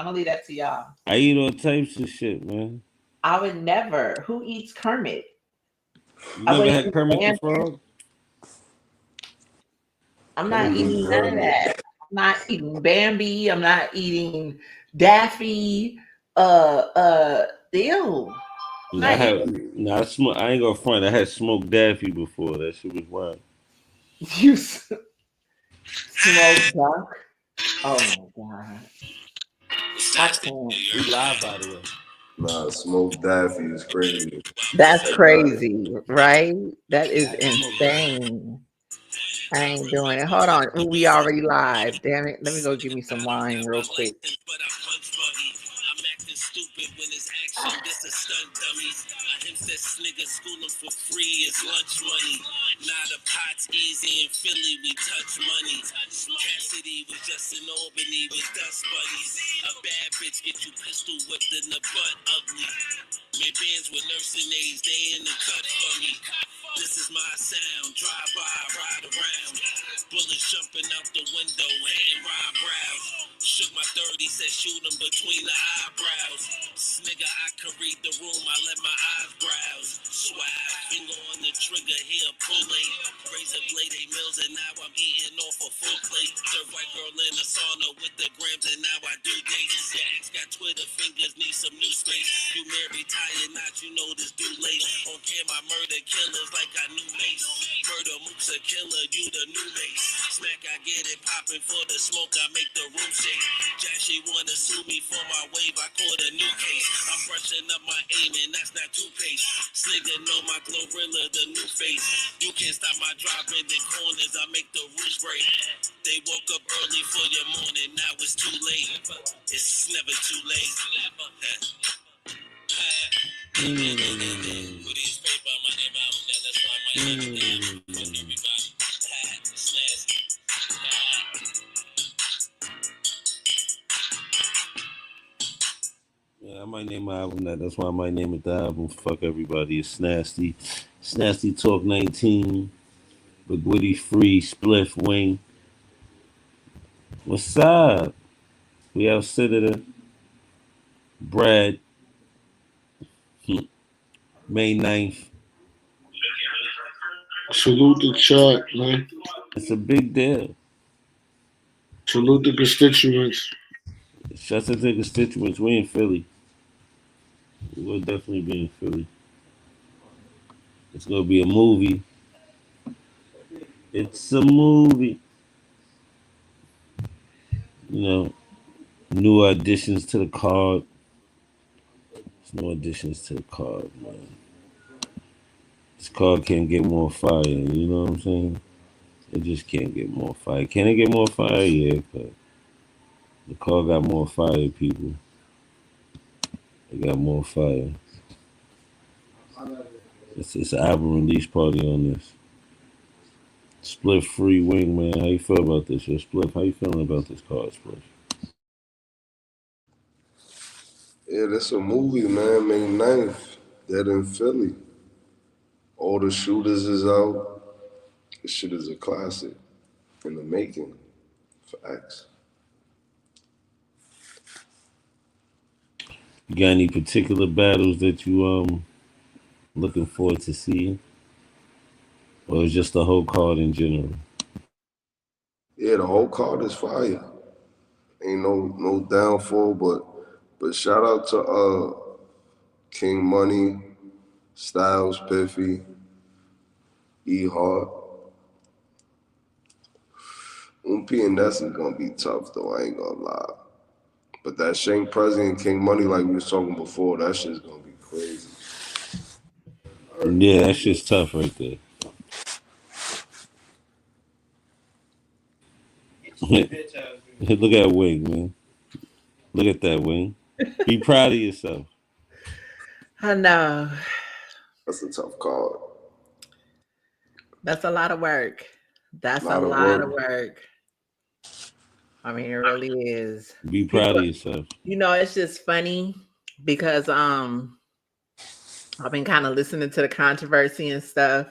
I'm gonna leave that to y'all. I eat all types of shit, man. I would never. Who eats Kermit? You I never wouldn't had eat Kermit the Banter. Frog? I'm not Kermit the eating none of Frog. that. I'm not eating Bambi. I'm not eating Daffy. Ew. No, I Not have. eating. No, I ain't gonna front. I had smoked Daffy before. That shit was wild. You smoke duck. Oh my god. I can't. We live, by the way. Nah, smoked Daffy is crazy. That's Like that. crazy, right? That is I had smoked Daffy. insane. I ain't doing it. Hold on. Ooh, we already live. Damn it. Let me go give me some wine real quick. I'm acting stupid when it's action. This a stunt dummy. Him said nigga school him for free is lunch money. Now the pot's easy in Philly, we touch money. Cassidy was just in Albany with dust buddies. A bad bitch get you pistol whipped in the butt ugly. Made bands with nursing aides, they in the cut for me. This is my sound, drive by, ride around. Bullets jumping out the window, hitting Rob Brown. Shook my 30, said shoot him between the eyebrows. Nigga, I can read the room, I let my eyes browse. Swag, finger on the trigger, here, pull late. Razor blade, 8 mils, and now I'm eating off a full plate. Serve white girl in the sauna with the grams, and now I do dates. Yeah, ex got Twitter fingers, need some new space. You married, tired, not you know this dude late. On cam, I murder killers like I knew Mace. Murder mooks a killer, you the new Mace. Smack, I get it popping for the smoke, I make the room shake. Jack, she wanna sue me for my wave, I caught a new case. I'm brushing up my aim and that's not toothpaste. Nigga know my Glorilla, the new face. You can't stop my drop in the corners, I make the roof break. They woke up early for your morning, now it's too late. It's never too late. With these paper, my name out, that's why my name is down. Fuck everybody. Snvzty. Yeah, I might name my album that. That's why I might name it the album. Fuck everybody. It's Snvzty. Snvzty Talk 19. But Gwitty Free. Spliff Wing. What's up? We have Senator Brad. May 9th. Salute the chat, man. It's a big deal. Salute the constituents. Shouts out to the constituents. We in Philly. We'll definitely be in Philly. It's gonna be a movie. It's a movie. You know, new additions to the card. There's no additions to the card, man. This card can't get more fire. You know what I'm saying? It just can't get more fire. Can it get more fire? Yeah, but the card got more fire, people. It got more fire. It's an album release party on this. Split Free Wing, man. How you feel about this? Yo, Split, how you feeling about this card, Split? Yeah, that's a movie, man. May 9th. Dead in Philly. All the shooters is out. This shit is a classic in the making. Facts. You got any particular battles that you looking forward to seeing? Or is just the whole card in general? Yeah, the whole card is fire. Ain't no downfall, but shout out to King Money, Styles, Piffy, E Hart. P and S is gonna be tough though, I ain't gonna lie. But that Shank Prezi and King Money, like we was talking before, that shit's gonna be crazy. Yeah, that shit's tough right there. Look at Wing, man. Look at that, Wing. Be proud of yourself. I know. That's a tough card. That's a lot of work. That's a Lot of lot of work. work. I mean, it really is. Be proud of yourself. You know, it's just funny because I've been kind of listening to the controversy and stuff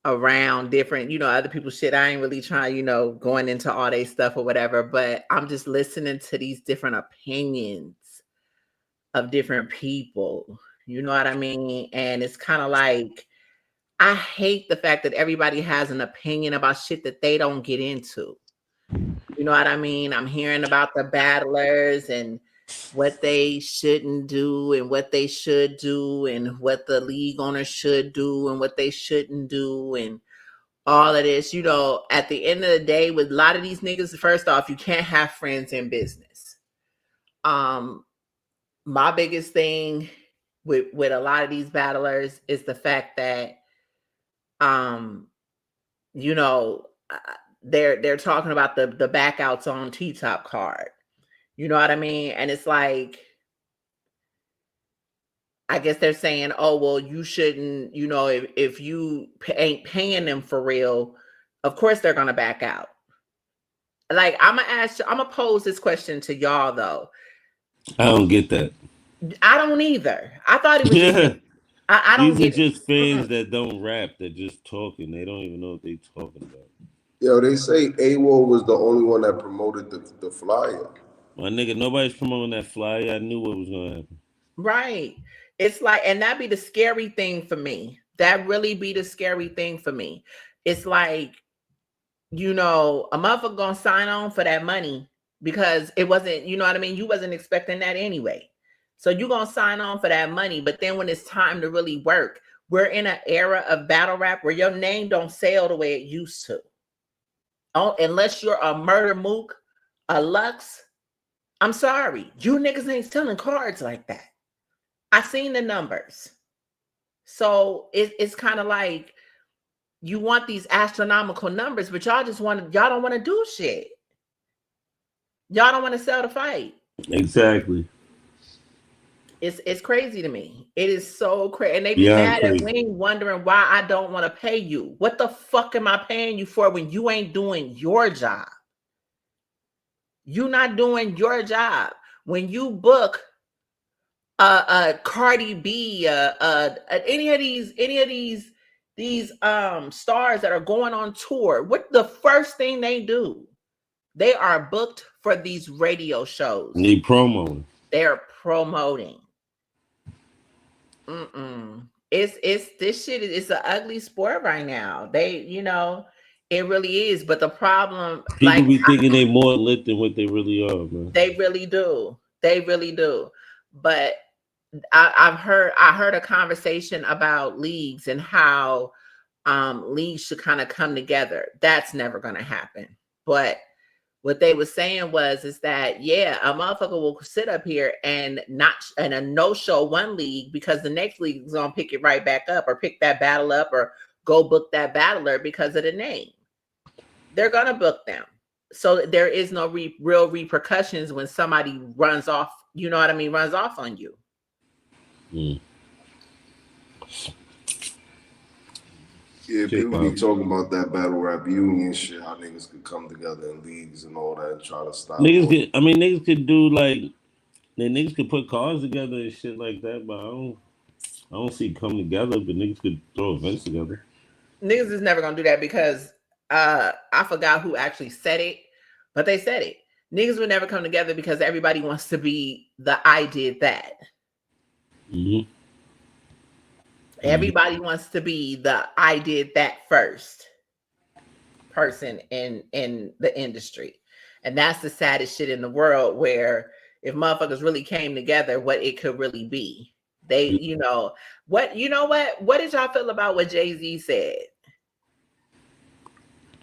around different, other people's shit. I ain't really trying, going into all their stuff or whatever, but I'm just listening to these different opinions of different people. You know what I mean? And it's kind of like, I hate the fact that everybody has an opinion about shit that they don't get into. You know what I mean? I'm hearing about the battlers and what they shouldn't do and what they should do and what the league owners should do and what they shouldn't do and all of this. At the end of the day, with a lot of these niggas, first off, you can't have friends in business. My biggest thing with a lot of these battlers is the fact that they're talking about the backouts on T-Top card. You know what I mean? And it's like, I guess they're saying, oh, well, you shouldn't, if you ain't paying them for real, of course they're going to back out. Like, I'm going to pose this question to y'all, though. I don't get that. I don't either. I thought it was just, I don't These get are just fans that don't rap. They're just talking. They don't even know what they're talking about. Yo, they say AWOL was the only one that promoted the flyer. My nigga, nobody's promoting that flyer. I knew what was going to happen. Right. It's like, and that'd be the scary thing for me. That really be the scary thing for me. It's like, a motherfucker gonna sign on for that money because it wasn't, you know what I mean? You wasn't expecting that anyway. So you gonna sign on for that money. But then when it's time to really work, we're in an era of battle rap where your name don't sell the way it used to. Oh, unless you're a Murder Mook, a Lux. I'm sorry. You niggas ain't selling cards like that. I seen the numbers. So it's kind of like you want these astronomical numbers, but y'all don't want to do shit. Y'all don't want to sell the fight. Exactly. It's crazy to me. It is so crazy. And they be mad at Wing wondering why I don't want to pay you. What the fuck am I paying you for when you ain't doing your job? You not doing your job. When you book Cardi B, any of these stars that are going on tour, what the first thing they do? They are booked for these radio shows. They promoting. They're promoting. It's this shit. It's an ugly sport right now. It really is. But the problem, people be thinking they more lit than what they really are, man. They really do. They really do. But I heard a conversation about leagues and how leagues should kind of come together. That's never going to happen. But what they were saying is that, yeah, a motherfucker will sit up here and a no-show one league because the next league is going to pick it right back up or pick that battle up or go book that battler because of the name. They're going to book them. So there is no real repercussions when somebody runs off, you know what I mean, runs off on you. Yeah, people be talking about that battle rap union shit, how niggas could come together in leagues and all that and try to stop. Niggas could do like, niggas could put cards together and shit like that, but I don't see come together, but niggas could throw events together. Niggas is never gonna do that because I forgot who actually said it, but they said it. Niggas would never come together because everybody wants to be the I did that. Mm-hmm. Everybody wants to be the I did that first person in the industry. And that's the saddest shit in the world, where if motherfuckers really came together, what it could really be. They, what did y'all feel about what Jay-Z said?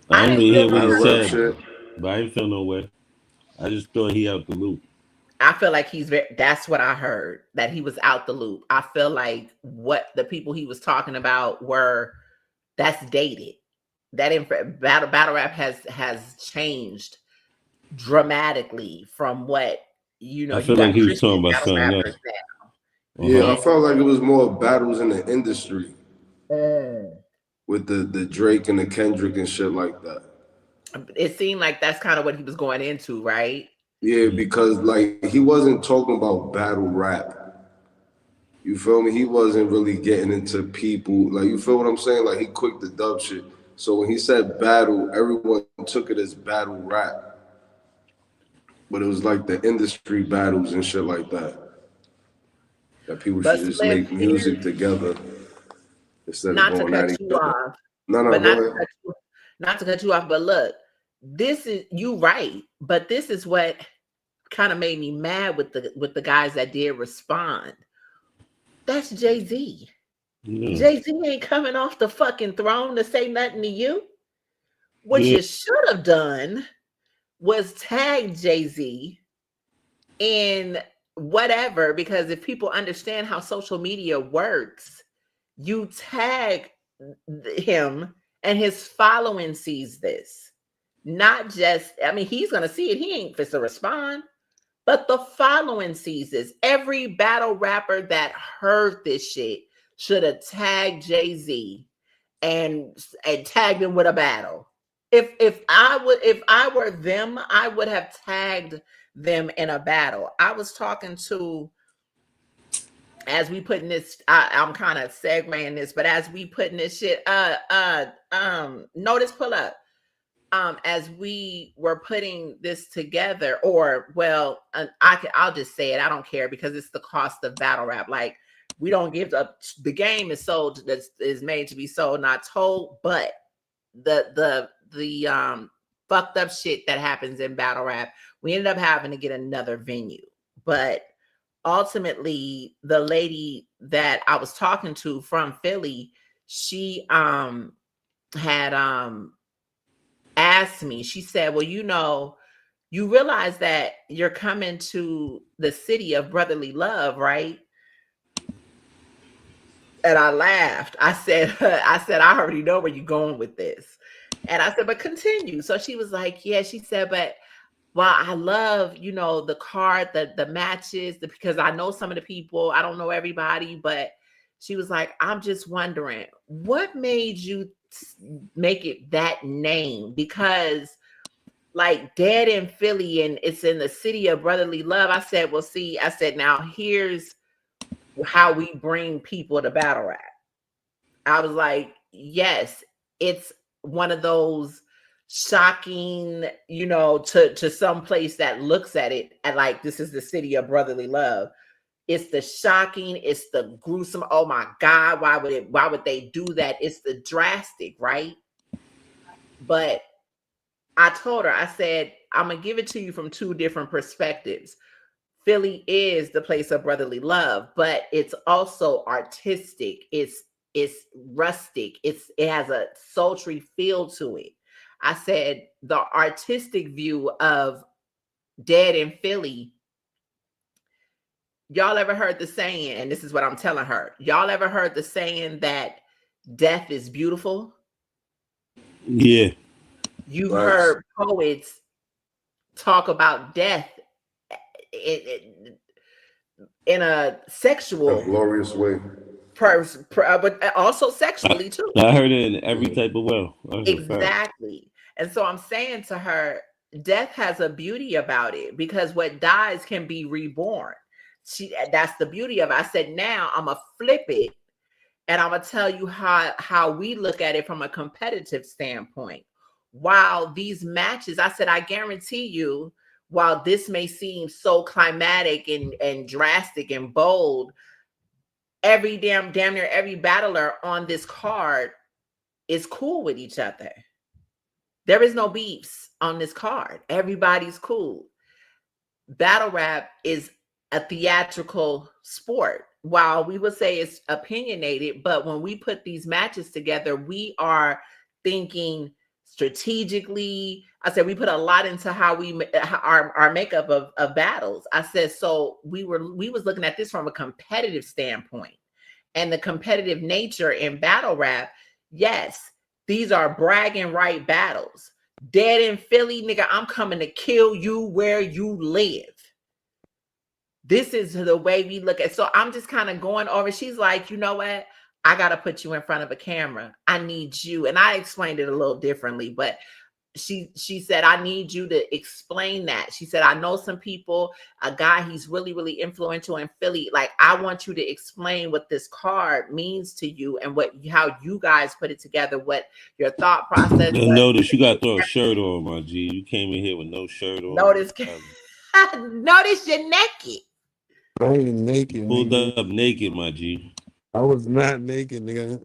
I didn't really hear what he said, but I didn't feel no way. I just thought he out the loop. I feel like that's what I heard, that he was out the loop. I feel like what the people he was talking about that's dated. That battle rap has changed dramatically from what, I feel like he was talking about something else. Yeah, I felt like it was more battles in the industry. With the Drake and the Kendrick and shit like that. It seemed like that's kind of what he was going into, right? Yeah, because like he wasn't talking about battle rap. You feel me? He wasn't really getting into people. Like, you feel what I'm saying? Like, he quick to dub shit. So when he said battle, everyone took it as battle rap. But it was like the industry battles and shit like that. That people But should just Sliff, make music together instead of not to going cut at each you other. off, No, but go ahead. not to cut you off, but look, this is you right, but this is what kind of made me mad with the guys that did respond. That's Jay-Z. Yeah. Jay-Z ain't coming off the fucking throne to say nothing to you. What Yeah. you should have done was tag Jay-Z in whatever, because if people understand how social media works, you tag him and his following sees this. Not just, I mean, he's gonna see it, he ain't supposed to respond, but the following sees this. Every battle rapper that heard this shit should have tagged Jay-Z and tagged him with a battle. If I were them, I would have tagged them in a battle. I was talking to, as we putting this, I'm kind of segueing this, but as we putting this shit, notice pull up. As we were putting this together, or well, I'll just say it. I don't care because it's the cost of battle rap. Like, we don't give up. The game is sold, that is made to be sold, not told. But the fucked up shit that happens in battle rap, we ended up having to get another venue. But ultimately, the lady that I was talking to from Philly, she had asked me, she said, well, you realize that you're coming to the city of brotherly love, right? And I laughed. I said, I already know where you're going with this. And I said, but continue. So she was like, yeah, she said, but well, I love, the card, the matches, because I know some of the people, I don't know everybody, but she was like, I'm just wondering, what made you make it that name? Because like Dead in Philly and it's in the city of brotherly love. I said, well, see, I said, now here's how we bring people to battle rap. I was like, yes, it's one of those shocking, to some place that looks at it and like, this is the city of brotherly love. It's the shocking, it's the gruesome. Oh my God, why would they do that? It's the drastic, right? But I told her, I said, I'm gonna give it to you from two different perspectives. Philly is the place of brotherly love, but it's also artistic. It's rustic. It has a sultry feel to it. I said the artistic view of Dead in Philly. Y'all ever heard the saying, and this is what I'm telling her, y'all ever heard the saying that death is beautiful? Yeah. You've Right. heard poets talk about death in a sexual, A glorious way. but also sexually too. I heard it in every type of well. Exactly. And so I'm saying to her, death has a beauty about it because what dies can be reborn. That's the beauty of it. I said, now I'm gonna flip it and I'm gonna tell you how we look at it from a competitive standpoint. While these matches, I said, I guarantee you, while this may seem so climatic and drastic and bold, every damn near every battler on this card is cool with each other. There is no beefs on this card. Everybody's cool. Battle rap is a theatrical sport. While we would say it's opinionated, but when we put these matches together, we are thinking strategically. I said we put a lot into how our makeup of battles. I said, so we was looking at this from a competitive standpoint, and the competitive nature in battle rap. Yes, these are bragging right battles. Dead in Philly, nigga, I'm coming to kill you where you live. This is the way we look at. So I'm just kind of going over. She's like, you know what? I got to put you in front of a camera. I need you. And I explained it a little differently, but she said, I need you to explain that. She said, I know some people, a guy, he's really, really influential in Philly. Like, I want you to explain what this card means to you and how you guys put it together, what your thought process Yo, was. notice you got to throw a shirt on, my G. You came in here with no shirt on. Notice you're naked. I ain't naked, Pulled nigga. up naked, my G. I was not naked, nigga.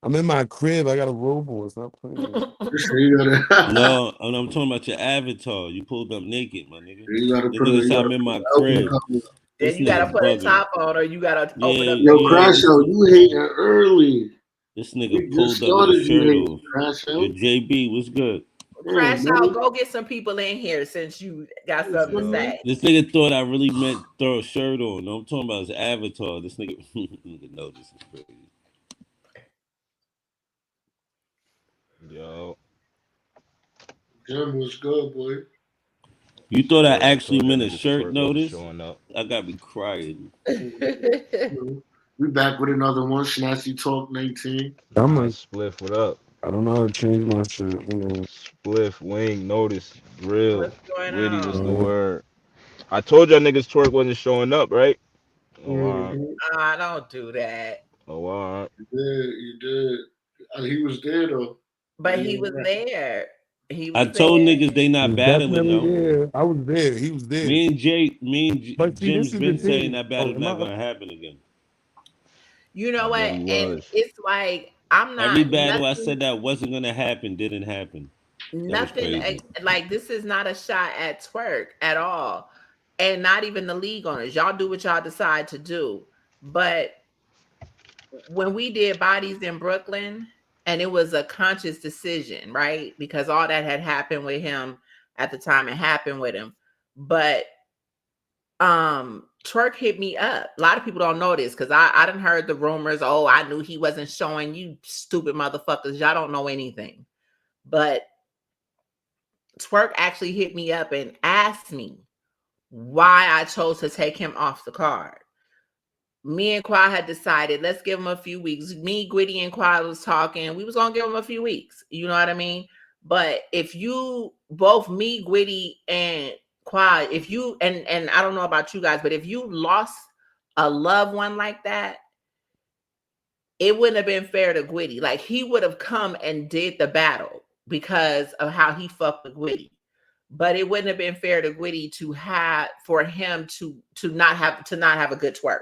I'm in my crib. I got a robe on. Stop playing. You gotta, No, I'm talking about your avatar. You pulled up naked, my nigga. you gotta This put nigga a, said you I'm gotta in put my an album crib. cover. Then This you gotta nigga put bugging. a top on, or you gotta open up. Yo, Yeah, Crash Out, you hating early. This We nigga just pulled up with a started you shirt hating, off. Crash Yo, Out. JB, what's good? Crash Man, Out, go get some people in here since you got something to say. This nigga thought I really meant throw a shirt on. No, I'm talking about his avatar. This nigga, nigga know this is crazy. Yo, Jim was good, boy. You thought I word. actually Told y'all meant a niggas shirt twerk wasn't notice? showing up. I got me crying. We back with another one, Snvzty Talk 19. I'm Nah, like, Spliff, what up? I don't know how to change my shit. You know. Spliff, Wing, Notice, Real, What's going Gwitty, what's the on? word? I told y'all niggas twerk wasn't showing up, right? Oh, Mm-hmm. I don't do that. all right. You did. He was there, though. But he was there. He I was told there. niggas they He not was battling definitely though. there. I was there. He was there. But see, this Jim's is the been saying thing. that Oh, battle's am not I? gonna happen again. You know I bet what? he And was. it's like I'm Every not battle I nothing. said that wasn't gonna happen didn't happen. That was Nothing crazy. like this is not a shot at twerk at all, and not even the league owners. Y'all do what y'all decide to do. But when we did bodies in Brooklyn, and it was a conscious decision, right? Because all that had happened with him at the time, it happened with him. But Twerk hit me up. A lot of people don't know this because I done heard the rumors. Oh, I knew he wasn't showing. You stupid motherfuckers, y'all don't know anything. But Twerk actually hit me up and asked me why I chose to take him off the card. Me and Quad had decided, let's give him a few weeks. Me, Gwitty, and Quad was talking. We was gonna give him a few weeks. You know what I mean? But if you both me, Gwitty, and Quad, if you and I don't know about you guys, but if you lost a loved one like that, it wouldn't have been fair to Gwitty. Like he would have come and did the battle because of how he fucked with Gwitty. But it wouldn't have been fair to Gwitty to have for him to not have a good twerk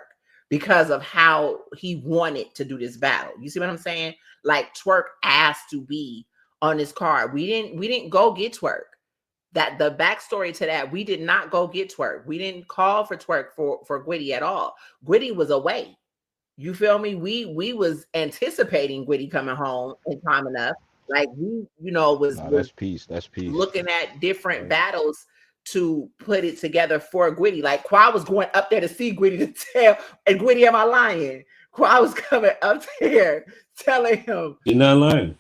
because of how he wanted to do this battle. You see what I'm saying? Like Twerk asked to be on this card. We didn't go get Twerk. That the backstory to that, we did not go get Twerk. We didn't call for Twerk for Gwitty at all. Gwitty was away. You feel me? We was anticipating Gwitty coming home in time enough. Like we, was Nah, that's peace. That's peace. looking at different Right. battles to put it together for Gwitty. Like Qua was going up there to see Gwitty to tell, and Gwitty, am I lying? Qua was coming up there telling him, You're not lying.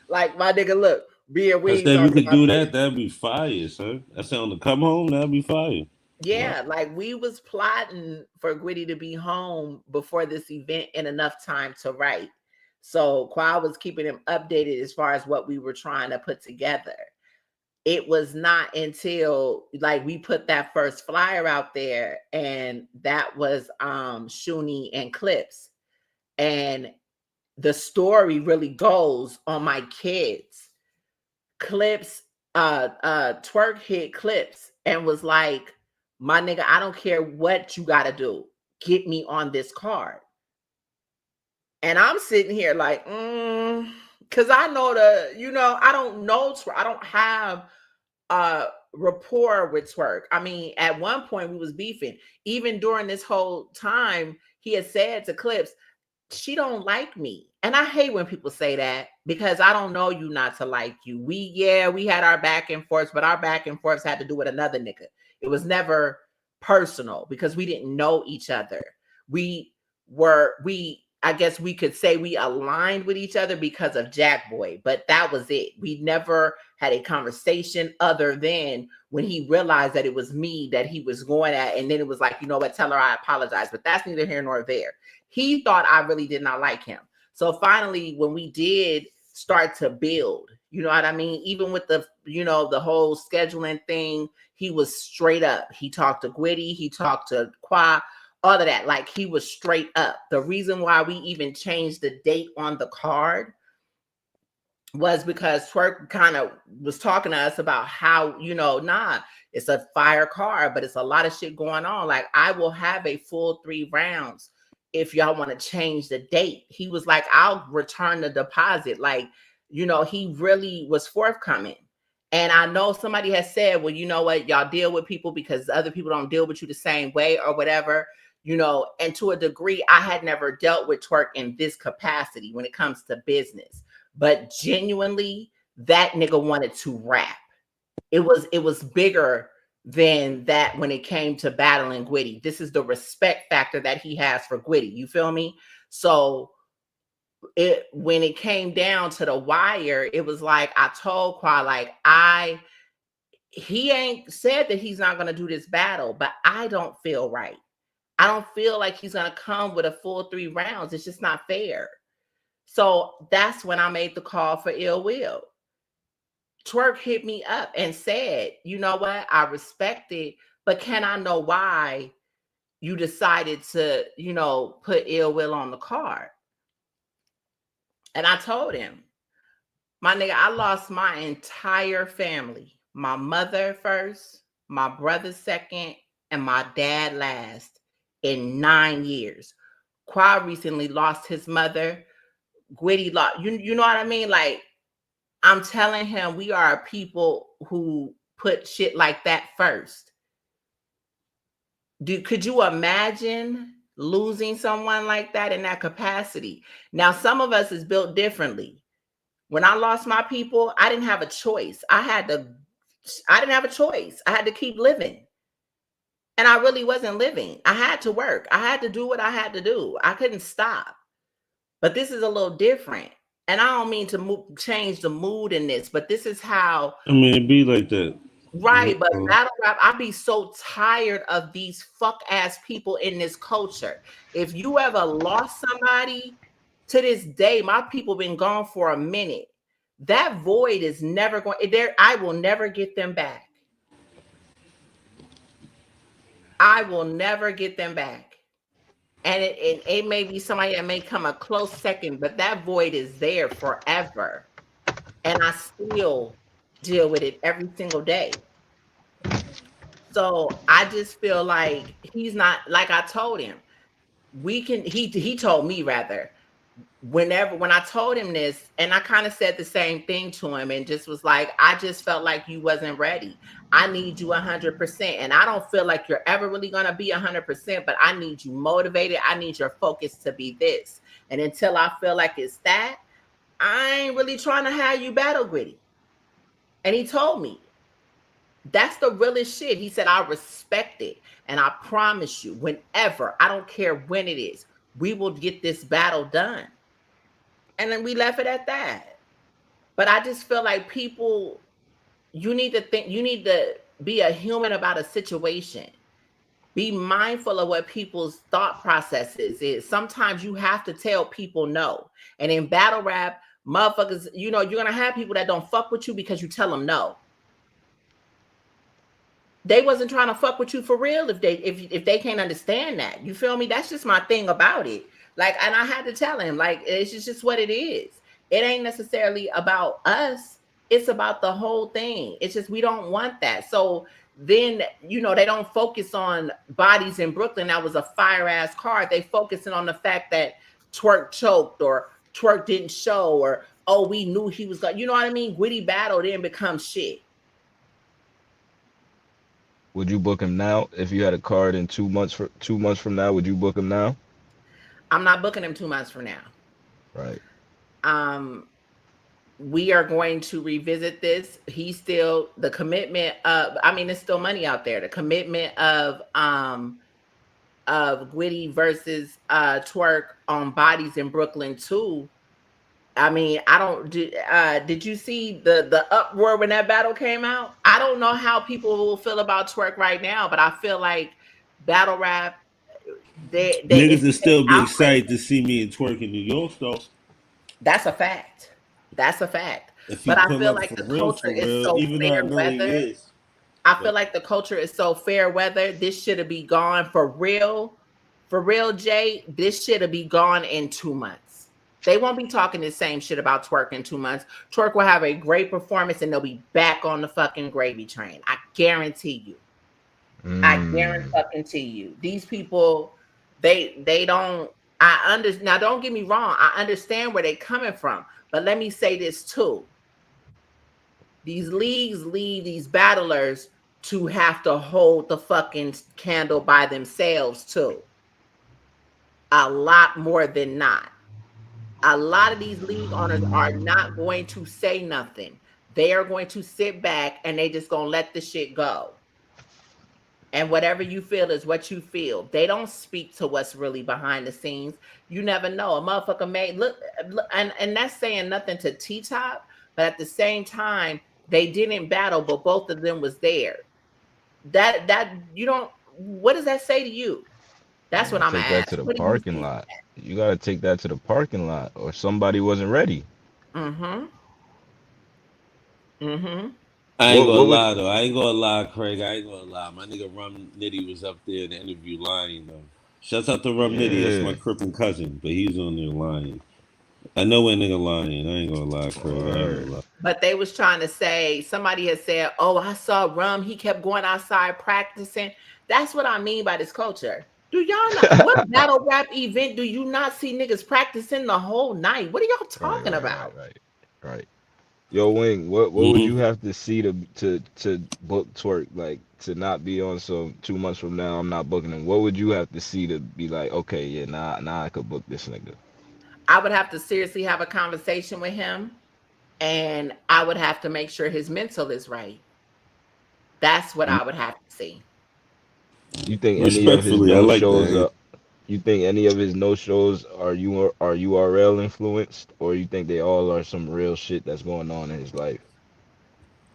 like, my nigga, look, beer I wings said we on could my do face. that. That'd be fire, son. I said on the come home, that'd be fire. Yeah, like we was plotting for Gwitty to be home before this event in enough time to write. So Qua was keeping him updated as far as what we were trying to put together. It was not until like we put that first flyer out there, and that was Shuni and Clips. And the story really goes on my kids. Clips, Twerk hit Clips and was like, my nigga, I don't care what you gotta do. Get me on this card. And I'm sitting here like, because I know I don't know, I don't have rapport with Twerk. I mean, at one point we was beefing. Even during this whole time, he had said to Clips, she don't like me. And I hate when people say that because I don't know you not to like you. We had our back and forths, but our back and forths had to do with another nigga. It was never personal because we didn't know each other. I guess we could say we aligned with each other because of Jack Boy, but that was it. We never had a conversation other than when he realized that it was me that he was going at. And then it was like, you know what, tell her I apologize, but that's neither here nor there. He thought I really did not like him. So finally, when we did start to build, You know what I mean? Even with the, the whole scheduling thing, he was straight up. He talked to Gwitty, he talked to Qua, all of that. Like, he was straight up. The reason why we even changed the date on the card was because Twerk kind of was talking to us about how, nah, it's a fire card, but it's a lot of shit going on. Like, I will have a full 3 rounds if y'all want to change the date. He was like, I'll return the deposit. Like, he really was forthcoming. And I know somebody has said, well, you know what, y'all deal with people because other people don't deal with you the same way or whatever, and to a degree, I had never dealt with Twerk in this capacity when it comes to business. But genuinely, that nigga wanted to rap. It was bigger than that when it came to battling Gwitty. This is the respect factor that he has for Gwitty. You feel me? So when it came down to the wire, it was like I told Qua, like, he ain't said that he's not gonna do this battle, but I don't feel right. I don't feel like he's gonna come with a full 3 rounds. It's just not fair. So that's when I made the call for Ill Will. Twerk hit me up and said, you know what, I respect it, but can I know why you decided to, put Ill Will on the card? And I told him, my nigga, I lost my entire family. My mother first, my brother second, and my dad last in 9 years. Qua recently lost his mother. Gwitty lost, you know what I mean? Like, I'm telling him, we are people who put shit like that first. Could you imagine losing someone like that in that capacity? Now, some of us is built differently. When I lost my people, I didn't have a choice. I didn't have a choice. I had to keep living. And I really wasn't living. I had to work. I had to do what I had to do. I couldn't stop. But this is a little different. And I don't mean to change the mood in this, but this is how. I mean, it be like that. Right, but battle rap, I be so tired of these fuck ass people in this culture. If you ever lost somebody, to this day, my people been gone for a minute. That void is never going there. I will never get them back. I will never get them back. And it may be somebody that may come a close second, but that void is there forever. And I still deal with it every single day. So I just feel like he's not, like I told him, he told me rather, when I told him this, and I kind of said the same thing to him and just was like, I just felt like you wasn't ready. I need you 100%. And I don't feel like you're ever really going to be 100%, but I need you motivated. I need your focus to be this. And until I feel like it's that, I ain't really trying to have you battle Gwitty. And he told me, that's the realest shit. He said, I respect it. And I promise you, whenever, I don't care when it is, we will get this battle done. And then we left it at that. But I just feel like people, you need to be a human about a situation. Be mindful of what people's thought processes is. Sometimes you have to tell people no. And in battle rap, motherfuckers, you're going to have people that don't fuck with you because you tell them no. They wasn't trying to fuck with you for real if they can't understand that. You feel me? That's just my thing about it. Like, and I had to tell him, like, it's just what it is. It ain't necessarily about us. It's about the whole thing. It's just, we don't want that. So then, they don't focus on Bodies in Brooklyn. That was a fire ass card. They focusing on the fact that Twerk choked or Twerk didn't show or, oh, we knew he was going, you know what I mean? Gwitty battle didn't become shit. Would you book him now if you had a card in 2 months from now? Would you book him now? I'm not booking him 2 months from now. Right. We are going to revisit this. He's still the commitment of, there's still money out there. The commitment of Gwitty versus Twerk on Bodies in Brooklyn too. Did you see the uproar when that battle came out? I don't know how people will feel about Twerk right now, but I feel like battle rap, niggas will still be excited to see me and Twerk in New York, though. That's a fact. That's a fact. If he But I pull feel up like the for culture is real, so even though I fair know he weather. is. I feel But like the culture is so fair weather. This should be gone for real. For real, Jay, this should be gone in 2 months. They won't be talking the same shit about Twerk in 2 months. Twerk will have a great performance and they'll be back on the fucking gravy train. I guarantee you. I guarantee you. These people, they don't. I understand. Now, don't get me wrong. I understand where they're coming from, but let me say this too. These leagues lead these battlers to have to hold the fucking candle by themselves too. A lot more than not. A lot of these league owners are not going to say nothing. They are going to sit back and they just gonna let the shit go. And whatever you feel is what you feel. They don't speak to what's really behind the scenes. You never know. A motherfucker may look, and that's saying nothing to T-Top, but at the same time, they didn't battle, but both of them was there. That you don't. What does that say to you? That's what I'm gonna Take that to ask. the What do you parking think? lot. You gotta take that to the parking lot, or somebody wasn't ready. Mm-hmm. Mm-hmm. I ain't What gonna what would lie though. I ain't gonna lie, Craig. I ain't gonna lie. My nigga Rum Nitty was up there in the interview lying though. Shouts out to Rum Nitty. That's my yeah. crippin' cousin, but he's on there lying. I know when nigga lying. I ain't gonna lie, Craig. I ain't Word. gonna lie. But they was trying to say, somebody had said, oh, I saw Rum. He kept going outside practicing. That's what I mean by this culture. Do y'all not, what battle rap event do you not see niggas practicing the whole night? What are y'all Right, talking right, about? right, right, right. Yo, Wing, what would you Mm-hmm. have to see to book Twerk, like to not be on some 2 months from now I'm not booking him? What would you have to see to be like, okay, yeah, now I could book this nigga? I would have to seriously have a conversation with him and I would have to make sure his mental is right. That's what I would have to see. You think any of his Respectfully, I no like shows that. are you think any of his no shows are URL influenced, or you think they all are some real shit that's going on in his life?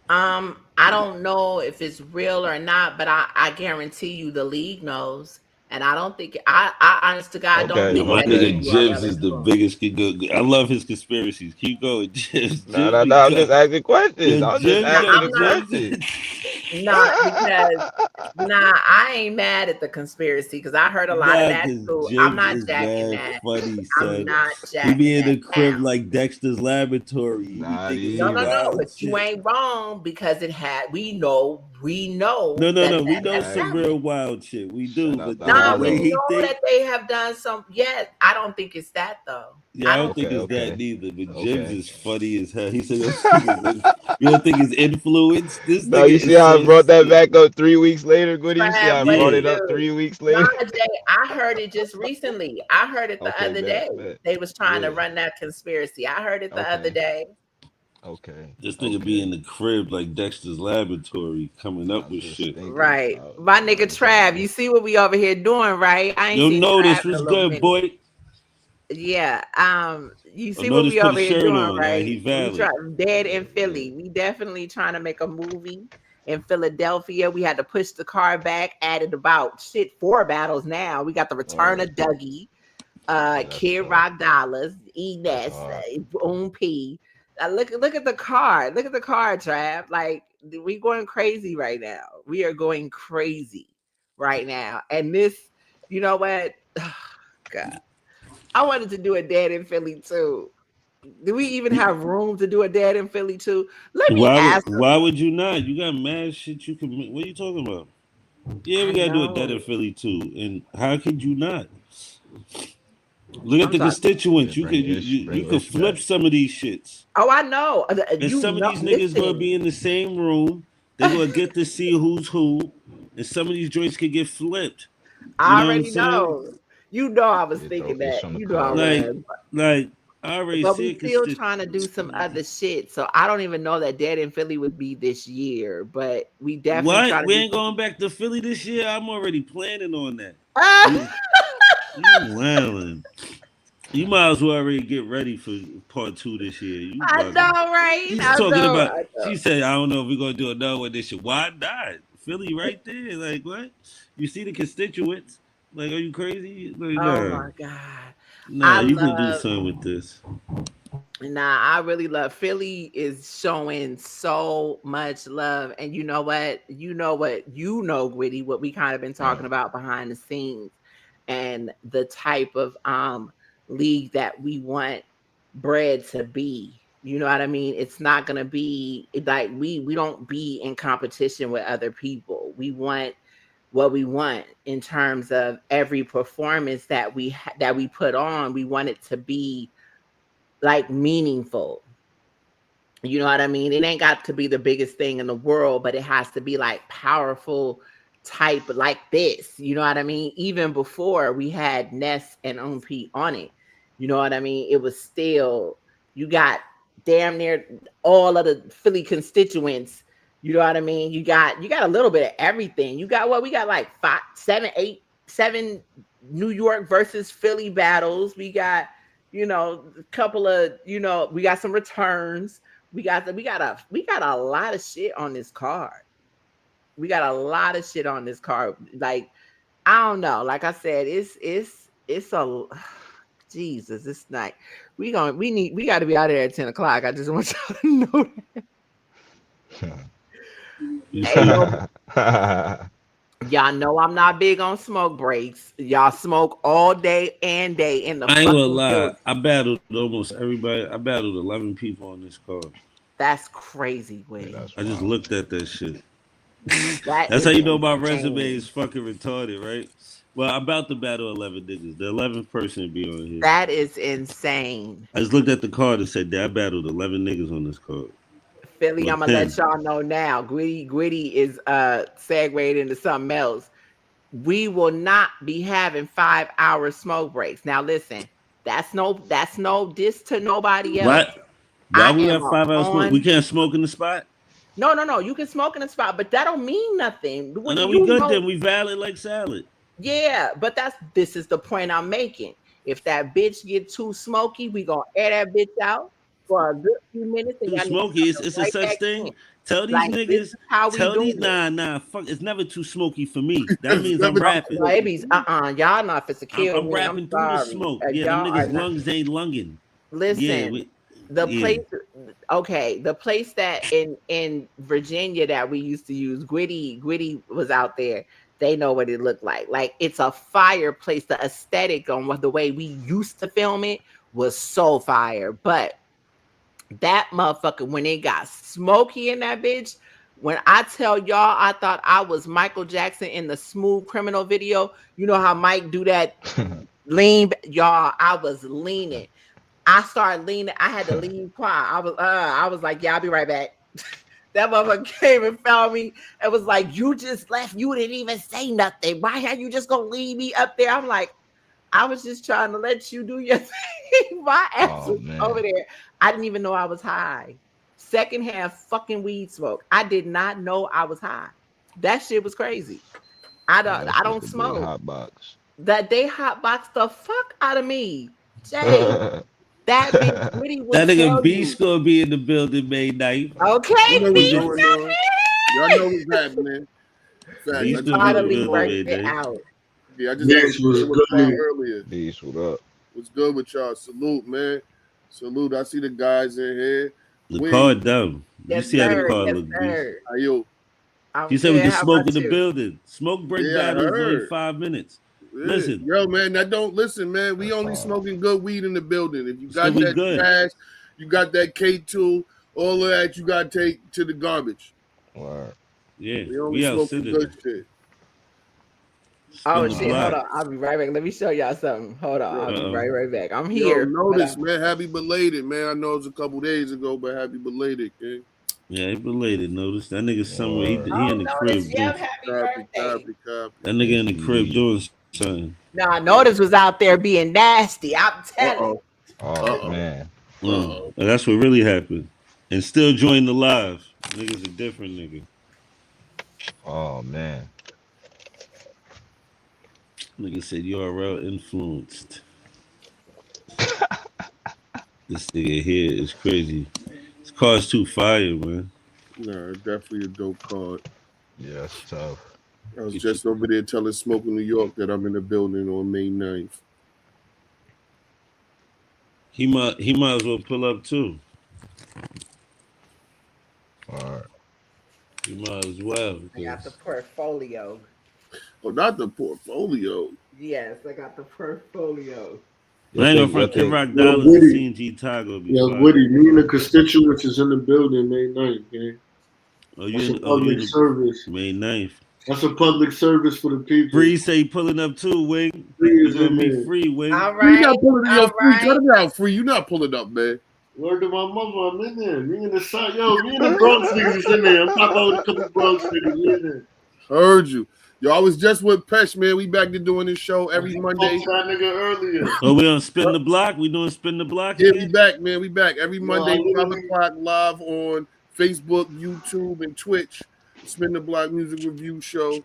I don't know if it's real or not, but I guarantee you the league knows. And I don't think I honest to God don't Okay, Yo, think my that it's okay. nigga Jibs URL is the influence. biggest. I love his conspiracies. Keep going, Jibs. No, Jibs no, be no. I'm just go. asking questions. Yo, I'm just Jibs, Now yo, asking I'm a not question. Jibs. not because I ain't mad at the conspiracy because I heard a lot of Nah, that cause too. I'm Jibs not is jacking mad that. funny, I'm son. not He be jacking in that the down. crib like Dexter's Laboratory. He be Not thinking some No, even. no, wild but you shit. ain't wrong because it had we know No, that no. We that know has some happened. real wild shit. We Shout do, out but to the Nah, way we Hollow. he know think, that they have done some. Yeah, I don't think it's that though. yeah, I I don't don't think think Okay, it's it's that. that okay, neither. But Jibs okay. is funny as hell. He said, you don't think it's influence? This No, nigga you see is how I so brought that sick. back up 3 weeks later, Gwitty? You see how Trav, I but brought Yeah. it up dude, 3 weeks nah, later? Jay, I heard it just recently. I heard it the Okay, other day. bet, bet. They was trying to Yeah. run that conspiracy. I heard it the other Okay. day. Okay. This nigga be Okay. in the crib like Dexter's Laboratory coming up I'm with just shit. thinking. Right. My nigga I'm trying Trav, to. you see what we over here doing, right? I ain't Yo, seen Trav Notice in a was little good, minute. boy. Yeah. You see what Notice we put a over here shirt doing, on. right? He We try valid. dead Yeah, in yeah. Philly. We definitely trying to make a movie in Philadelphia. We had to push the car back, added about 4 battles now. We got the return of Word. Dougie, Yeah, that's Kid tough. Rock Dollars, That's Enes, hard. Boom P. Look at the card. Look at the card, Trav. Like we going crazy right now. We are going crazy right now. And this, you know what? God. I wanted to do a dad in Philly too. Do we even have room to do a dad in Philly too? Let me ask Why would you not? You got mad shit you can make. What are you talking about? Yeah, we I gotta do a dead know. in Philly too. And how could you not? Look at I'm the sorry. constituents. Yeah, You bring could Ish flip back. some of these shits. Oh, I know. And You some of know. these niggas gonna Listen. be in the same room. They gonna get to see who's who. And some of these joints could get flipped. You I know what I'm already saying? know. You know I was Yeah, throw thinking that. Ish on the You know I card. Like, was. I already But see we it. still trying to do some other shit. So I don't even know that Dead in Philly would be this year. But we definitely What? try to We do ain't something. going back to Philly this year. I'm already planning on that. Ah! You, wildin'. You might as well already get ready for part 2 this year. You I know, bugging. right? She's I talking know. about. I know. She said, "I don't know if we're gonna do another one this year. Why not? Philly right there. Like what? You see the constituents? Like, are you crazy? Like, Oh nah, my God. nah. I You can do love something with this. Nah, I really love Philly is showing so much love. And you know what? Gwitty, what we kind of been talking about behind the scenes and the type of league that we want bread to be. You know what I mean? It's not gonna be like we don't be in competition with other people. We want what we want in terms of every performance that that we put on. We want it to be like meaningful. You know what I mean? It ain't got to be the biggest thing in the world, but it has to be like powerful type like this. You know what I mean? Even before we had Ness and OP on it, you know what I mean? It was still, you got damn near all of the Philly constituents. You know what I mean? You got a little bit of everything. You got what we got like 5, 7, 8, 7 New York versus Philly battles. We got, you know, a couple of, you know, we got some returns. We got a lot of shit on this card. We got a lot of shit on this card. Like, I don't know. Like I said, it's a Jesus. It's night. We got to be out of there at 10 o'clock. I just want y'all to know that. Hey, y'all know I'm not big on smoke breaks. Y'all smoke all day and day in the I ain't gonna fucking lie. building. I battled almost everybody. I battled 11 people on this card. That's crazy, Gwitty. That's I just wild. looked at that shit. That That's is how you know my insane. resume is fucking retarded, right? Well, I'm about to battle 11 niggas. The 11th person to be on here. That is insane. I just looked at the card and said that I battled 11 niggas on this card. Philly, Well, I'm gonna 10. let y'all know now. Gwitty is segued into something else. We will not be having 5-hour smoke breaks. Now listen, that's no diss to nobody else. Why I we am have 5 hours smoke? We on. can't smoke in the spot? No. You can smoke in the spot, but that don't mean nothing. Oh, What do no, we you good know? then. We valid like salad. Yeah, but this is the point I'm making. If that bitch get too smoky, we gonna air that bitch out for a good few minutes, and Too y'all need to smoky. come It's a right such back thing. in. Tell these Like this niggas. is how we Tell do these it. fuck. It's never too smoky for me. That It's means I'm never too rapping. smoky. Babies, y'all not fit to kill I'm me. I'm rapping through the sorry. smoke. Yeah, them Y'all are niggas not. lungs ain't lunging. Yeah, Listen, the yeah. place. Okay, the place that in Virginia that we used to use, Gwitty was out there. They know what it looked like. Like it's a fireplace. The aesthetic on what the way we used to film it was so fire, but that motherfucker when it got smoky in that bitch. When I tell y'all, I thought I was Michael Jackson in the Smooth Criminal video. You know how Mike do that lean, y'all. I was leaning. I started leaning. I had to leave quiet. I was like, yeah, I'll be right back. That motherfucker came and found me and was like, you just left. You didn't even say nothing. Why are you just gonna leave me up there? I'm like, I was just trying to let you do your thing. My ass Oh was over man. there. I didn't even know I was high. Secondhand fucking weed smoke. I did not know I was high. That shit was crazy. I Yeah, that's don't supposed to be a smoke. hot box. That they hotboxed the fuck out of me. Jay, that bitch Gwitty will That nigga tell Beast you. gonna be in the building May 9th. You Okay, know We what's Beast going just on. Y'all got know what's happening. Facts. I Beast He just gonna be in made the a finally building response. worked May it 9th. out. Yeah, I just made Beast was a response good. earlier. Beast, what up? What's good with y'all? Salute, man. Salute. I see the guys in here. The Witty, card dumb. You Yes, see how the sir. card Yes, look, Beast. sir. Ayo. I'm He said we good. can How smoke about in the you? building. Smoke break Yeah, I battles only heard. 5 minutes. Yeah. Listen, Yo, man, that don't listen, man. We That's only hard. smoking good weed in the building. If you so got we that good. trash, you got that K2, all of that you gotta take to the garbage. Word. Yeah, We only we out smoking sitting good there. shit. Spin Oh the shit, hold block. on. I'll be right back. Let me show y'all something. Hold on. Yo, I'll be Uh-oh. right back. I'm yo, here. But notice, man. Happy belated, man. I know it was a couple days ago, but happy belated, gang. Yeah, he belated. Notice that nigga somewhere. Word. He in oh the notice, crib doing. yep, happy Copy, birthday. copy, copy. That nigga in the crib Indeed. doing something. Nah, notice was out there being nasty. I'm telling. Uh-oh. Oh Uh-oh. man. Uh-oh. That's what really happened. And still join the live. Nigga's a different nigga. Oh man. Nigga said URL influenced. This nigga here is crazy. This car's too fire, man. Nah, definitely a dope card. Yeah, that's tough. I was Get just over there telling Smoke in New York that I'm in the building on May 9th. He might as well pull up too. All right. He might as well I got the because portfolio. Oh, not the portfolio. Yes, I got the portfolio. I ain't gonna Y'all front Kid think Rock Yo, Dollars and Gwitty. CNG Tago be Yo, fire. Gwitty, me and the constituents is in the building May 9th, man. Oh, That's you a in you in public the service. May 9th. That's a public service for the people. Free say pulling up too, Wing. Free You is gonna in be here. free, Wing. All Free right, not pulling it, yo, all free. Cut right. it out, free. You not pulling up, man. Word to my mother, I'm in there. Me and the side, yo, me and the Bronx niggas is in there. I'm talking about a couple Bronx niggas. We in there. Heard you. Yo, I was just with Pesh, man. We back to doing this show every I Monday. spoke to that nigga earlier. Oh, we on Spin the Block? We doing Spin the Block Yeah, we again? back, man. We back every Yo, Monday, I 5 literally- o'clock, live on Facebook, YouTube, and Twitch. Spin the Block Music Review Show. You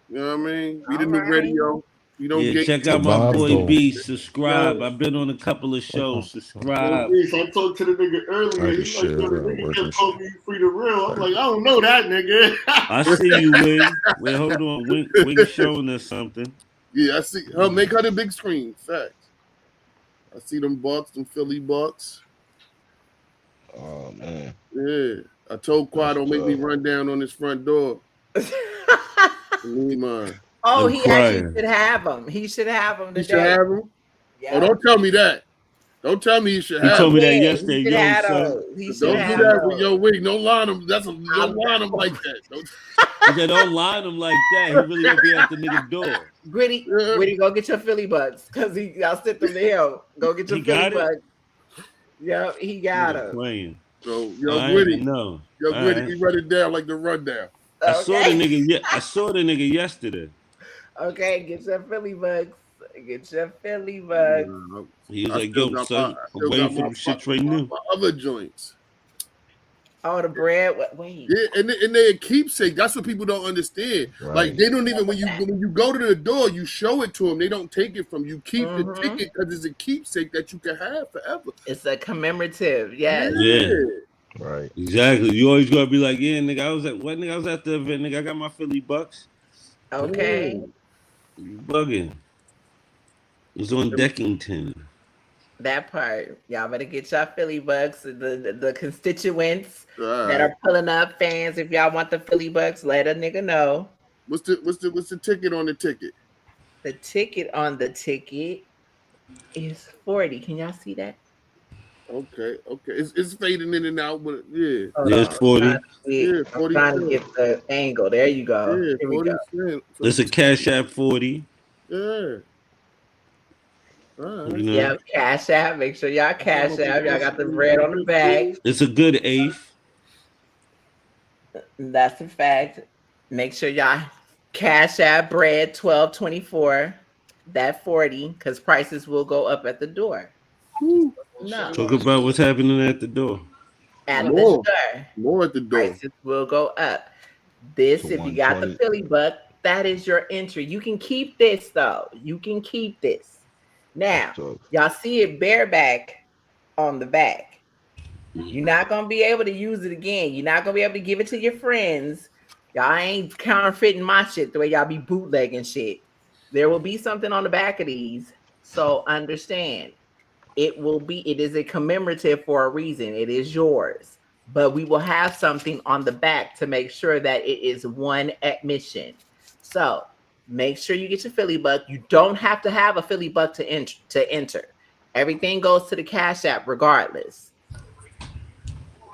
know what I mean? We the All new right. radio. We don't Yeah, get check out my Survive, boy though. B. Subscribe. Yo. I've been on a couple of shows. Yo, Subscribe. Reese, I talked to the nigga earlier. I He just like, shit yo, the around nigga working kept calling shit. me free the real. I'm like, I don't know that nigga. I see you, Wing. Wait, hold on. Wing showing us something. Yeah, I see her. Make her the big screen. Facts. I see them Bucks, them Philly Bucks. Oh man. Yeah. I told Quad don't make me tough. run down on his front door. Leave mine. Oh, I'm he crying. actually should have them. He should have them You today. should have him. Yeah. Oh, don't tell me that. Don't tell me you should He have told me him. that Yeah, yesterday. He should Yo, have son. those. He should Don't do have that with those. your wig. Don't line him. Don't I'm- line him like that. Don't. I said, don't line him like that. He really gonna be at the nigga door. Gwitty, Yeah. Gwitty, go get your Philly bucks because y'all sent them to him. Go get your He Philly got it? bucks. Yep, he got He them. playing. So, yo, I Gwitty, ain't know. yo, All Gwitty, right. he run it down like the rundown. I saw the Okay. nigga. I saw the nigga yesterday. Okay, get your Philly bucks. Get your Philly bucks. He was I like, still yo, got son, I I'm still waiting got for them shits right now. my other joints. Oh, the bread. Wait. Yeah, and they're a keepsake. That's what people don't understand. Right. Like they don't even when you go to the door, you show it to them. They don't take it from you. Keep the Mhm. ticket because it's a keepsake that you can have forever. It's a commemorative. Yes. Yeah. Right. Exactly. You always gotta be like, yeah, nigga, I was at the event, nigga. I got my Philly Bucks. Okay. You bugging. It's on Deckington. That part. Y'all better get y'all Philly bucks. The constituents All that right. are pulling up, fans. If y'all want the Philly bucks, let a nigga know. What's the ticket on the ticket? The ticket on the ticket is 40. Can y'all see that? Okay. It's fading in and out, but yeah. Hold There's on. 40. Yeah, I'm 40 trying to cents. get the angle. There you go. Yeah, Here we 40 go. cents. There's a Cash App 40. Yeah. All right. You know, Yep, Cash App. Make sure y'all Cash App. Y'all got the bread on the back. it's a good eighth. That's a fact. Make sure y'all Cash App bread 12.24. That 40, because prices will go up at the door. No, Talk about what's happening at the door. at the More. store, More at the door. prices will go up. This, To if you got the 120. Philly buck, that is your entry. You can keep this though. You can keep this. Now, So, y'all see it bareback on the back. You're not gonna be able to use it again. You're not gonna be able to give it to your friends. Y'all ain't counterfeiting my shit the way y'all be bootlegging shit. There will be something on the back of these, so understand. It is a commemorative for a reason. It is yours. But we will have something on the back to make sure that it is one admission. So make sure you get your Philly buck. You don't have to have a Philly buck to enter. Everything goes to the Cash App regardless.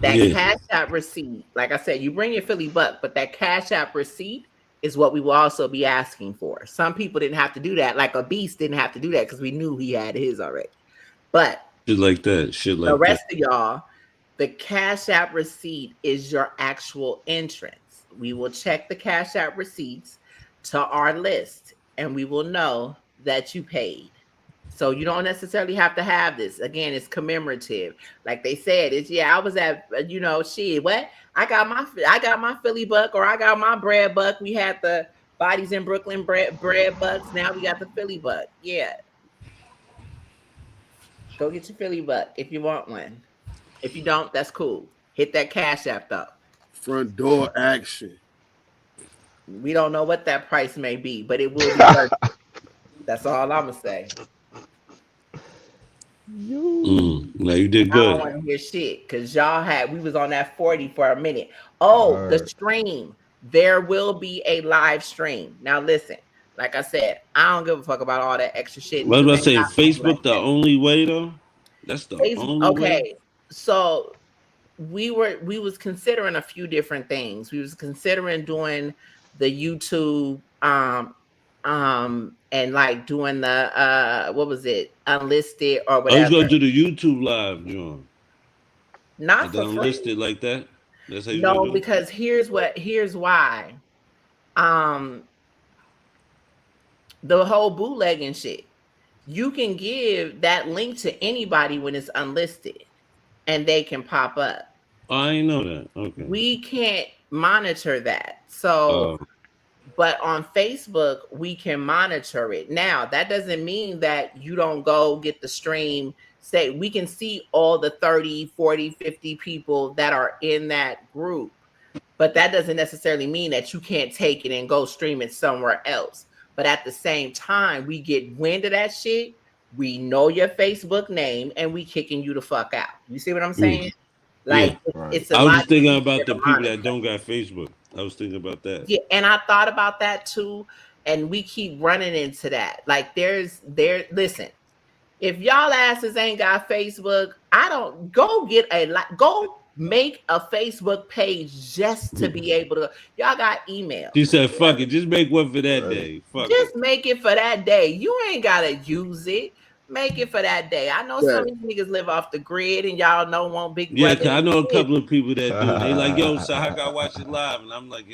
That Yeah. Cash App receipt, like I said, you bring your Philly buck, but that Cash App receipt is what we will also be asking for. Some people didn't have to do that. Like a Beast didn't have to do that because we knew he had his already. But Shit like that. Shit like the rest that. of y'all, the Cash App receipt is your actual entrance. We will check the Cash App receipts to our list and we will know that you paid. So you don't necessarily have to have this. Again, it's commemorative. Like they said, it's I was at shit. What? I got my Philly buck or I got my bread buck. We had the Bodies in Brooklyn bread bucks. Now we got the Philly buck. Yeah. Go get your Philly buck if you want one. If you don't, that's cool. Hit that Cash App though. Front door action. We don't know what that price may be, but it will be worth it. That's all I'm gonna say. All right. Yeah. All right. That's all I'm gonna say. All right. No, you did I don't good. want to hear shit because we was on that 40 for a minute. Oh, the Alright. stream. There will be a live stream. Now listen, like I said, I don't give a fuck about all that extra shit. What Niggas was I ain't saying? got people like Facebook the only way though? That's the that. only way. Okay, so we was considering a few different things. We was considering doing the YouTube and like doing the what was it, unlisted or I was whatever. gonna do the YouTube live, John. Not And for then list free. it like that. That's how you gonna No, do it? because here's why. Um the whole bootlegging shit. You can give that link to anybody when it's unlisted and they can pop up. Oh, I ain't know that. Okay. We can't monitor that. So Uh, but on Facebook, we can monitor it. Now, that doesn't mean that you don't go get the stream. Say, we can see all the 30, 40, 50 people that are in that group. But that doesn't necessarily mean that you can't take it and go stream it somewhere else. But at the same time, we get wind of that shit. We know your Facebook name and we kicking you the fuck out. You see what I'm saying? yeah. Like, Right. it's a I was lot just thinking easier about to the people monitor. that don't got Facebook. I was thinking about that. Yeah, and I thought about that too, and we keep running into that. Like listen, if y'all asses ain't got Facebook, I don't go get go make a Facebook page just to be able to. Y'all got email. She said, "Fuck it, just make one for that Right. day. Fuck it." Just make it for that day. You ain't gotta use it. Make it for that day. I know some That of you niggas live off the grid and y'all don't want Big Yeah, Brother 'cause I and know a shit. couple of people that do. And they like, "Yo, so I gotta watch it live," and I'm like,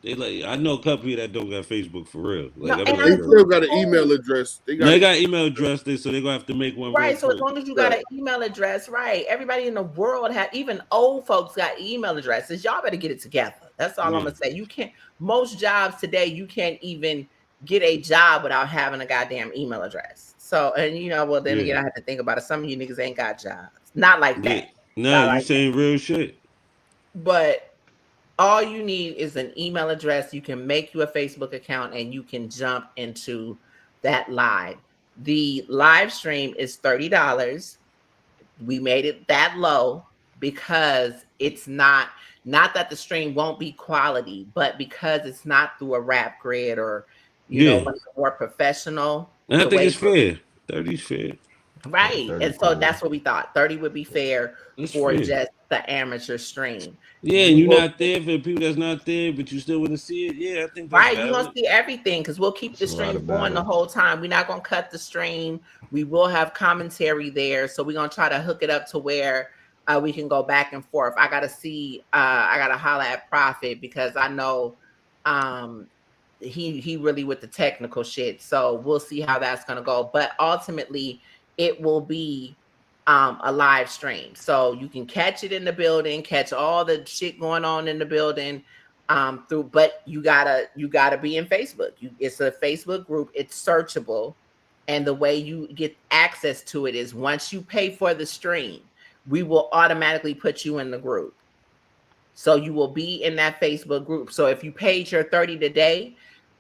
"They like." I know a couple people that don't got Facebook for real. No, Like, I be and they I like, do still got an too. email address. They "No, got they it. got email address, so they gonna have to make one real Right. So as quick." long as you got Yeah. an email address, right? Everybody in the world have, even old folks got email addresses. Y'all better get it together. That's all I'm Yeah, gonna say. You can't, most jobs today, you can't even get a job without having a goddamn email address. So, and well, then yeah, again, I have to think about it. Some of you niggas ain't got jobs. Not like yeah. that. Nah, Not you like that. saying real shit? But all you need is an email address. You can make you a Facebook account and you can jump into that live. The live stream is $30. We made it that low because it's not that the stream won't be quality, but because it's not through a rap grid or Yeah, like a more professional and I the think way it's fair. 30's fair. Yeah, right. 30 And so cool. that's what we thought. 30 would be fair That's for fair. just the amateur stream. Yeah, and We you're will not there for the people that's not there, but you still want to see it. Yeah, I think that's right, you're gonna valid. see everything because we'll keep It's the a lot streams about going the it. whole time. We're not gonna cut the stream. We will have commentary there, so we're gonna try to hook it up to where we can go back and forth. I gotta see. I gotta holler at Prophet because I know um, he really with the technical shit. So we'll see how that's gonna go. But ultimately, it will be a live stream, so you can catch it in the building, catch all the shit going on in the building through, but you gotta be in Facebook. It's a Facebook group, it's searchable, and the way you get access to it is once you pay for the stream, we will automatically put you in the group, so you will be in that Facebook group. So if you paid your 30 today,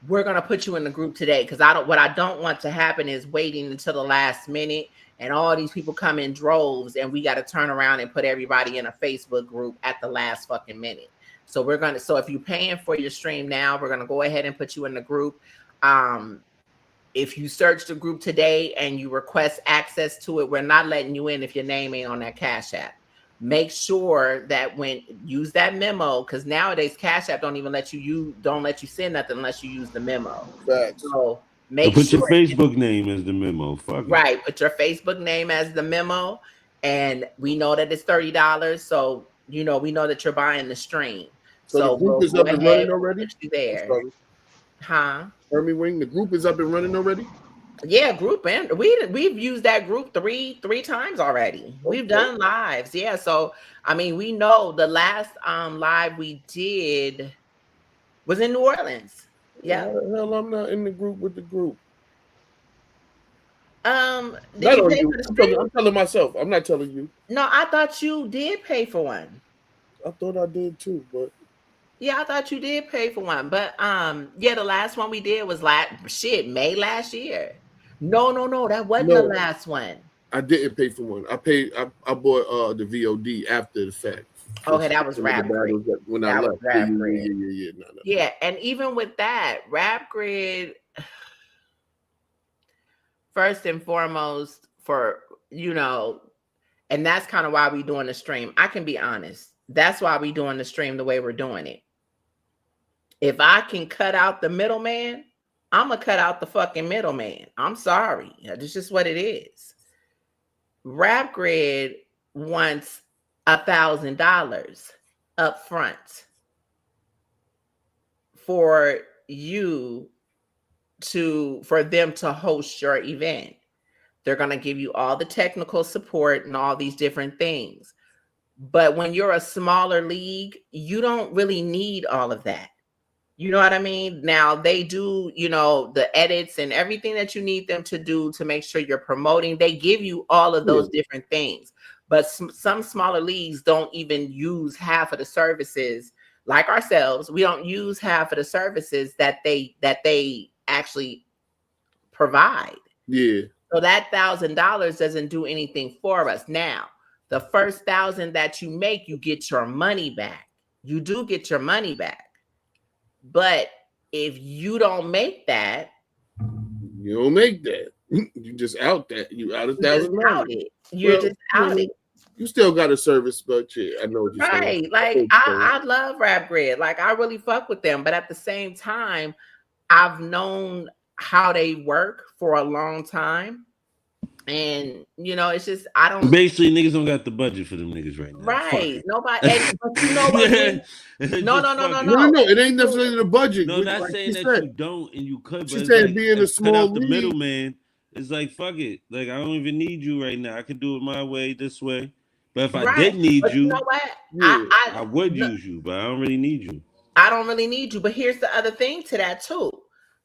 we're gonna put you in the group today, because what I don't want to happen is waiting until the last minute and all these people come in droves and we got to turn around and put everybody in a Facebook group at the last fucking minute. So if you're paying for your stream now, we're gonna go ahead and put you in the group. If you search the group today and you request access to it, we're not letting you in if your name ain't on that Cash App. Make sure that when use that memo, because nowadays Cash App don't even let you send nothing unless you use the memo. facts. So So make put your sure, Facebook name as the memo. Fuck it. right, put your Facebook name as the memo, and we know that it's $30. So we know that you're buying the stream. So the So group we'll is go up ahead and running and already. put you I'm there. sorry. Huh? Hermie Wing, the group is up and running already. Yeah, group, and we've used that group three times already. We've Okay. done lives. Yeah, so I mean, we know the last live we did was in New Orleans. How Yeah. the hell I'm not in the group with the group? Did Not you on pay you. for the stream? I'm telling myself. I'm not telling you. No, I thought you did pay for one. I thought I did too, but Yeah, I thought you did pay for one. But yeah, the last one we did was May last year. No, that wasn't the no. last one. I didn't pay for one. I bought the VOD after the fact. Okay, that was Rap Grid. When I left. Yeah. No. Yeah, and even with that, Rap Grid, first and foremost, for and that's kind of why we doing the stream. I can be honest. That's why we doing the stream the way we're doing it. If I can cut out the middleman, I'm gonna cut out the fucking middleman. I'm sorry. That's just what it is. Rap Grid wants $1,000 up front for them to host your event. They're going to give you all the technical support and all these different things. But when you're a smaller league, you don't really need all of that. You know what I mean? Now they do, the edits and everything that you need them to do to make sure you're promoting. They give you all of those different things. But some smaller leagues don't even use half of the services, like ourselves. We don't use half of the services that they actually provide. Yeah. So that $1,000 doesn't do anything for us. Now, the first 1,000 that you make, you get your money back. You do get your money back. But if you don't make that, you don't make that. You just out that. You out $1,000. You're just out it. You still got a service, but yeah, I know what you're saying. Right. Like I love Rap Grid. Like I really fuck with them. But at the same time, I've known how they work for a long time. And it's just I don't basically niggas don't got the budget for them niggas right now. Right. Nobody but you know what? No. It ain't necessarily the budget. No, not like saying that said. You don't and you could, She's saying being a small the middleman. It's like fuck it. Like I don't even need you right now. I can do it my way, this way. But if I did need you know what? I would use you, but I don't really need you. I don't really need you. But here's the other thing to that too.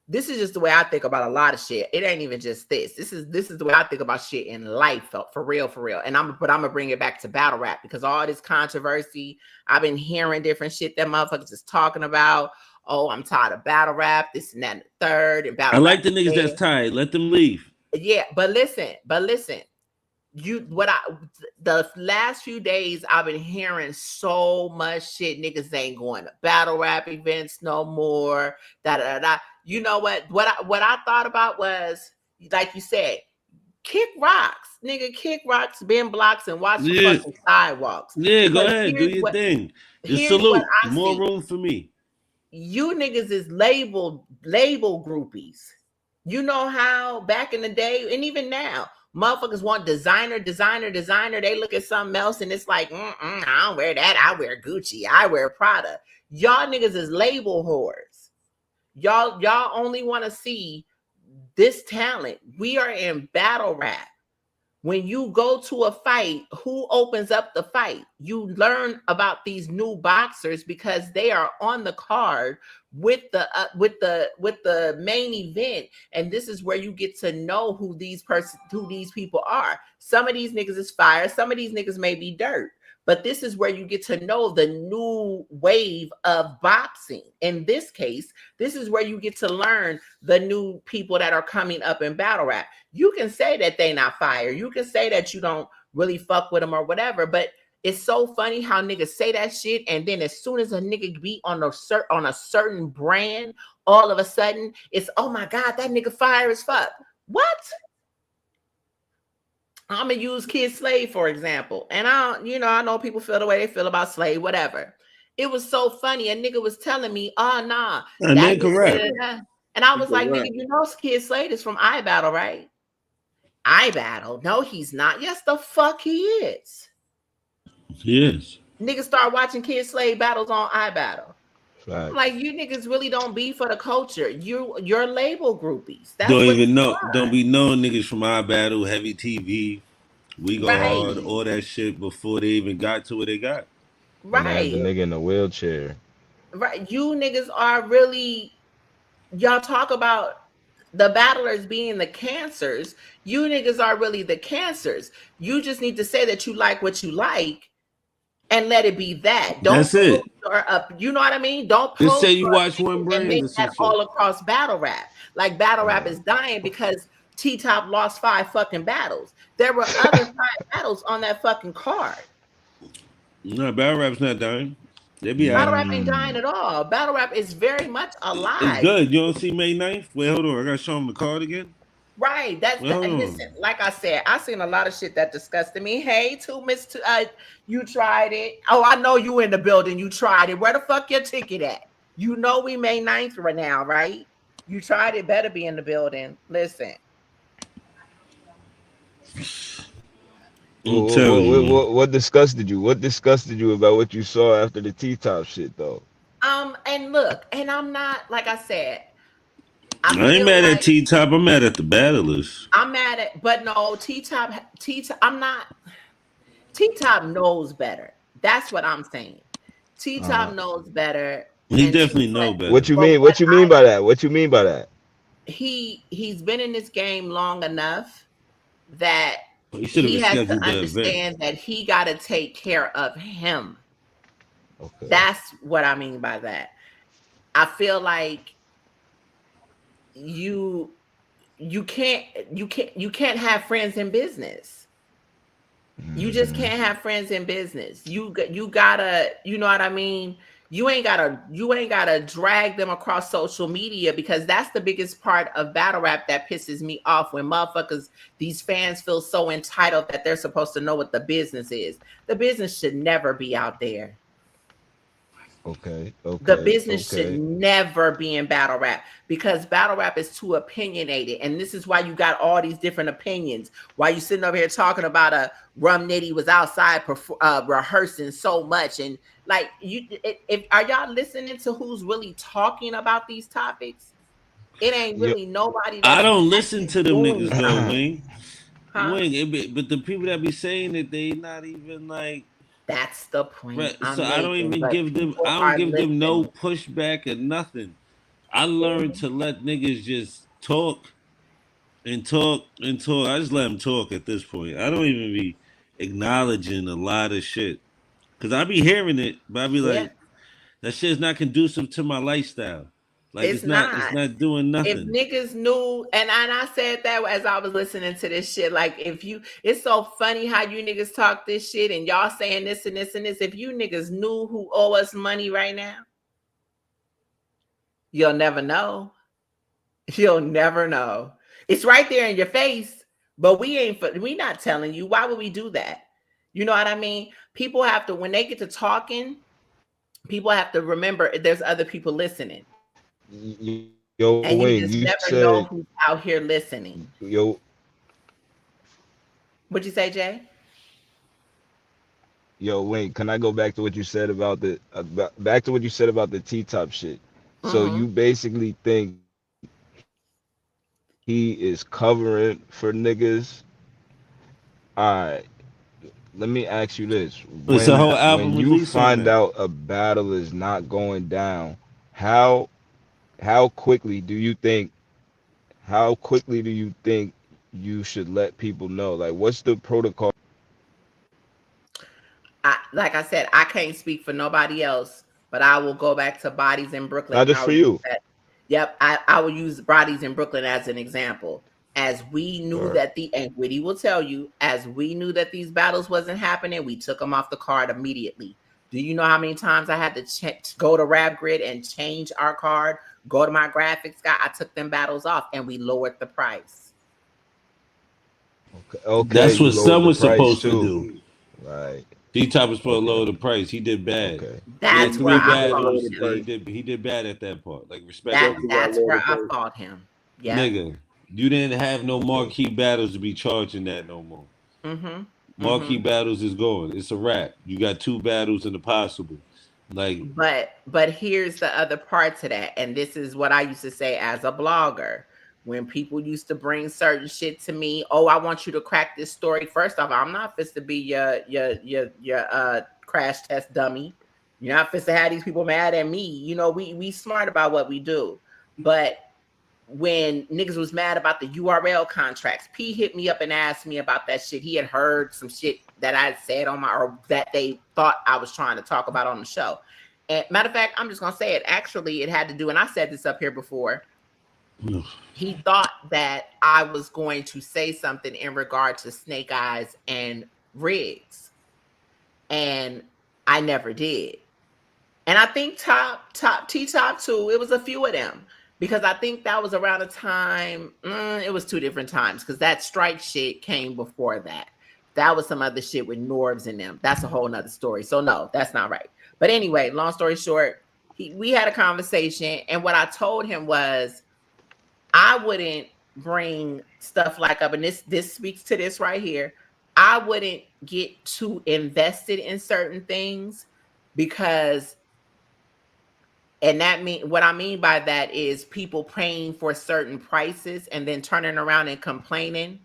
This is just the way I think about a lot of shit. It ain't even just this. This is the way I think about shit in life, for real. And I'm gonna bring it back to battle rap because all this controversy, I've been hearing different shit that motherfuckers is talking about. Oh, I'm tired of battle rap, this and that and the third. And battle I like the niggas that's tired. Let them leave. Yeah, but listen. The last few days I've been hearing so much shit. Niggas ain't going to battle rap events no more. You know what? What I thought about was, like you said, kick rocks, nigga. Kick rocks, bend blocks, and watch the fucking sidewalks. Yeah, go ahead, do your thing. Just salute. More room for me. You niggas is label groupies. You know how back in the day, and even now, motherfuckers want designer. They look at something else and it's like, I don't wear that. I wear Gucci. I wear Prada. Y'all niggas is label whores. Y'all only want to see this talent. We are in battle rap. When you go to a fight, who opens up the fight? You learn about these new boxers because they are on the card with the main event, and this is where you get to know who these people are. Some of these niggas is fire. Some of these niggas may be dirt. But this is where you get to know the new wave of boxing. In this case, this is where you get to learn the new people that are coming up in battle rap. You can say that they not fire. You can say that you don't really fuck with them or whatever. But it's so funny how niggas say that shit, and then as soon as a nigga be on a certain brand, all of a sudden it's, oh my God, that nigga fire as fuck. What? I'm gonna use Kid Slade for example, and I know people feel the way they feel about Slade, whatever. It was so funny. A nigga was telling me, "Oh nah, that's correct." And I was like, "Nigga, you know Kid Slade is from iBattle, right?" iBattle? No, he's not. Yes, the fuck he is. Yes. Niggas start watching Kid Slade battles on iBattle. Right. Like, you niggas really don't be for the culture. You're label groupies. That's don't even know. Don't be knowing niggas from iBattle, Heavy TV, We Go Hard, all that shit before they even got to where they got. Right. The nigga in the wheelchair. Right. You niggas are really, y'all talk about the battlers being the cancers. You niggas are really the cancers. You just need to say that you like what you like and let it be that. Don't That's it. You know what I mean? Don't just say you watch one brand and make that all across battle rap. Like battle rap is dying because T-Top lost 5 fucking battles. There were other 5 battles on that fucking card. No, battle rap's not dying. They be Battle out. rap ain't dying at all. Battle rap is very much It's alive. good. You don't see May 9th? Wait, hold on. I gotta show him the card again. Right. That's Wait, the, hold and on. listen, like I said, I seen a lot of shit that disgusted me. Hey, to Miss you tried it. Oh, I know you in the building. You tried it. Where the fuck your ticket at? You know we May 9th right now, right? You tried it, better be in the building. Listen. I'm telling you, man. What disgusted you? What disgusted you about what you saw after the T-Top shit, though? And look, and I'm not, like I said, I ain't mad at T-Top. I'm mad at the battlers. I'm mad at, but no, T-Top, I'm not, T-Top knows better. That's what I'm saying. T-Top knows better. He And definitely know better. What you but mean? What you mean by that? What you mean by that? He's been in this game long enough that He has to scheduled the event. understand that he got to take care of him. Okay. That's what I mean by that. I feel like you can't have friends in business. You just can't have friends in business. You gotta, you know what I mean? You ain't gotta drag them across social media, because that's the biggest part of battle rap that pisses me off, when motherfuckers, these fans feel so entitled that they're supposed to know what the business is. The business should never be out there. Okay. The business should never be in battle rap, because battle rap is too opinionated. And this is why you got all these different opinions. Why you sitting over here talking about a Rum Nitty was outside rehearsing so much. And like, are y'all listening to who's really talking about these topics? It ain't really nobody. I don't listen to them niggas that. though, Wayne. Huh? Wayne, but the people that be saying that they not even like. That's the point. Right, I'm so I don't making, even but give them. people I don't are give them no listening. pushback or nothing. I learned to let niggas just talk and talk and talk. I just let them talk at this point. I don't even be acknowledging a lot of shit, because I be hearing it, but I be Yeah, like, that shit's not conducive to my lifestyle. Like it's it's not. It's not. not doing If nothing. niggas knew, and I said that as I was listening to this shit, like, it's so funny how you niggas talk this shit and y'all saying this and this and this. If you niggas knew who owe us money right now, you'll never know. You'll never know. It's right there in your face, but we not telling you. Why would we do that? You know what I mean? People have to, when they get to talking, people have to remember there's other people listening. Yo, And you Wayne, just you never know said, who's out here listening. What'd you say, Jay? Yo, Wayne, can I go back to what you said about the back to what you said about the T-Top shit? So you basically think he is covering for niggas? All right. Let me ask you this: It's a whole album when you release on find that. out a battle is not going down, how quickly do you think? How quickly do you think you should let people know? Like, what's the protocol? Like I said, I can't speak for nobody else, but I will go back to Bodies in Brooklyn. Not just for you. Yep, I will use Bodies in Brooklyn as an example. As we knew that and Gwitty will tell you, as we knew that these battles wasn't happening, we took them off the card immediately. Do you know how many times I had to go to Rap Grid and change our card, go to my graphics guy? I took them battles off and we lowered the price. Okay, that's what some was supposed to do. Right. T-Top was supposed to lower the price. He did bad. Okay. That's where I fault him. He did bad at that part. Like, respect. That's where I fault him. Yeah. Nigga, you didn't have no marquee battles to be charging that no more. Marquee battles is going. It's a wrap. You got 2 battles in the possible. Like, but here's the other part to that, and this is what I used to say as a blogger. When people used to bring certain shit to me, oh, I want you to crack this story. First off, I'm not supposed to be your crash test dummy. You're not supposed to have these people mad at me. You know, we smart about what we do. But when niggas was mad about the URL contracts, P hit me up and asked me about that shit. He had heard some shit that I had said or that they thought I was trying to talk about on the show. And matter of fact, I'm just gonna say it. Actually, it had to do, and I said this up here before. He thought that I was going to say something in regard to Snake Eyes and Riggs, and I never did. And I think Top too. It was a few of them because I think that was around the time. It was two different times because that strike shit came before that. That was some other shit with Norbs in them. That's a whole nother story. So no, that's not right. But anyway, long story short, we had a conversation, and what I told him was I wouldn't bring stuff like up, and this speaks to this right here. I wouldn't get too invested in certain things because, and that mean what I mean by that is people paying for certain prices and then turning around and complaining.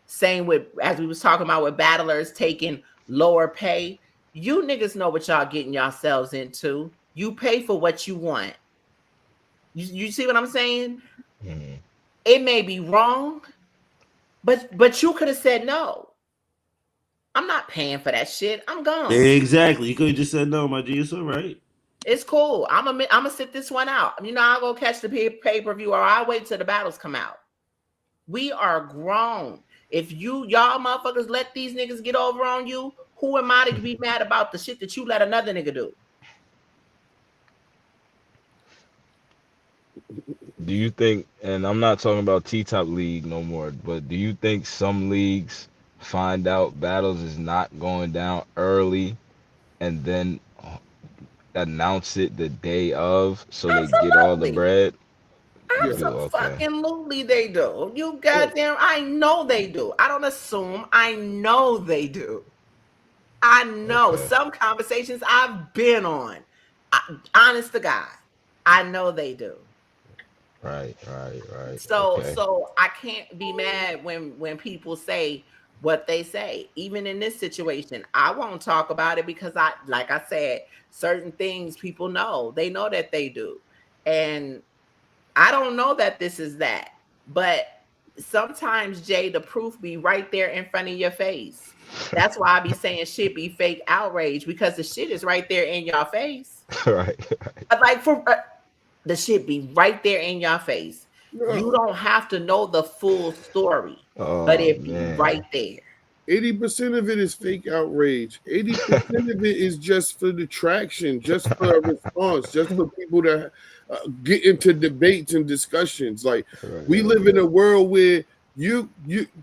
Same with, as we was talking about, with battlers taking lower pay. You niggas know what y'all getting yourselves into. You pay for what you want. You see what I'm saying? Mm-hmm. It may be wrong, but you could have said no. I'm not paying for that shit. I'm gone. Exactly. You could have just said no, my G. It's all right. It's cool. I'm gonna sit this one out. You know, I'll go catch the pay-per-view, or I'll wait till the battles come out. We are grown. If y'all motherfuckers let these niggas get over on you, who am I to be mad about the shit that you let another nigga do? Do you think, and I'm not talking about T-Top League no more, but do you think some leagues find out battles is not going down early and then announce it the day of so they get all the Absolutely. bread? You do? Okay. Absolutely they do. You goddamn, I know they do. I don't assume. I know they do. I know. Okay. Some conversations I've been on. Honest to God, I know they do. Right. So Okay. so I can't be mad when people say what they say. Even in this situation, I won't talk about it because like I said, certain things people know. They know that they do. And I don't know that this is that. But sometimes, Jay, the proof be right there in front of your face. That's why I be saying shit be fake outrage, because the shit is right there in your face. right. Like the shit be right there in your face. You don't have to know the full story, but it be right there. 80% of it is fake outrage. 80% of it is just for the traction, just for a response, just for people to get into debates and discussions. Like we live in a world where you're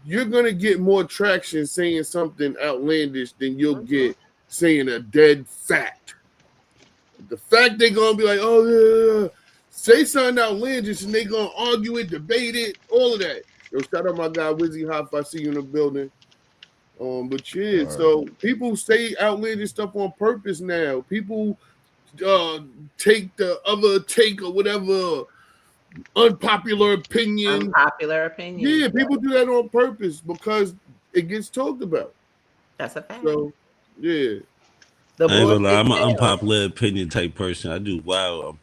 gonna get more traction saying something outlandish than you'll get saying a dead fact. The fact they're gonna be like, oh yeah, say something outlandish, and they gonna argue it, debate it, all of that. Yo, shout out my guy Wizzy Hop. I see you in the building. But yeah, so people say outlandish stuff on purpose now. People take the other take or whatever unpopular opinion. Yeah, people do that on purpose because it gets talked about. That's a fact. So yeah. I ain't gonna lie, I'm an unpopular opinion type person. I do wow.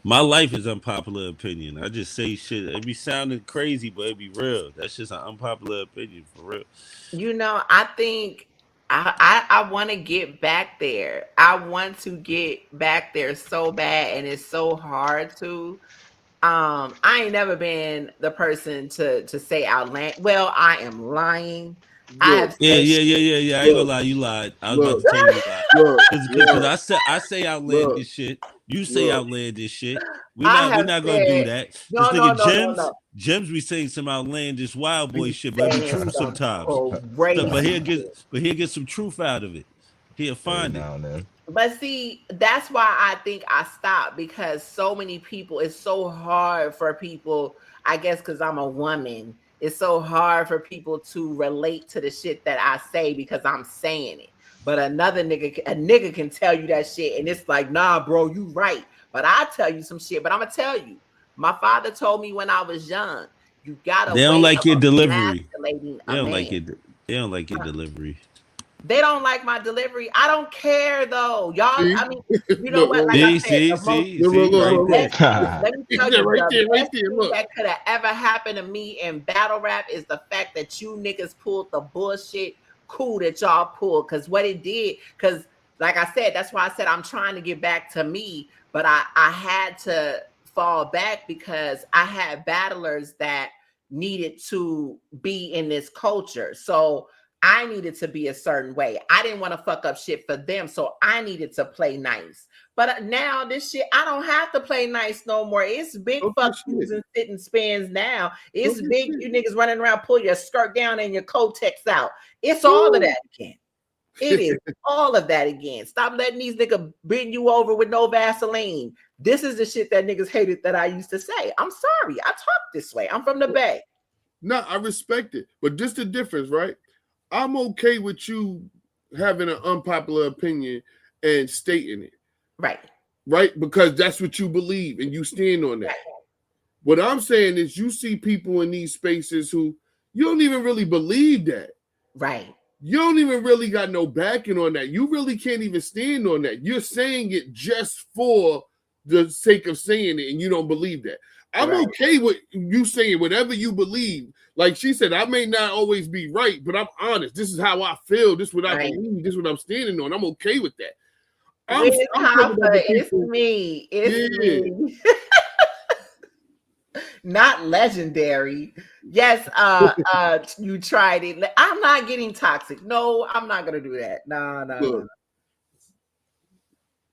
My life is unpopular opinion. I just say shit. It be sounding crazy, but it be real. That's just an unpopular opinion for real. You know, I think I want to get back there. I want to get back there so bad, and it's so hard to. I ain't never been the person to say outland. Well, I am lying. I have yeah. I ain't gonna lie, you lied. I was about to tell you because I say outlandish shit. You say outlandish shit. We're not gonna do that. No, this nigga Gems be saying some outlandish wild boy shit, but it be true sometimes. But he'll get some truth out of it. He'll find it. But see, that's why I think I stopped, because so many people, it's so hard for people, I guess because I'm a woman, it's so hard for people to relate to the shit that I say because I'm saying it. But a nigga can tell you that shit, and it's like, nah, bro, you right. But I tell you some shit, but I'm gonna tell you. My father told me when I was young, you gotta. They don't like your delivery. They don't like it. They don't like your delivery. They don't like my delivery. I don't care though, y'all. I mean, you know what? Like I said, let me tell you, the best thing that could have ever happened to me in battle rap is the fact that you niggas pulled the bullshit coup that y'all pulled. Because what it did, because like I said, that's why I said I'm trying to get back to me, but I had to fall back because I had battlers that needed to be in this culture. So I needed to be a certain way. I didn't want to fuck up shit for them. So I needed to play nice. But now this shit, I don't have to play nice no more. It's big fuck yous and sit and spins now. It's big you niggas running around, pull your skirt down and your Kotex out. It's all of that again. It is all of that again. Stop letting these niggas bend you over with no Vaseline. This is the shit that niggas hated that I used to say. I'm sorry. I talk this way. I'm from the Bay. No, I respect it. But this the difference, right? I'm okay with you having an unpopular opinion and stating it. Right. Right? Because that's what you believe and you stand on that. Right. What I'm saying is you see people in these spaces who you don't even really believe that. Right. You don't even really got no backing on that. You really can't even stand on that. You're saying it just for the sake of saying it, and you don't believe that. I'm okay with you saying whatever you believe. Like she said, I may not always be right, but I'm honest. This is how I feel. This is what I believe. This is what I'm standing on. I'm okay with that. It's me. It's me. Not legendary. Yes, you tried it. I'm not getting toxic. No, I'm not gonna do that. No. No.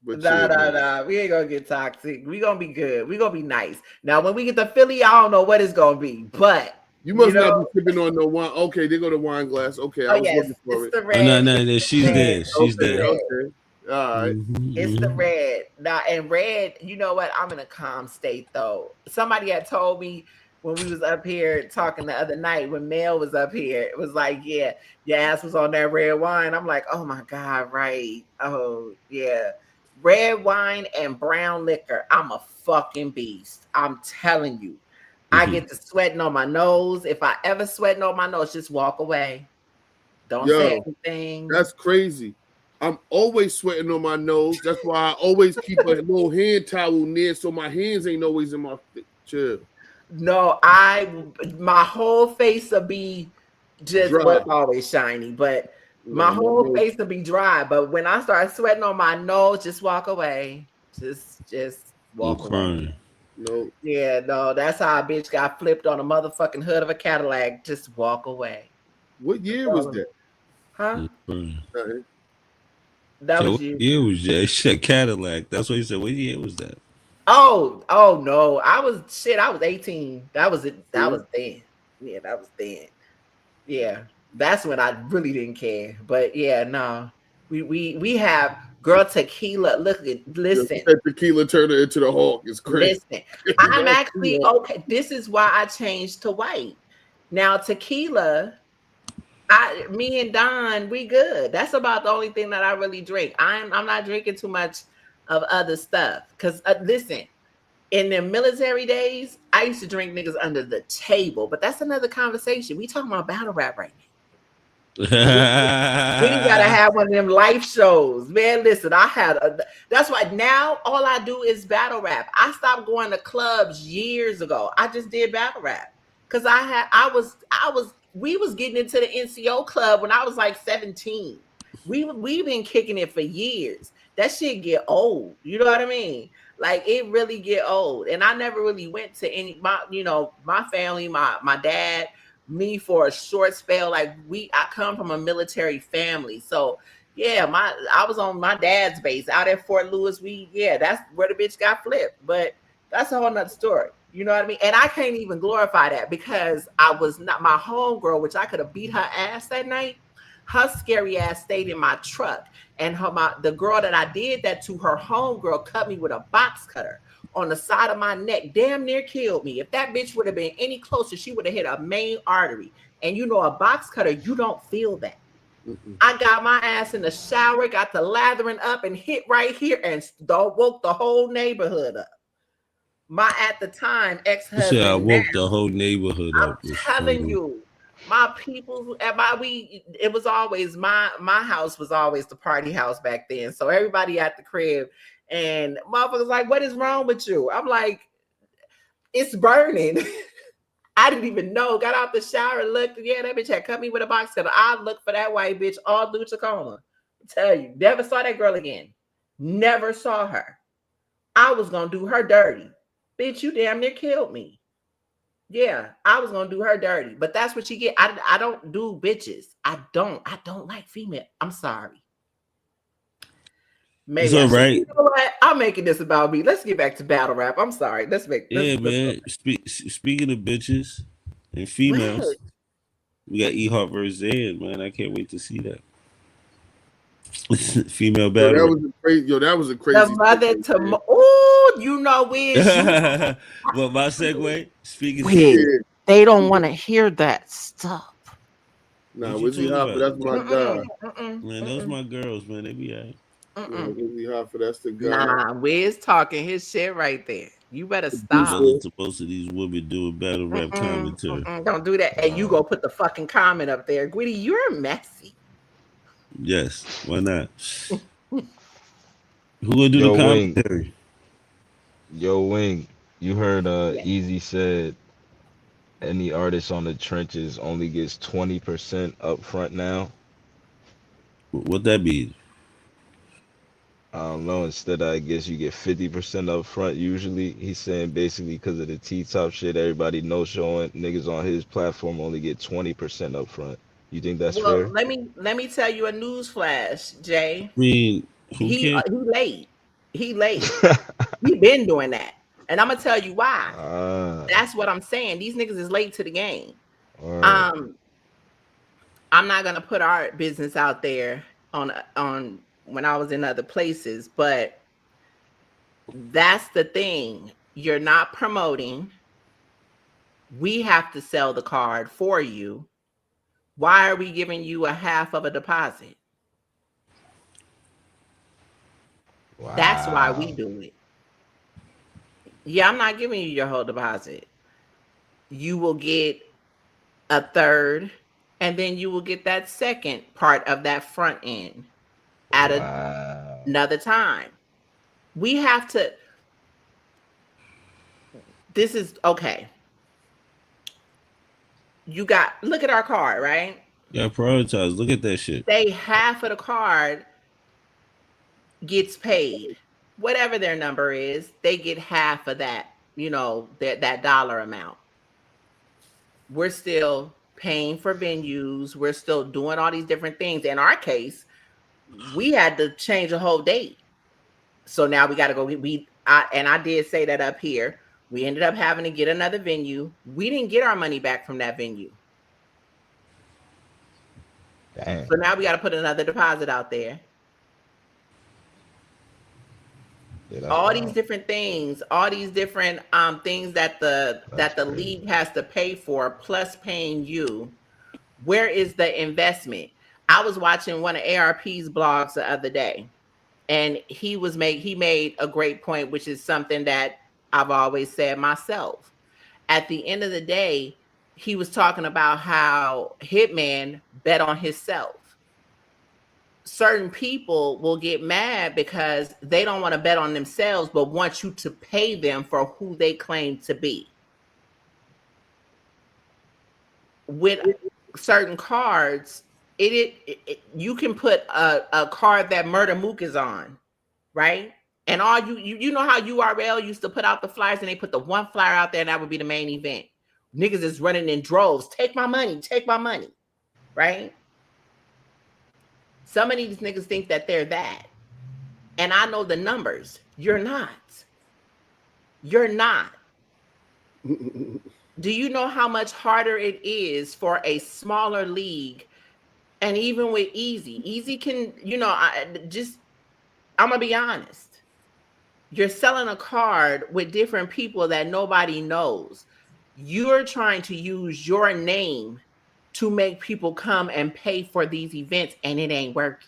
We ain't gonna get toxic. We gonna be good. We gonna be nice. Now, when we get to Philly, I don't know what it's gonna be, but you must not be sipping on no wine. Okay, they go to wine glass. Okay, I was looking for it. The red. No, she's there. She's there. Okay. All right. It's the red. Now, and red, you know what? I'm in a calm state though. Somebody had told me when we was up here talking the other night when Mel was up here, it was like, yeah, your ass was on that red wine. I'm like, oh my God, right. Oh, yeah. Red wine and brown liquor. I'm a fucking beast. I'm telling you. I get to sweating on my nose. If I ever sweating on my nose, just walk away. Don't say anything. That's crazy. I'm always sweating on my nose. That's why I always keep a little hand towel near so my hands ain't always in my chill. No, my whole face will be just what's always shiny, but my whole face will be dry. But when I start sweating on my nose, just walk away. Just walk away. No. Yeah, no, that's how a bitch got flipped on a motherfucking hood of a Cadillac. Just walk away. What year was that? Huh? That was you. What year was that? She said Cadillac. That's what he said. What year was that? Oh no. I was 18. That was it. That was then. Yeah, that was then. Yeah. That's when I really didn't care. But yeah, no. We have girl tequila. Listen. Tequila turned her into the Hawk. It's crazy. Listen, I'm actually okay. This is why I changed to white. Now tequila, me and Don, we good. That's about the only thing that I really drink. I'm not drinking too much of other stuff. Because listen, in the military days, I used to drink niggas under the table. But that's another conversation. We talking about battle rap right now. We gotta have one of them life shows, man. Listen, that's why now all I do is battle rap. I stopped going to clubs years ago. I just did battle rap because we was getting into the NCO club when I was like 17. We've been kicking it for years. That shit get old. You know what I mean? Like it really get old. And I never really went to my family, my dad. Me for a short spell, I come from a military family, so yeah, I was on my dad's base out at Fort Lewis. That's where the bitch got flipped, but that's a whole nother story. You know what I mean? And I can't even glorify that because I was not my homegirl, which I could have beat her ass that night. Her scary ass stayed in my truck, and the girl that I did that to, her homegirl cut me with a box cutter on the side of my neck, damn near killed me. If that bitch would have been any closer, she would have hit a main artery. And a box cutter, you don't feel that. I got my ass in the shower, got the lathering up and hit right here and woke the whole neighborhood up. My, at the time, ex-husband. I woke the whole neighborhood up. I'm telling you, my people, it was always, my house was always the party house back then. So everybody at the crib, and motherfuckers like, what is wrong with you? I'm like, it's burning. I didn't even know. Got out the shower and looked. Yeah, that bitch had cut me with a box cutter. I looked for that white bitch all through Tacoma. I tell you, never saw that girl again. Never saw her. I was going to do her dirty. Bitch, you damn near killed me. Yeah, I was gonna do her dirty, but that's what you get. I don't do bitches. I don't like female. I'm sorry. It's Maybe I all should. You right. know what? I'm making this about me. Let's get back to battle rap. I'm sorry. Let's Yeah, let's go. man. Speaking of bitches and What? females, we got E Hart versus Zan, man. I can't wait to see that. Female Yo, battle that rap. was a crazy. Yo, that was a The crazy mother segment, man. to oh, you know, Wiz, you But my segue, speaking Wiz. Yeah. They don't want to hear that stuff. Nah, what you Wizzy talking Hoffa, about? that's my guy. Man, those my girls, man. They be all right. Yeah, Wizzy Hoffa, that's the guy. Nah, Wiz talking his shit right there. You better stop. Shout Producer. out to most of these women doing battle rap commentary. Don't do that. And you go put the fucking comment up there. Gwitty, you're messy. Yes, why not? Who gonna do the Yo, Wing. commentary? Yo, Wing. You heard Easy said any artist on the trenches only gets 20% up front now. What that mean? I don't know. Instead, I guess you get 50% up front usually. He's saying basically because of the T-top shit, everybody no showing. Niggas on his platform only get 20% up front. You think that's Well, fair? let me tell you a news flash, Jay. I mean, who He cares? late. He late. He been doing that. And I'm gonna tell you why. Ah, That's what I'm saying. These niggas is late to the game. alright. I'm not gonna put our business out there on when I was in other places, but that's the thing. You're not promoting. We have to sell the card for you. Why are we giving you a half of a deposit? Wow. That's why we do it. Yeah, I'm not giving you your whole deposit. You will get a third, and then you will get that second part of that front end at Wow. another time. We have to. This is okay. You got look at our card, right? Gotta prioritize. Look at that shit. Say half of the card gets paid. Whatever their number is, they get half of that, that dollar amount. We're still paying for venues. We're still doing all these different things. In our case, we had to change the whole date. So now we got to go. I did say that up here. We ended up having to get another venue. We didn't get our money back from that venue. Damn. So now we got to put another deposit out there. Yeah, All these different things, all these different things that the crazy. league has to pay for, plus paying you. Where is the investment? I was watching one of ARP's blogs the other day, and he made a great point, which is something that I've always said myself. At the end of the day, he was talking about how Hitman bet on himself. Certain people will get mad because they don't want to bet on themselves, but want you to pay them for who they claim to be. With certain cards, you can put a card that Murder Mook is on, right? And all you know how URL used to put out the flyers, and they put the one flyer out there, and that would be the main event. Niggas is running in droves. Take my money, right? Some of these niggas think that they're that. And I know the numbers. You're not. You're not. Do you know how much harder it is for a smaller league? And even with Easy can, I'm going to be honest. You're selling a card with different people that nobody knows. You're trying to use your name to make people come and pay for these events, and it ain't working.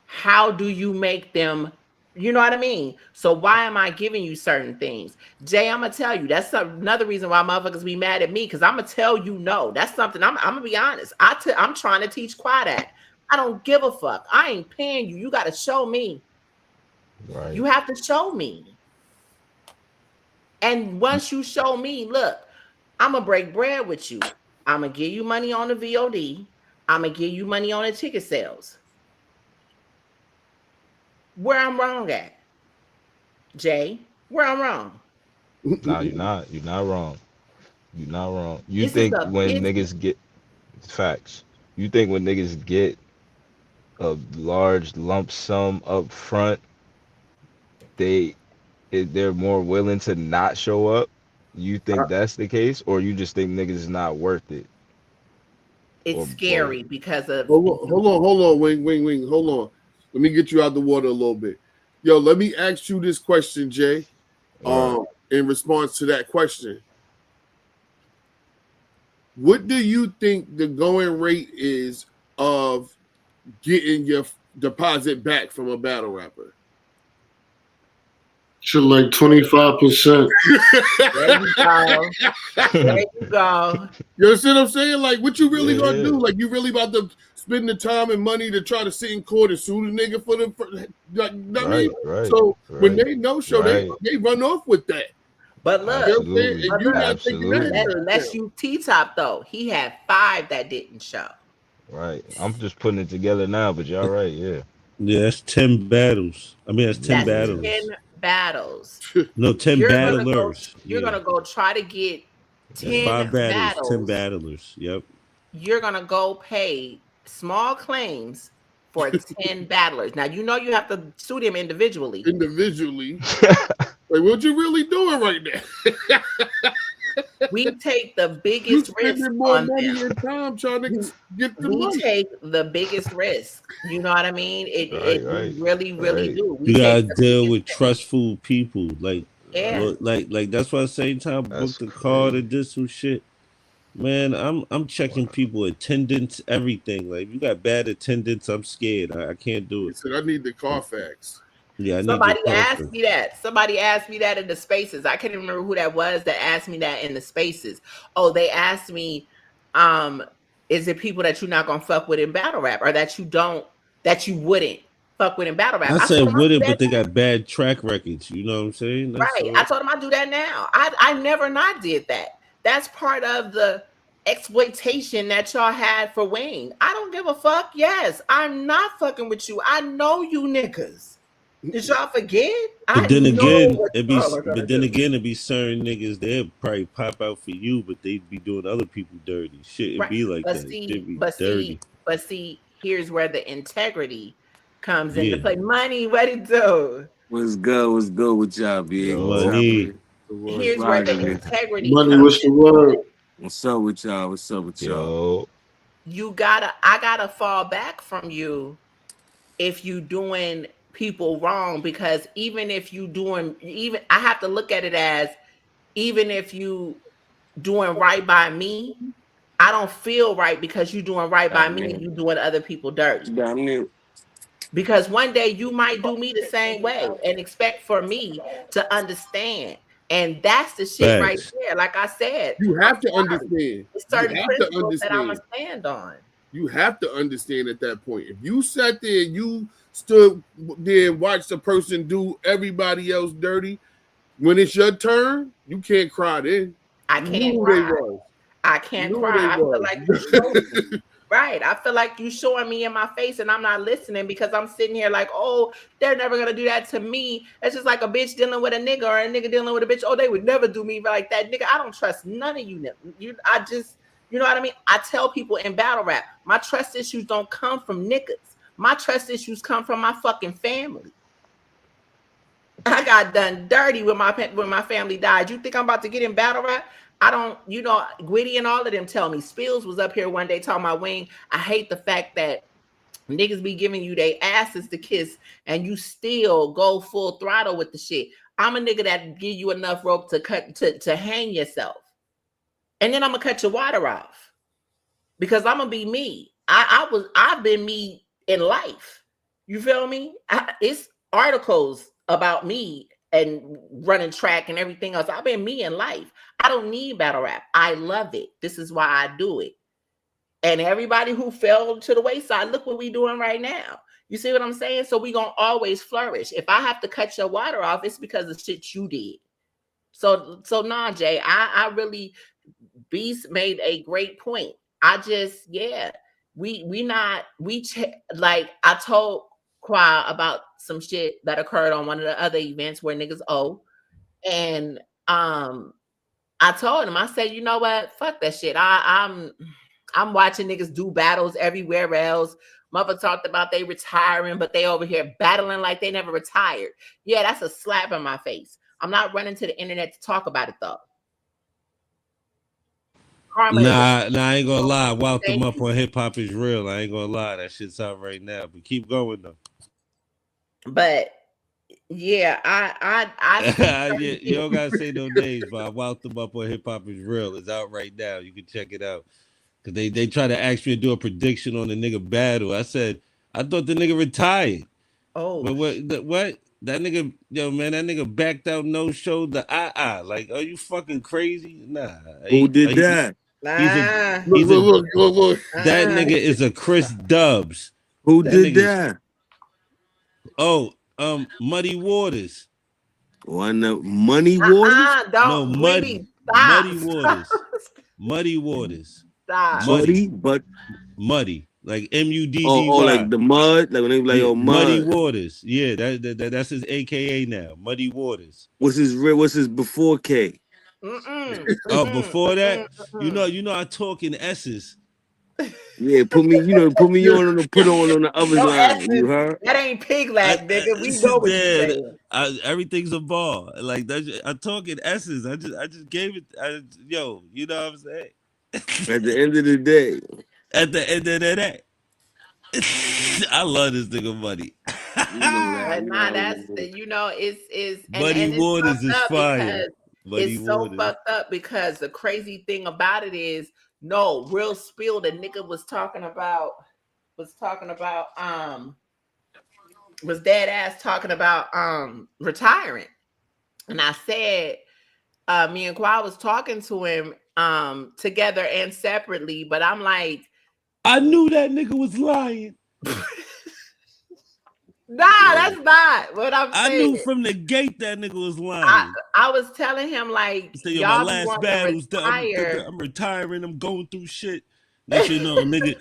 How do you make them, you know what I mean? So why am I giving you certain things? Jay, I'm going to tell you, that's another reason why motherfuckers be mad at me, because I'm going to tell you no. That's something, I'm going to be honest. I'm trying to teach Quad that. I don't give a fuck. I ain't paying you. You got to show me. Right. You have to show me. And once you show me, look, I'm going to break bread with you. I'm going to give you money on the VOD. I'm going to give you money on the ticket sales. Where I'm wrong at, Jay? Where I'm wrong. Nah, you're not. You're not wrong. You're not wrong. You This is think a when business. niggas get facts, you think when niggas get a large lump sum up front, they they're more willing to not show up? You think that's the case, or you just think niggas is not worth it, It's or both? scary because of Hold on, wing, hold on. Let me get you out the water a little bit. Yo, let me ask you this question, Jay. Right. In response to that question, what do you think the going rate is of getting your deposit back from a battle rapper? Shit, like 25%. there you go. There you go. You understand what I'm saying? Like, what you really gonna Yeah. do? Like, you really about to spend the time and money to try to sit in court and sue the nigga for like, I mean? Right. So when Right. they no show, Right. they run off with that. But look, You know what I'm saying? Absolutely. And you not taking that Absolutely. into let's account. you T-Top though. He had 5 that didn't show. Right. I'm just putting it together now, but y'all right. Yeah. Yeah, that's 10 battles. I mean, that's 10 That's Yeah. 10 battlers. battles. No, 10 You're gonna go. battlers. You're Yeah, gonna go try to get that's 10 5 battles. 10 battles. battlers. Yep. You're gonna go pay small claims for 10 battlers. Now you know you have to sue them individually. Individually, like, what you really doing right now? We take the You biggest risk spending more on money them. and time trying to get the We money. take the biggest risk. You know what I mean? Right. We Right. really, really Right. do. We You take gotta the deal biggest with risk. trustful people. Like, Yeah. look, like that's why same time I That's booked the card crazy. and did some shit. Man, I'm checking Wow. people attendance, everything. Like, if you got bad attendance, I'm scared. I can't do He it. said, "I need the Carfax." Yeah, I need your Somebody asked coffee. me that. Somebody asked me that in the spaces. I can't even remember who that was that asked me that in the spaces. Oh, they asked me, is it people that you're not gonna fuck with in battle rap or that you wouldn't fuck with in battle rap? I I told said them I with do it, that but they now. got bad track records. You know what I'm saying? That's Right. I all. told them I do that now. I never not did that. That's part of the exploitation that y'all had for Wayne. I don't give a fuck. Yes, I'm not fucking with you. I know you niggas. Did y'all forget? I But then know again, what it be y'all are but gonna then do. again, it be certain niggas they'll probably pop out for you, but they be doing other people dirty. Shit, it Right. be like But that. Shit see, be but dirty. see, but see, here's where the integrity comes into Yeah, play. Money, what it do? What's good? What's good with y'all, big? What's Yo. happening? money. The word. What's Here's where the rocking with? integrity Money, comes what's the into word? play. What's up with y'all? What's up with y'all? Yo. I gotta fall back from you if you doing people wrong, because even if you doing, even I have to look at it as, even if you doing right by me, I don't feel right because you doing right by Damn me and near. you doing other people dirty. Damn near. Because one day you might do me the same way and expect for me to understand. And that's the shit right Facts. there. Like I said, You I'm have to sorry. understand. There's You certain have to principles that I'm gonna understand. stand on. You have to understand at that point. If you sat there and you stood there and watched a person do everybody else dirty, when it's your turn, you can't cry then. I You can't knew who they cry. was. I You can't knew who they cry. I feel like you showing me. was. Right. I feel like you showing me in my face and I'm not listening because I'm sitting here like, oh, they're never gonna do that to me. It's just like a bitch dealing with a nigga or a nigga dealing with a bitch. Oh, they would never do me like that. Nigga, I don't trust none of you. I just, you know what I mean? I tell people in battle rap, my trust issues don't come from niggas. My trust issues come from my fucking family. I got done dirty when my family died. You think I'm about to get in battle rap? I don't, Gwitty and all of them tell me. Spills was up here one day talking about Wayne. I hate the fact that niggas be giving you their asses to kiss and you still go full throttle with the shit. I'm a nigga that give you enough rope to hang yourself. And then I'm gonna cut your water off. Because I'm gonna be me. I've been me in life. You feel me? It's articles about me and running track and everything else. I've been me in life. I don't need battle rap. I love it. This is why I do it. And everybody who fell to the wayside, look what we doing right now. You see what I'm saying? So we gonna always flourish. If I have to cut your water off, it's because of shit you did. So nah, Jay, I really, Beast made a great point. I just, yeah, like I told Qua about some shit that occurred on one of the other events where niggas owe. And I told him, I said, you know what? Fuck that shit. I'm watching niggas do battles everywhere else. Mother talked about they retiring, but they over here battling like they never retired. Yeah, that's a slap in my face. I'm not running to the internet to talk about it though. Karma is Nah, I ain't gonna lie. Wout them thank up you. on Hip Hop is Real. I ain't gonna lie. That shit's out right now. But keep going though. But yeah, I see Yeah, certain you things. don't gotta say no names, but I Wout them up on Hip Hop is Real. It's out right now. You can check it out. Cause they try to ask me to do a prediction on the nigga battle. I said I thought the nigga retired. Oh, But what? That nigga, yo, man, that nigga backed out, no showed the Like, are you fucking crazy? Nah. Who did that? He's a nah, he's a Look. that nigga is a Chris Dubs. Who That did nigga, that? Muddy Waters. One Money Waters? No, don't Gwitty, stop, Muddy Waters. Muddy Waters. stop. Muddy. Muddy, but Muddy. Like oh, MUDDY. like the mud, like when they be like, Yeah, oh, Muddy mud. Waters. Yeah, that's his AKA now. Muddy Waters. What's his before K? Before that, you Mm-mm. know, I talk in S's. Yeah, put me on the other's No line. You S's. heard? That ain't pig lag, nigga. We know what you There, saying. everything's a ball. Like that, I talk in S's. I just gave it. Yo, you know what I'm saying? At the end of the day, At the end of the day, I love this nigga Money. you know that. But You nah, know, that's the it's Muddy and it's Waters fucked is up fire. because Muddy it's so Waters. fucked up because the crazy thing about it is no real spill. The nigga was talking about was dead ass talking about retiring, and I said me and Kwa was talking to him together and separately, but I'm like, I knew that nigga was lying. nah, that's not what I'm I saying. knew from the gate that nigga was lying. I was telling him like, He said, yo, my y'all be last wanting battles, to retire. I'm retiring. I'm going through shit. Next you know, nigga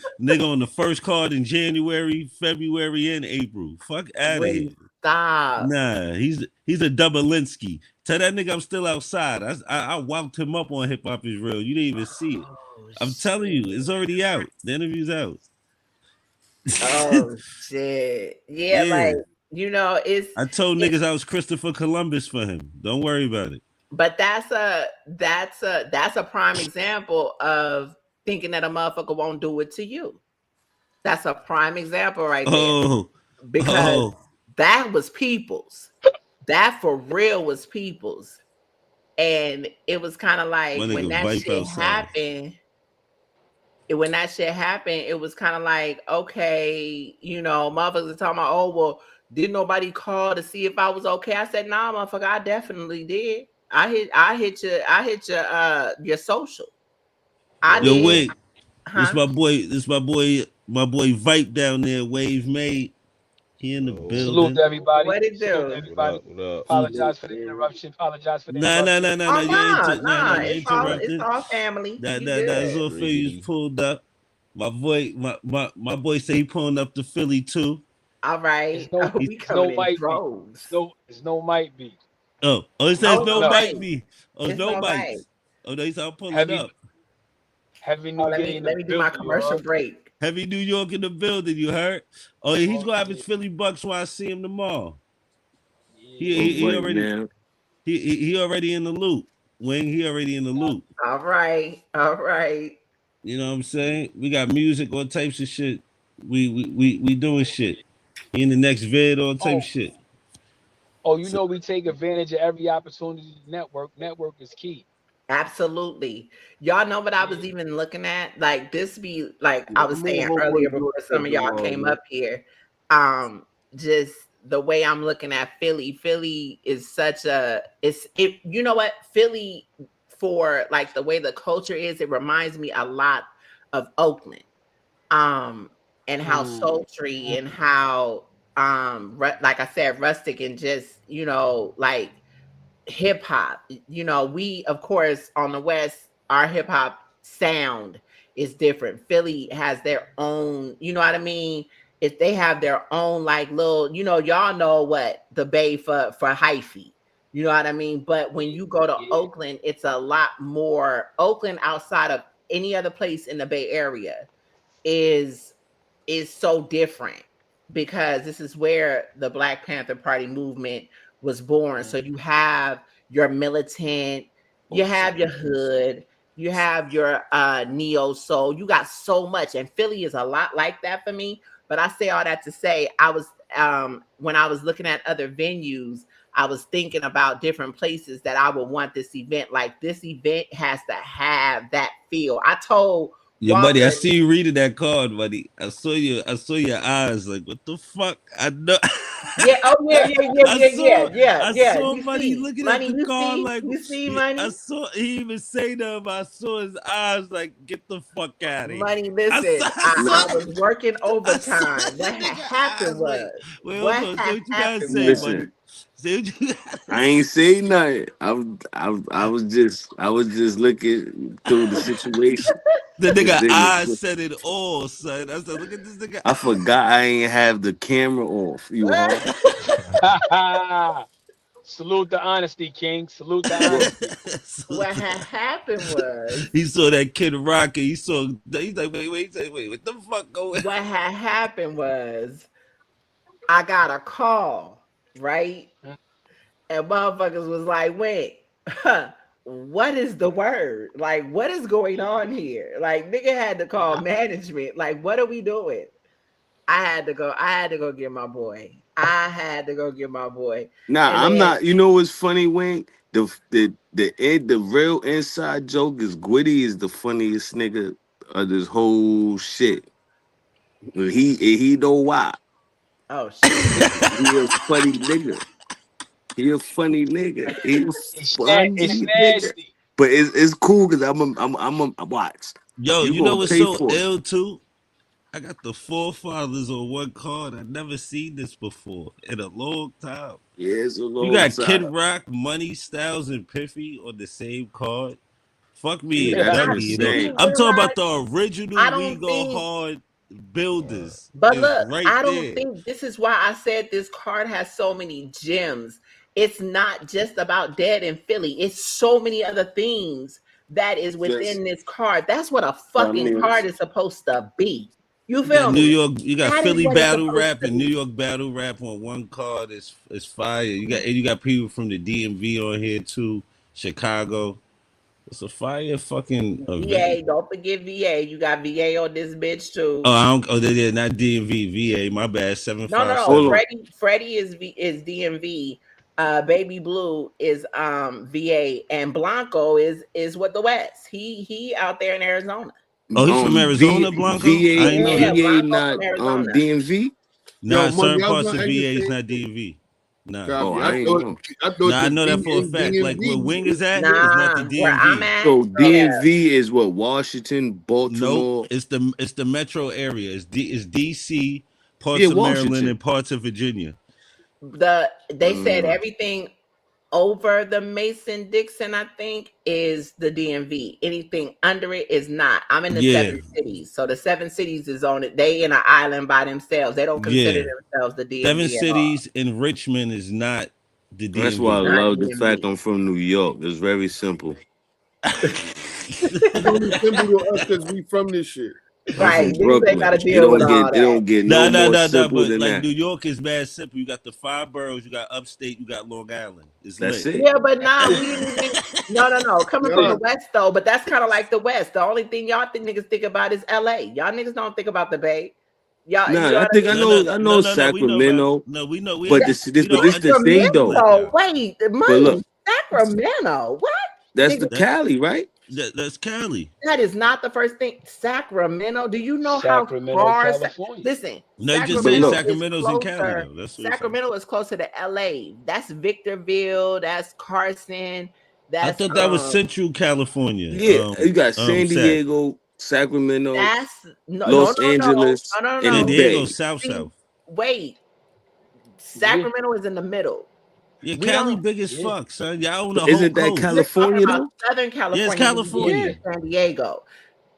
on the first card in January, February, and April. Fuck out of here. Stop. Nah, he's a Double-Linsky. Tell that nigga I'm still outside. I walked him up on Hip Hop is Real. You didn't even see it. I'm telling you, it's already out. The interview's out. Oh shit. Yeah, like you know, I told niggas I was Christopher Columbus for him. Don't worry about it. But that's a prime example of thinking that a motherfucker won't do it to you. That's a prime example right there. Because that was people's. That for real was people's. And it was kind of like when that shit happened. When that shit happened, it was kind of like, okay, you know, motherfuckers are talking about, oh, well, didn't nobody call to see if I was okay? I said, nah, motherfucker, I definitely did. I hit your social. I Yo, did. wait. This my boy Vipe down there, Wave Made. He in the building. Salute to everybody. What it do? Salute to everybody. What up? Apologize for the interruption. Nah. Nah. It's all family. That's all Philly's pulled up. My boy say he pulling up to Philly too. All right. It's no might be. Oh, it says no might be. Oh, no mics. Oh, no, he's all pulling up. Heavy New York. Let me do my commercial break. Heavy New York in the building, you heard? Oh, yeah, he's gonna have his Philly Bucks when I see him tomorrow. He already in the loop. Wing, he already in the loop. All right. You know what I'm saying? We got music, all types of shit. We doing shit. He in the next vid, all type of shit. Oh, you know we take advantage of every opportunity to network. Network is key. Absolutely. Y'all know what I was even looking at? Like this be like I was saying earlier before some of y'all came up here. Just the way I'm looking at Philly. Philly is such a you know what? Philly, for like the way the culture is, it reminds me a lot of Oakland. And how sultry and how like I said, rustic and just, you know, like hip hop. You know, we of course on the West, our hip hop sound is different. Philly has their own, you know what I mean? If they have their own like little, you know, y'all know what the Bay for hyphy. You know what I mean? But when you go to Oakland, it's a lot more. Oakland outside of any other place in the Bay Area is so different because this is where the Black Panther Party movement was born. So you have your militant, you have your hood, you have your neo soul. You got so much, and Philly is a lot like that for me. But I say all that to say, I was when I was looking at other venues, I was thinking about different places that I would want this event. Like this event has to have that feel. I told Yeah, Walker, buddy, I see you reading that card, buddy. I saw your eyes like, what the fuck? I know. yeah, oh I yeah. saw You Money see, looking at money. the card like, You see, I money. saw he even say to him. I saw his eyes like, get the fuck out of here. Money, listen, I was working overtime. What had happened was, like, wait, what hold on. Say had what you gotta happened say, was, Money. Listen, Say what you gotta I ain't say nothing. I was just looking through the situation. The This nigga eyes nigga, said it all, son. I said, look at this nigga. I forgot I ain't have the camera off. You heard? Salute the honesty, King. Salute the What? honesty. what had happened was, He saw that Kid Rock and he's like, wait, what the fuck going? what had happened was, I got a call, right? And motherfuckers was like, wait, what is the word? Like, what is going on here? Like, nigga had to call management. Like, what are we doing? I had to go get my boy. Nah, And I'm then, not. You know what's funny, Wayne? The real inside joke is Gwitty is the funniest nigga of this whole shit. He know why. oh shit. He a funny nigga. He a funny nigga. He a It's funny nigga. Snvzty. But it's cool because I'm a watch. Yo, You you know gonna what's pay so for it. ill too? I got the forefathers on one card. I never seen this before in a long time. Yeah, it's a You long got Kid time. Rock, Money, Styles, and Piffy on the same card. Fuck me and That's Dougie. You know, insane. I'm talking Realize about the original I We don't Go think, Hard builders. but Is look, right I don't there. think this is why I said this card has so many gems. It's not just about Dead in Philly. It's so many other things that is Just within this card. That's what a I fucking mean, card is supposed to be. You You got feel New me? York, you got That is Philly what it's battle supposed rap to and New be. York battle rap on one card. Is fire. You got people from the DMV on here too. Chicago. It's a fire fucking event. VA, don't forget VA. You got VA on this bitch Oh, too. I don't. Oh, they did not DMV. VA. My bad. Seven No, no, five no. hold on. seven. Freddie is DMV. Baby Blue is VA, and Blanco is what the West. He out there in Arizona. Oh, he's from Arizona, Blanco. I ain't know Yeah, that. VA Blanco not from Arizona. DMV. Yo, Nah, money. certain I was parts gonna of ask the VA is same not thing. DMV. Nah, Oh, Copy. I ain't know. I thought nah, I the know that D for a and fact. Like where DMV Wing was is at is not the Nah, where I'm DMV. at, So yeah. DMV is what Washington, Nope, Baltimore. it's the metro area. It's DC, Yeah, parts of Maryland, Washington. and parts of Virginia. They said everything over the Mason Dixon, I think, is the DMV. Anything under it is not. I'm in the Yeah, 7 cities, so the 7 cities is on it. They in an island by themselves. They don't consider yeah. themselves the Seven DMV at all. cities in Richmond is not the That's why I DMV. Not love the fact DMV. I'm from New York. It's very simple. It's only simple to us because we from this shit. I'm Right. from Niggas ain't got Brooklyn. to deal with all It that. don't get Nah, no nah, more nah, nah. simple But than like that. New York is mad simple. You got the five boroughs. You got upstate. You got Long Island. It's That's lit. it. Yeah, but nah, we didn't even. No. Coming from Yeah. the West though, but that's kind of like the West. The only thing y'all niggas think about is LA. Y'all niggas don't think about the Bay. Y'all, you know Nah, I what I think mean? No. I know We know about. Sacramento, No, we know. but We don't this the thing understand it though. like Sacramento. y'all. Wait, But money. look, Sacramento. What? that's Nigga, the That, Cali, right? that's Cali. that is not the first thing. Sacramento. Do you know how Sacramento, far? California. Listen, No, you just But saying Sacramento look, is Sacramento's in Cali closer. though. That's what you're saying. Sacramento is closer to LA. That's Victorville. That's Carson. I That's thought that was Central California. yeah, you got San Sac. Diego, Sacramento, that's Los Angeles, and the San no. Diego, Bay. South. See, South. wait. Yeah, Sacramento is in the middle. Yeah, We Cali don't big as yeah, fuck, son. Y'all own But the whole isn't that coast. We're talking California about though? Southern Yeah, it's California, which is yeah. California. San Diego.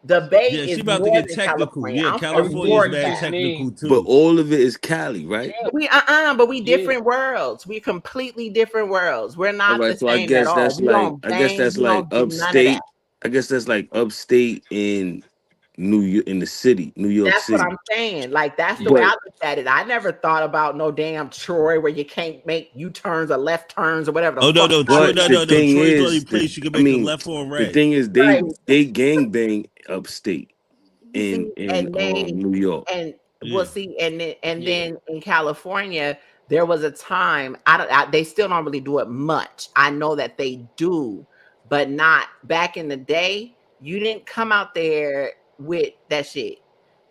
The Bay Yeah, she is about to more get than technical. California. Yeah, I'm from California is Everything you mad just Georgia. technical named. But too. all of it is Cali, right? Yeah, But we yeah. different worlds. We completely different worlds. We're All not right, the so I same at guess all. that's We like don't bang. We don't do none of that. upstate. I guess that's like upstate in New York, in the city, New York That's what City. I'm saying. Like that's the way I But looked at it. I never thought about no damn Troy where you can't make U-turns or left turns or whatever the Oh no, fuck. no, I Troy, looked but no, at the no, no. thing Troy's the only is, place you can I make a mean, left or the right. thing is, it. Right. they gang bang upstate See, in and they New York. and Yeah. we'll see, and Yeah. then in California, there was a time they still don't really do it much. I know that they do, but not back in the day. You didn't come out there with that shit.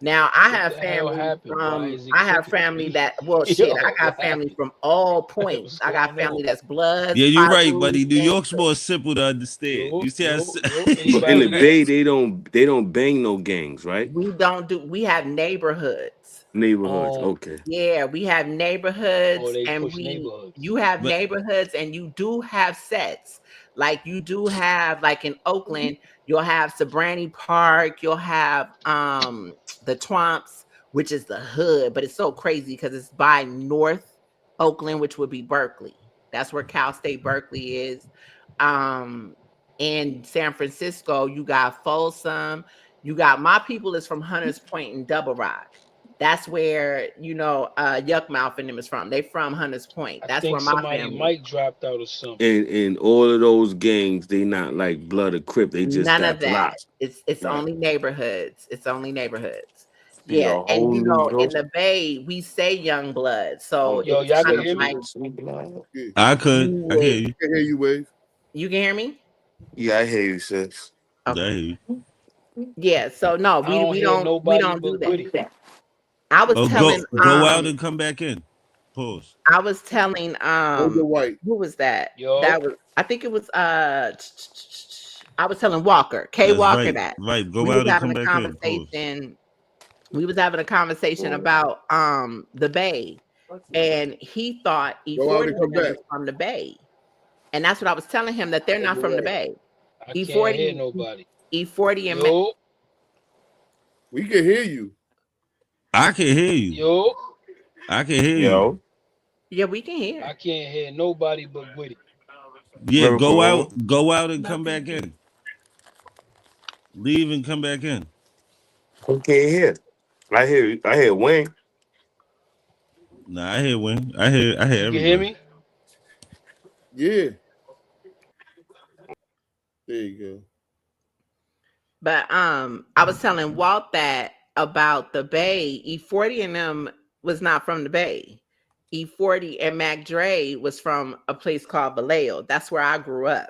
Now I What have the hell family happened? Why from is it I have clicking for family me? that well shit. I Yo, what got family happened? from all points. What's I got going family on? that's Bloods, Yeah, you're right, Pirus, buddy. New and York's more simple to understand. Yo, You see, yo, yo. But in the Anybody there? Bay, they don't bang no gangs, right? we don't do. We have neighborhoods. Neighborhoods. Um, Okay. Yeah, we have or neighborhoods they and push neighborhoods. you have but neighborhoods and you do have sets. Like you do have like in Oakland, you'll have Sabrani Park, you'll have the Twomps, which is the hood, but it's so crazy because it's by North Oakland, which would be Berkeley. That's where Cal State Berkeley is. Um in San Francisco, you got Folsom, you got my people is from Hunters Point and Double Rock. That's where Yuck Mouth and them is from. They from Hunters Point. I That's where think my somebody family is. mic dropped out or something. And all of those gangs, they not like blood or crip. They just None of got that. blocks. It's Right. only neighborhoods. It's only neighborhoods. See a Yeah, and whole New York. in the Bay we say young blood, so Yo, it's y'all kind can of hear like me? Yeah, I you could. I can hear would. you. I can hear you, Wave. You can hear me? Yeah, I hear you, sis. I Okay. hear you. Yeah. So no, I don't hear we nobody don't do but that. Gwitty. I was Oh, telling go out and come back in. Pause. I was telling Older White. who was that? Yo, That was I think it was I was telling Walker, K That's Walker right. that Right. we Go was out and having come a back in. Pause. conversation. We was having a conversation about the Bay, and he thought Go out E40 and come was back. from the Bay. And that's what I was telling him that they're not from the Bay. I can't hear E40 nobody. E40 and Yo, We can hear you. I can hear you. yo, I can hear you. Yo, yeah, we can hear. I can't hear nobody but Gwitty. Yeah, Lyrical Home. go out and come back in. Leave and come back in. Who can't hear? I hear Wayne. Nah, I hear Wayne. I hear You can hear everybody. me? Yeah. There you go. But I was telling Walt that about the Bay, E40 and them was not from the Bay. E40 and Mac Dre was from a place called Vallejo. That's where I grew up.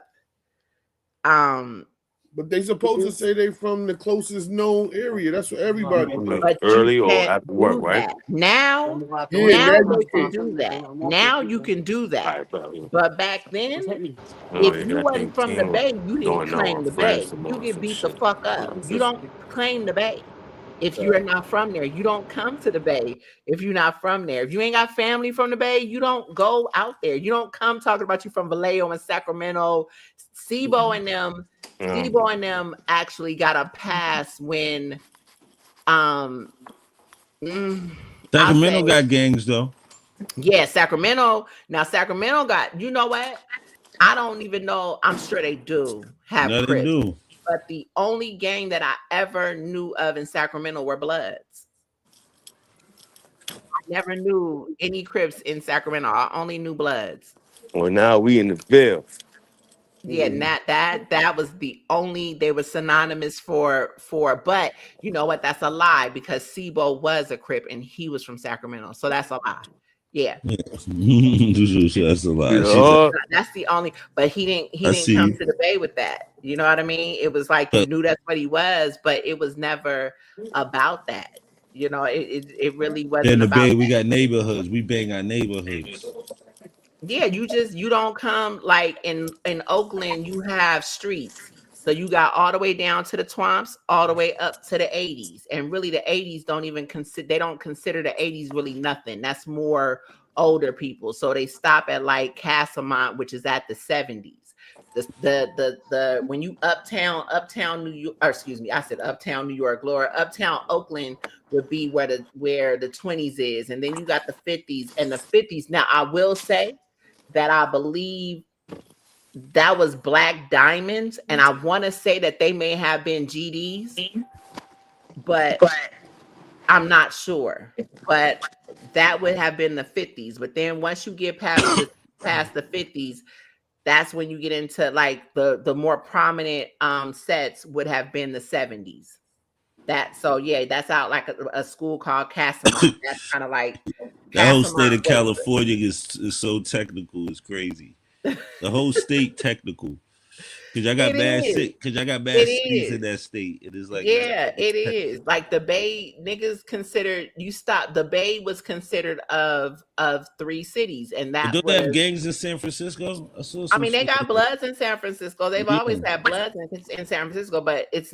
But they supposed to say they from the closest known area. That's what everybody says. But you Early or can't after work, do right? that. Now Yeah, now they you can can. do that. Now you can do All that. right, bro. But back then, Oh, if yeah, you I wasn't think from the King was Bay, you didn't doing no claim the friends Bay. some You more get some beat the shit. fuck up. You don't claim the Bay. If you're not from there, you don't come to the Bay if you're not from there. If you ain't got family from the Bay, you don't go out there. You don't come talking about you from Vallejo and Sacramento. Sibo and them actually got a pass when I'll Sacramento say, got gangs though. yeah, Sacramento. Now Sacramento got, you know what? I don't even know. I'm sure they do have No, they Crips. do. But the only gang that I ever knew of in Sacramento were Bloods. I never knew any Crips in Sacramento. I only knew Bloods. Well, now we in the field. Yeah, and that was the only they were synonymous for, but you know what? That's a lie because Sibo was a Crip and he was from Sacramento. So that's a lie. Yeah. That's a lie. She said, Yeah. That's the only, but he I didn't come see. to the Bay with that. You know what I mean? It was like you But knew that's what he was, but it was never about that. You know, it really in wasn't the about Bay, we that. got neighborhoods. We bang our neighborhoods. Yeah, you don't come like in Oakland, you have streets. So you got all the way down to the Twomps, all the way up to the 80s. And really the 80s don't consider the 80s really nothing. That's more older people. So they stop at like Castlemont, which is at the 70s. The when you uptown New York, or excuse me, I said uptown New York, Laura, uptown Oakland would be where the 20s is, and then you got the 50s and the 50s. Now I will say that I believe that was Black Diamonds, and I want to say that they may have been GDs, but I'm not sure. But that would have been the 50s. But then once you get past the 50s, that's when you get into like the more prominent sets would have been the 70s. That's out like a school called Casamont. That's kind of like the whole state of Casamont. California is so technical. It's crazy. The whole state technical. Cause I got bad cities in that state. It is like it is like the Bay niggas considered. The Bay was considered of 3 cities, and that don't they have gangs in San Francisco? I mean, they got Bloods in San Francisco. They've always had Bloods in San Francisco, but it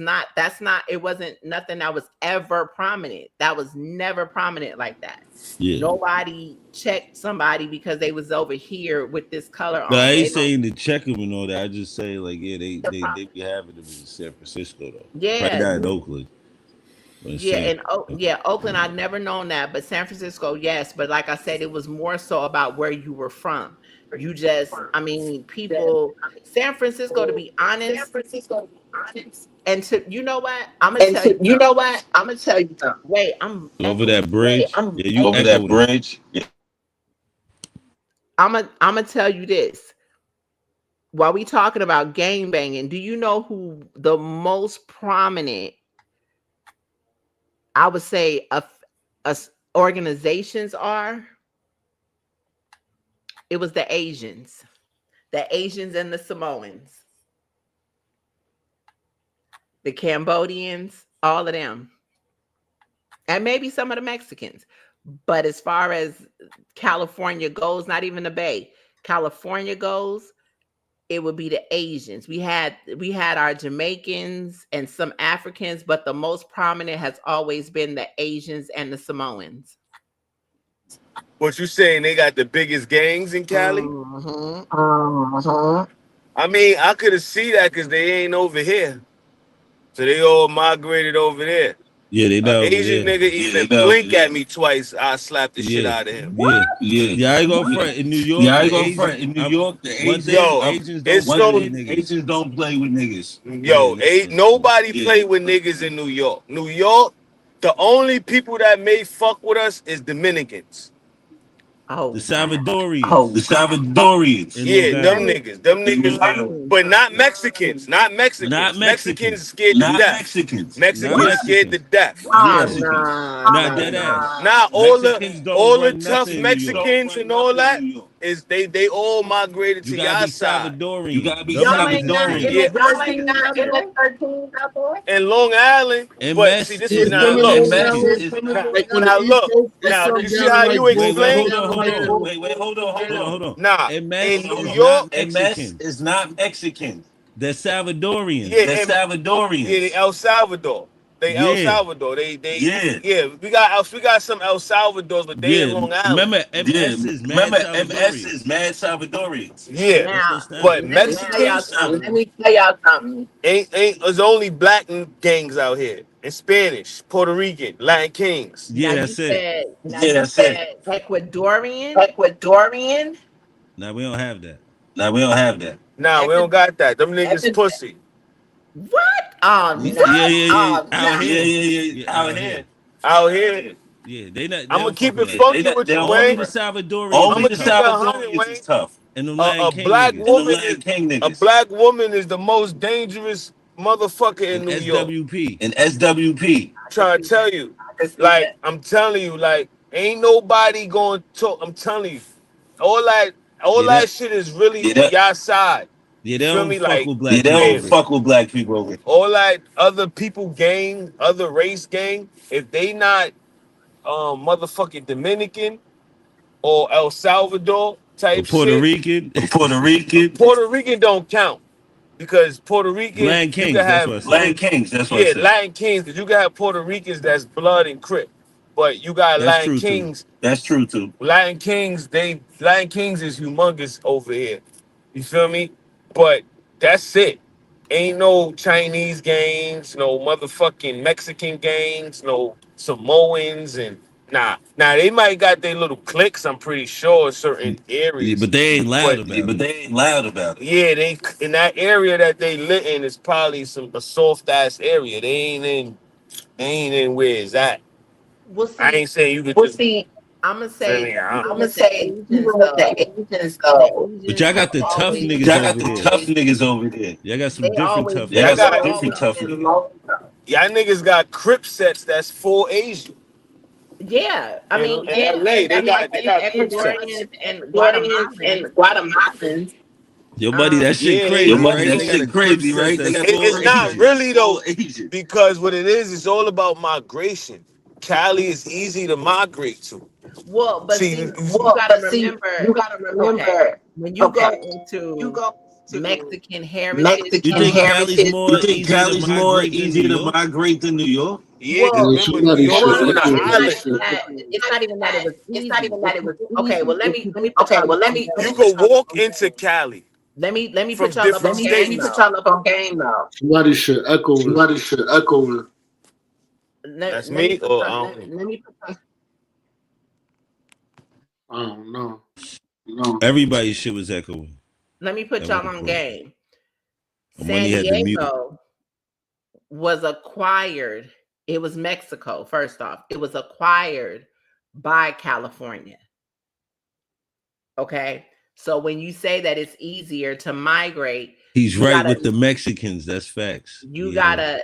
wasn't nothing that was ever prominent. That was never prominent like that. Yeah. Nobody checked somebody because they was over here with this color on. But I ain't saying to check them and all that. I just say like, yeah, they be having them in San Francisco though. Yeah. Right now in Oakland. Oakland, I've never known that, but San Francisco, yes. But like I said, it was more so about where you were from. People, San Francisco, to be honest, and you know what? I'm gonna tell you something. Wait, I'm over that bridge. Over that bridge. I'm gonna tell you this. While we talking about gang banging, do you know who the most prominent, I would say, organizations are? It was the Asians and the Samoans, the Cambodians, all of them, and maybe some of the Mexicans. But as far as California goes, not even the Bay, California goes, it would be the Asians. We had our Jamaicans and some Africans, but the most prominent has always been the Asians and the Samoans. What you saying? They got the biggest gangs in Cali? I mean, I could have seen that because they ain't over here, so they all migrated over there. Yeah, they know. Asian nigga even blink at me twice, I slap the shit out of him. Yeah, I ain't gonna front in New York. Asians don't play with niggas. Yo, nobody play with niggas in New York. New York, the only people that may fuck with us is Dominicans. The Salvadorians. Yeah, them niggas. But not Mexicans. Mexicans scared to death. Mexicans scared to death. Not that ass. Now all the tough Mexicans and all that is they all migrated to your side. You gotta be Salvadorian. In Long Island, but see, this is not look. Now look. Now you see how you explain. Wait, hold on. Nah, in New York, MS is not Mexican. They're Salvadorians. Yeah, they're Salvadorians. Yeah, El Salvador. El Salvador. We got some El Salvadors, but they in Long Island. MS is mad Salvadorians. Yeah, now, but Mexicans. Let me tell y'all something. There's only black gangs out here. In Spanish, Puerto Rican, Latin Kings. Yeah, that's it. Ecuadorian. Now we don't have that. Nah, we don't got that. Them niggas pussy. What? Out here. Yeah, they not. I'm gonna keep it funky with you, Wayne. The Salvadorians. Only the Salvadorians is tough. And a black woman is the most dangerous motherfucker in New York. SWP. Trying to tell you, like I'm telling you, like ain't nobody going to talk. I'm telling you, all that shit is really y'all side. Yeah, they don't fuck with black people. They don't fuck with black people over here. All that other people gang, other race gang, if they not motherfucking Dominican or El Salvador type Puerto shit. Puerto Rican. Puerto Rican don't count. Because Puerto Rican, Latin Kings, that's what I said. Latin Kings, because you can have Puerto Ricans that's blood and Crip, but you got Latin Kings. That's true too. Latin Kings is humongous over here. You feel me? But That's it. Ain't no Chinese gangs, no motherfucking Mexican gangs, no Samoans, and nah. Now they might got their little cliques, I'm pretty sure, in certain Yeah, areas. but they ain't loud But about But it. they ain't loud about it. yeah, they in that area that they lit in is probably a soft ass area. They ain't in where it's at. We'll I see. ain't saying you could just. I'm gonna I say mean, I even don't. with the Asians though, the But Asians y'all have got the tough always niggas Y'all got over the there. tough niggas over there. Y'all got some they different always tough Y'all Y'all been niggas. got some got low different tough though. niggas. y'all niggas got crip sets that's full Asian. Yeah, I mean, In LA, they I mean, got crip sets. Ecuadorians and Guatemalans. Yo, buddy, that shit Yeah, Yo, crazy, buddy, right? that They got shit a clip crazy, set right? They that's got full It's not Asian. really though, Asian. because what it is, it's all about migration. Cali is easy to migrate to. Well, but See, see, you got to remember, okay, when you go into Mexican heritage You think Cali's more You think easier to Cali's more migrate than New easier to York? migrate than New York? yeah, because well, Yo, remember, New somebody York should is on an it's echo not that island. even shit. that. It's not even that it was easy. Okay. Well, let me put y'all up on You game. could walk into Cali Let me from put y'all up different on game states. though. Somebody should echo it. That's Let me me, put or y'all. I don't know. I don't know. Everybody's shit was echoing. Let me put That was y'all the on point. game. Money San had to mute. Diego was acquired. It was Mexico. First off, it was acquired by California. Okay. So when you say that it's easier to migrate, He's you right gotta with the Mexicans. That's facts. you Yeah.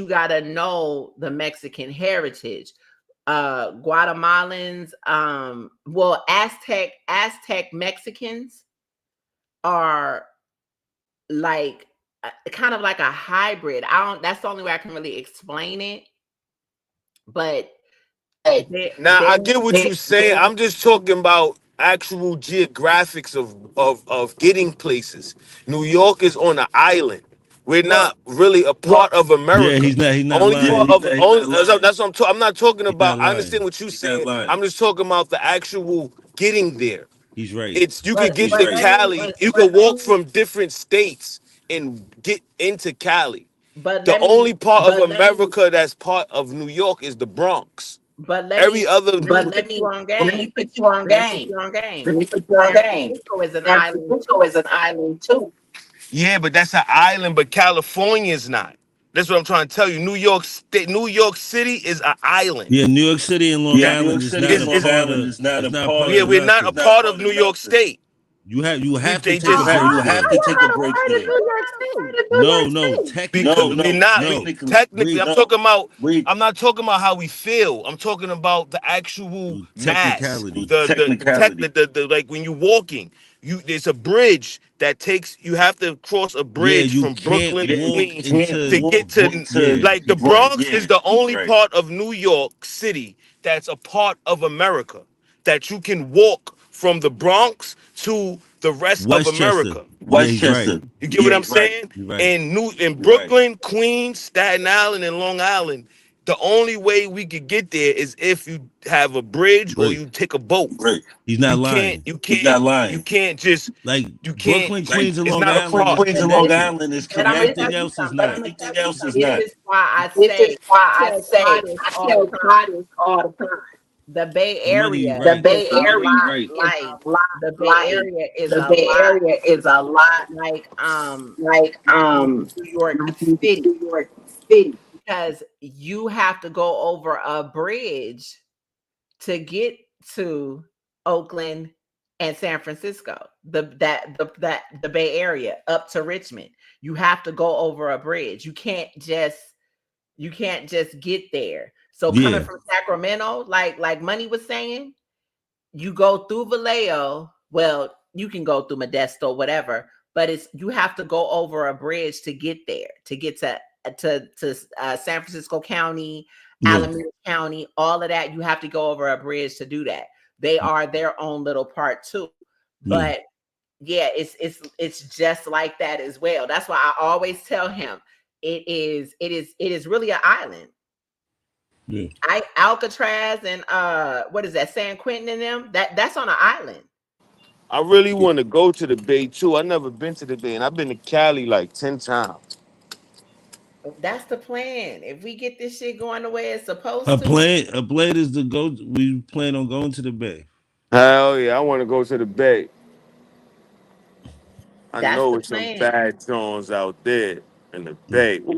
gotta know the Mexican heritage. Guatemalans, well, Aztec Mexicans are like kind of like a hybrid. That's the only way I can really explain it. But Now they I get what you're saying. I'm just talking about actual geographics of getting places. New York is on an island. We're well, not really a part of Yeah, America. he's not Only lying. part of only that's what I'm talking. I'm not talking He's not about. I lying. understand what you're saying. I'm just talking about the actual getting there. He's right. It's you could but get but to let me Cali. You could walk from different states and get into Cali. but The let me only part of America that's part of New York is the Bronx. but Every other let me put you on game. Let me put you on game. San Francisco is an island too. yeah, but that's an island, but California's not. That's what I'm trying to tell you. New York State, New York City is an island. Yeah, New York City and Long Yeah, New Island York is City not and a Long part Island of. is not It's a not a part part Yeah, of of. we're not a nothing. part of New York State. You have to They take a just break You have there. to take a break Part of there. New York State. No, Because technically, we're not no. technically. Wait, I'm talking about. We I'm not talking about how we feel. I'm talking about the actual mass. technicality. The like when you're walking, there's a bridge that takes. You have to cross a Yeah, bridge you from can't Brooklyn to walk Queens to into. get to Yeah, like the Bronx is the only part of New York City that's a part of America that you can walk from the Bronx to the rest of Westchester. America. Yeah, he's right. You get what I'm saying? He's right. In Brooklyn, Queens, Staten Island, and Long Island, the only way we could get there is if you have a bridge or But you take a boat. he's not lying. You can't just Like you can't Brooklyn, Queens, and it's Long not a Island is part. But this is connected. but I'm gonna tell Everything you else is something. not. This is why I say I tell Cardis all the time. The Bay Money, Area right? is a lot like the Bay Area is a lot like New York City because you have to go over a bridge to get to Oakland and San Francisco, the Bay Area up to Richmond. You have to go over a bridge. You can't just get there. So coming Yeah. from Sacramento, like Money was saying, you go through Vallejo. Well, you can go through Modesto, whatever, but you have to go over a bridge to get there, to get to San Francisco County, Yeah. Alameda County, all of that. You have to go over a bridge to do that. They are their own little part too, but yeah, it's just like that as well. That's why I always tell him it is really an island. Yeah. Alcatraz and what is that, San Quentin and them, that's on an island. I really want to go to the Bay too. I've never been to the Bay, and I've been to Cali like 10 times. That's the plan. If we get this shit going the way it's Her supposed to, plan is to go. We plan on going to the Bay. Hell yeah, I want to go to the Bay. I that's know the it's some plan. bad zones out there in the Mm. Bay. Oh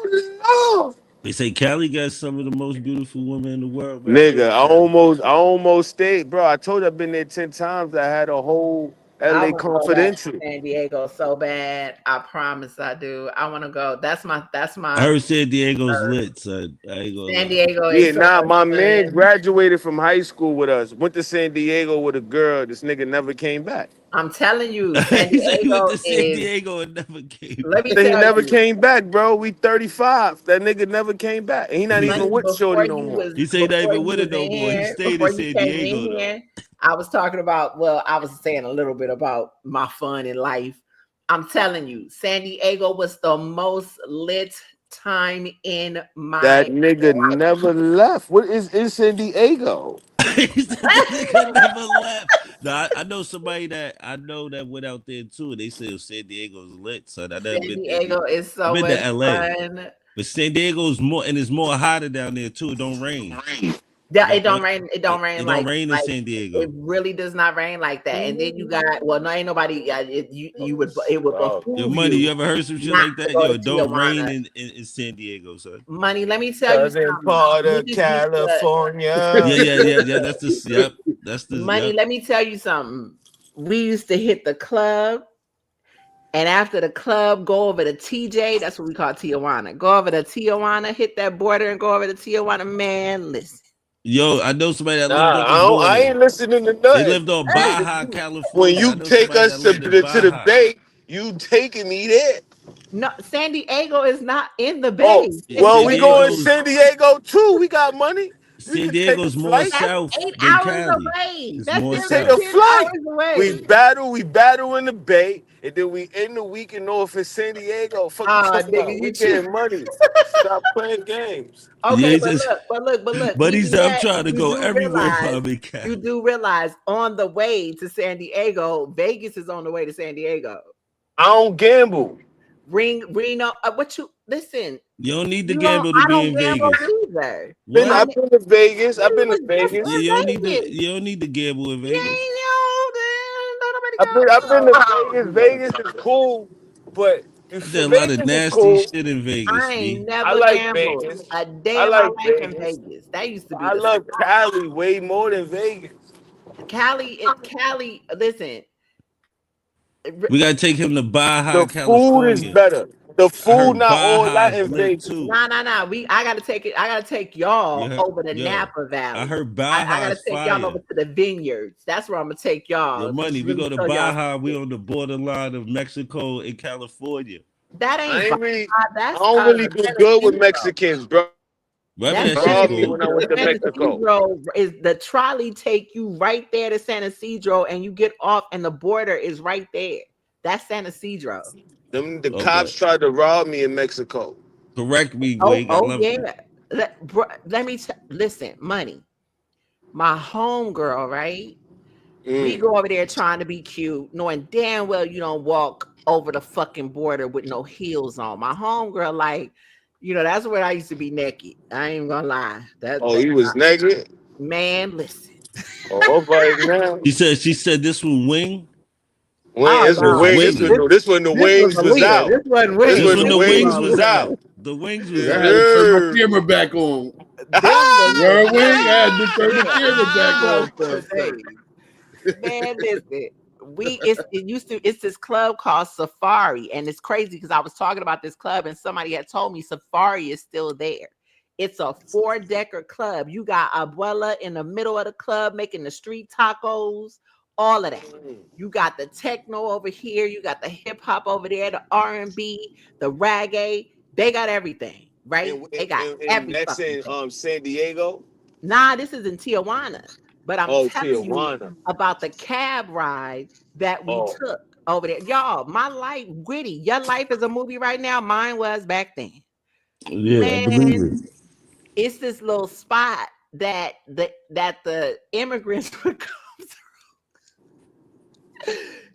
Ooh, Lord. They say Cali got some of the most beautiful women in the world, man. I've been Nigga, to Cali. I almost stayed, bro. I told you I've been there 10 times. I had a whole I LA want to go back to confidential. San Diego so bad. I promise I do. I want to go. That's I my heard San Diego's lit, son. I ain't gonna San lie. Diego Yeah, is so nah, my man good. graduated from high school with us. Went to San Diego with a girl. This nigga never came back. I'm telling you, San He said he went Diego to San is. Diego and never came Let me back. Said he tell never you, came back, bro. We 35. That nigga never came back. And he not He even said money with Shorty before no you more. was he said he not before even you with was it no in more. He here, stayed in before you San came in Diego though. here. I was talking about. Well, I was saying a little bit about my fun in life. I'm telling you, San Diego was the most lit time in That my nigga never left. What is in San Diego? He said that nigga never left. No, I know somebody that I know that went out there too. They said San Diego's lit, son. I never San been there Diego either. is I've so been much to LA. fun. But San Diego's more and it's more hotter down there too. It don't rain. Yeah, it But don't rain. It don't it rain don't like rain in like San it Diego. really does not rain like that. And then you got no ain't nobody. You would it would Oh, Yo, behoove money, you you ever heard some shit not like to that? go Yo, to it don't rain Tijuana. in San Diego, son. Money. Let me tell you southern something. part of Niggas used to Yeah, California. yeah. That's the yep. That's the money. yep. Let me tell you something. We used to hit the club, and after the club, go over to TJ. That's what we call Tijuana. Go over to Tijuana, hit that border, and go over to Tijuana. Man, listen. Yo, I know somebody that lived Nah, on the I border. ain't listening to They nothing. lived on Hey, Baja, When California. I you know take somebody that us to lived in the Baja. Bay, you taking me there. no, San Diego is not in the Oh, Bay. Yeah, San well, San we Diego going to is Diego's San Diego too. We got money. We San could take a Diego's more flight. that's south 8 than hours Cali. away. It's That's more We damn take near a south. 10 flight. hours away. We battle in the Bay, and then we end the weekend off in San Diego. Fuck you talking Nigga, about? We you too. getting money. Stop playing games. Yeah, Okay, he but says, look. but he Even said, I'm that, trying to go everywhere while I'm in you Cali. do realize on the way to San Diego, Vegas is on the way to San Diego. I don't gamble. Reno, what you listen? You don't need to You don't. gamble to I be don't in gamble Vegas. either. What? I've been to Vegas. I've You been to was just Yeah, Vegas. in Vegas. you don't need to gamble in You Vegas. ain't know. Don't I've been nobody to gamble. Vegas. Vegas is cool, but I did a lot of Vegas is nasty cool. shit in Vegas, I ain't B. I never like gambled Vegas. a I day in my like life in Vegas. Vegas. That used to be I the love Cali way more than Vegas. Cali. Listen, We gotta take him to Baja, The food is California. better. The I food heard not all Baja that is in lit Vegas. too. nah. I gotta take it. I gotta take You y'all heard, over to yo, Napa I Valley. heard I Baja gotta is take y'all over fire. to the vineyards. That's where I'm gonna take Yo, y'all to money. We really go to show y'all Baja. We shit. on the borderline of Mexico and California. That I ain't ain't Baja. really, I That's don't really do San good with Isidro. Mexicans, bro. Right, but That's that San shit's Robbed me cool. when I Isidro. went to San Mexico. Isidro is the trolley take you right there to San Isidro, and you get off, and the border is right there. That's San Isidro. The Okay. cops tried to rob me in Mexico. Correct me, Wig. I love you. Yeah. Let me listen, money. My homegirl, right? We Mm. go over there trying to be cute, knowing damn well you don't walk over the fucking border with no heels on. My homegirl, like, that's where I used to be naked. I ain't gonna lie. Oh, he was naked. Man, listen. Oh, all right now. She said this one wing. Oh This This was no, was wing. winging. This when the this was wings was Aaliyah. out. This wasn't This This wings. when when the This the was wings wings was was Aaliyah. out. out. The wings was Yes, Yeah, I out. had to turn my sir. camera back on. Them was You the heard me? I had to turn the yeah, camera back them on was for a the second. days. Man, listen. It's this club called Safari, and it's crazy because I was talking about this club and somebody had told me Safari is still there. It's a 4-decker club. You got Abuela in the middle of the club making the street tacos, all of that. You got the techno over here, you got the hip hop over there, the R&B, the reggae. They got everything, right? They got And every that's fucking in thing. San Diego. Nah, this is in Tijuana. But I'm Oh, telling you Tijuana. about the cab ride that we Oh, took over there. Y'all, my life, Gwitty, your life is a movie right now. Mine was back then. Yeah, I believe Man, it. it's this little spot that the immigrants would come through.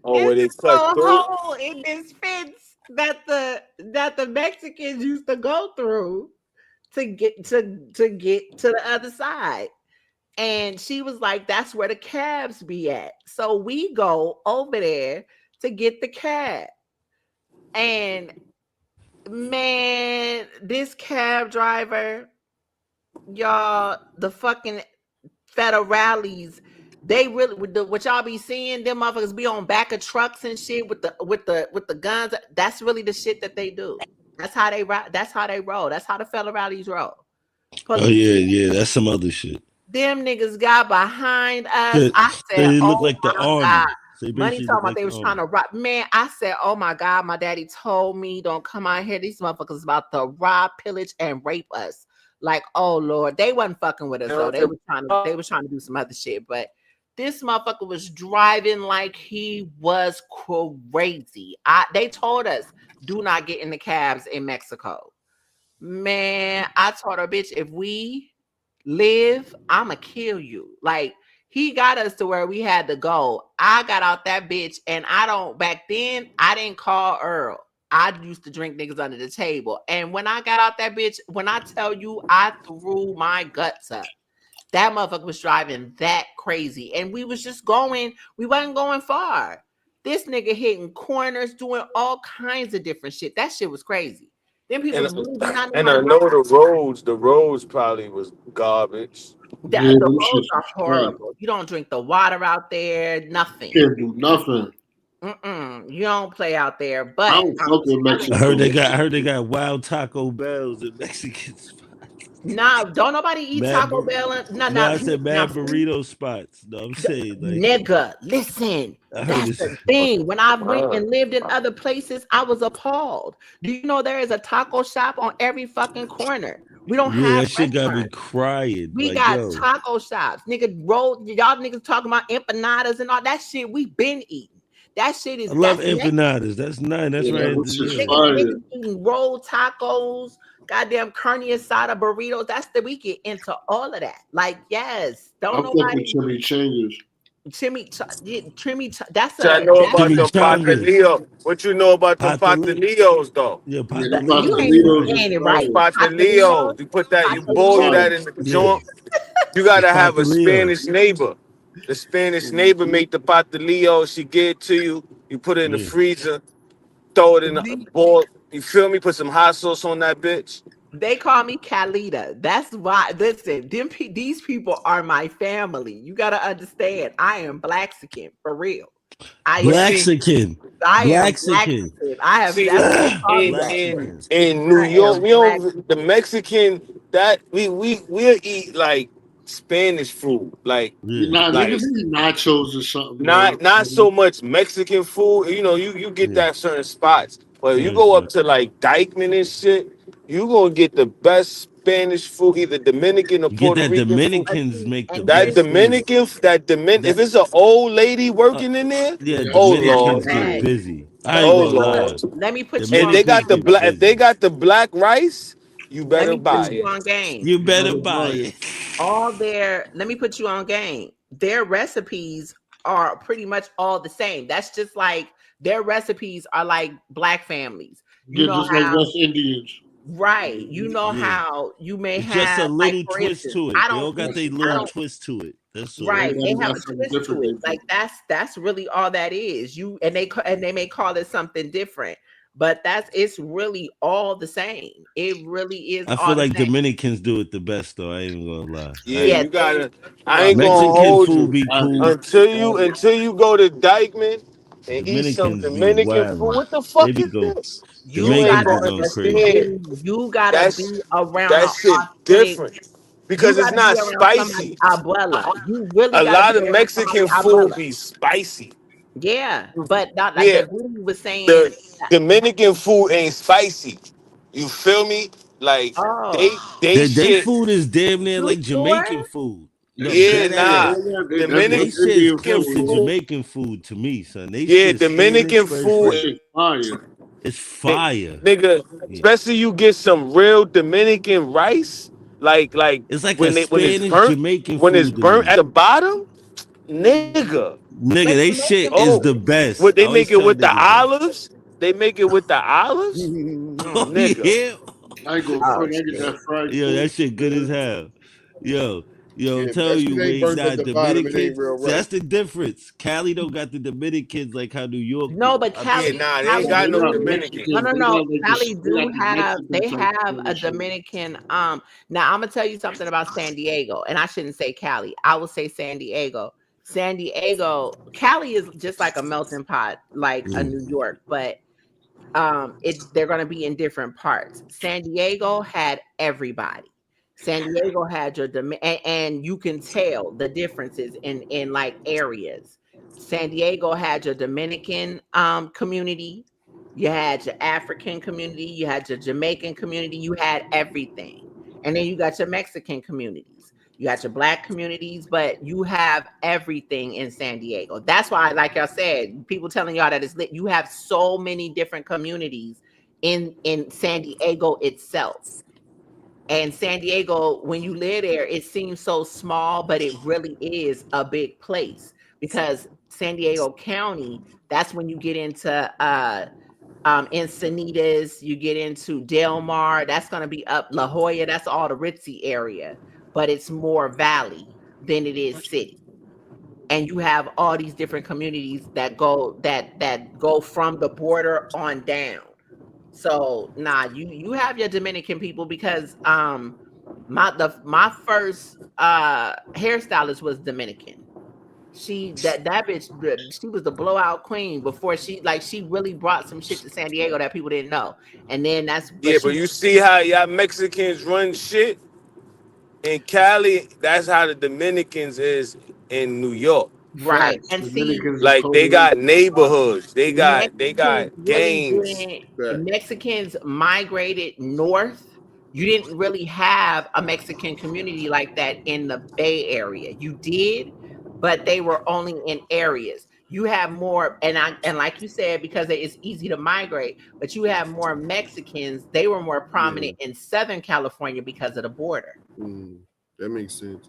Oh, where It's they a cut through? hole in this fence that the Mexicans used to go through to get to the other side. And she was like, that's where the cabs be at. So we go over there to get the cab. And man, this cab driver, y'all, the fucking federales, they really what y'all be seeing, them motherfuckers be on back of trucks and shit with the guns. That's really the shit that they do. That's how they ride. That's how they roll. That's how the federales roll. Oh yeah, that's some other shit. Them niggas got behind us. So I said, they look "Oh like the my army. god!" So they Money basically talking look about like they the was army. trying to rob. Man, I said, "Oh my god!" My daddy told me, "Don't come out here. These motherfuckers about to rob, pillage, and rape us." Like, oh Lord, they wasn't fucking with us though. They was trying to do some other shit. But this motherfucker was driving like he was crazy. They told us, "Do not get in the cabs in Mexico." Man, I told her, bitch, if we live, I'ma kill you. Like, he got us to where we had to go. I got out that bitch, and back then, I didn't call Earl. I used to drink niggas under the table. And when I got out that bitch, when I tell you I threw my guts up, that motherfucker was driving that crazy. And we was just going, we wasn't going far. This nigga hitting corners, doing all kinds of different shit. That shit was crazy. Them people And really do not know and how to I know ride. the roads probably was garbage. The, Yeah, the them roads shits are was crazy. horrible. You don't drink the water out there, nothing. Can't do nothing. You don't play out there. I But don't fuck with Mexico. I heard they got wild Taco Bells in Mexican spots. nah, don't nobody eat Taco Bell. No, I said Now, mad burrito spots. No, I'm saying like nigga, listen. I heard That's this. the thing. When I went and lived in other places, I was appalled. Do you know there is a taco shop on every fucking corner? We don't Yeah, have that shit got me restaurants. crying. We Like, got yo, taco shops. Nigga, y'all niggas talking about empanadas and all that shit. We been eating. That shit I love that's Mexican. empanadas. That's nice. That's Yeah, right. them shit's Yeah. Niggas fire. eating rolled tacos, goddamn carne asada burritos. We get into all of that. Like, yes, I don't fuck with nobody chimichangas. that's What I a know that's about them Chimichangas. patilillos. What you know about them Patali- patilillos though? Yeah, Yeah, them you pastelillos. ain't even pastelitos is saying it Them right. fire. Pastelillos, patilillos. You put that, you It's boil pastelillos. fire. that in the Yeah, joint. You it's gotta have a pastelillos. Spanish neighbor. The Spanish neighbor make the patilillo. She get it to you. You put it in the Yeah. freezer. Throw it in a The- boil. You feel me? Put some hot sauce on that bitch. They call me Calita. That's why. Listen, these people are my family. You gotta understand. I am Blaxican for real. I But am. see, Blaxican. I am Blaxican. Blaxican. I have. see, That's what they call me. in Blaxican. in New I York, am we Black. don't the Mexican that we'll eat like Spanish food, You Yeah. know, like niggas eat nachos or something, man. not so much Mexican food. You know, you get Yeah. that certain spots, but you Certain go up spot. to like Dykeman and shit, you gonna get the best Spanish food, either Dominican or You get Puerto that Rican food. Dominicans make the And here's best food. If That it's an old lady uh, working in there, yeah, Yeah, oh shit that's lord, Dominicans get facts. fire. busy. I But ain't oh gonna look, lie. lord. let me put you And on they Dominicans got game. get if they busy. got the black rice, you Let better me put buy you it. on game. You You better better buy buy it. it. Let me put you on game. Their recipes are pretty much all the same. That's just like their recipes are like black families. You Get know just like how, West Indians. right? You know Yeah. how you may It's just a have, like, little for twist instance, to it. They all got their I little don't, twist to it. That's all. right? They Everybody have got a something twist to different it. they Like do. that's really all that is. And they may call it something different, but it's really all the same. It really is I feel all the like same. Dominicans do it the best though. I ain't even gonna lie. Yeah, Yeah, you gotta. They I got ain't gonna beef. Mexican hold food you be Patties. cool. until you go to Dykeman and eat some Dominicans be Dominican food. wildin'. What the They fuck be is go. this? you You ain't Dominicans be gotta gonna going crazy. understand. you gotta be That's around that an shit authentic. different You because it's got to be not around somebody spicy. abuela. You really A got to lot be of around somebody Mexican food abuela. be spicy. Yeah, but not like Yeah, the Gwitty was saying. the Dominican food ain't spicy. You feel me? Like Oh, they They shit. food is damn near you like Jamaican sure? food. No, They Yeah, dead yeah, nah. ass. that's They West Dominican shit is Indian close to food. food. Jamaican food to me, son. They Yeah, shit Spanish Dominican fresh That food. food. shit fire. It's fire. Nigga, Yeah. especially you get some real Dominican rice, like It's like a when Spanish Jamaican when it's food to burnt me. at the bottom. Nigga. Nigga, they shit Mexican is Oh, the food. best. what I they make always it tell with the niggas that. olives? They make it with the olives? Oh Nigga. yeah. I ain't gonna Oh front. I get shit. that fried Yo, food. that shit good as hell. Yo, I'm Yeah, if telling that you, shit ain't man, burnt nah, at the bottom, it ain't Dominicans, real see, right. that's the difference. Cali don't got the Dominicans like how New York do. No, but Yeah, Cali, nah, they ain't Cali got They no got do. Dominican. No, Mexicans. no, They no. got like Cali they got do the have. Mexican They type have a shit. Dominican. Now I'm gonna tell you something about San Diego, and I shouldn't say Cali. I will say San Diego. San Diego, Cali is just like a melting pot, like a Mm. New York, but they're going to be in different parts. San Diego had everybody. San Diego had and you can tell the differences in like areas. San Diego had your Dominican community, you had your African community, you had your Jamaican community, you had everything. And then you got your Mexican communities. You got your black communities, but you have everything in San Diego. That's why, like I said, people telling y'all that it's lit. You have so many different communities in San Diego itself. And San Diego, when you live there, it seems so small, but it really is a big place because San Diego County, that's when you get into Encinitas, you get into Del Mar, that's going to be up La Jolla, that's all the ritzy area, but it's more valley than it is city. And you have all these different communities that go from the border on down. So nah, you have your Dominican people because my first hairstylist was Dominican. That bitch, she was the blowout queen before she really brought some shit to San Diego that people didn't know. And then but Yeah, but she you see how y'all Mexicans run shit? In Cali, that's how the Dominicans is in New York. right. Facts. And see, Dominicans is Like they totally got neighborhoods. They got Mexicans really gangs. didn't. facts. Mexicans migrated north. You didn't really have a Mexican community like that in the Bay Area. You did, but they were only in areas. You have more, and like you said, because it's easy to migrate, but you have more Mexicans. They were more Yeah. prominent in Southern California because of the border. That makes sense.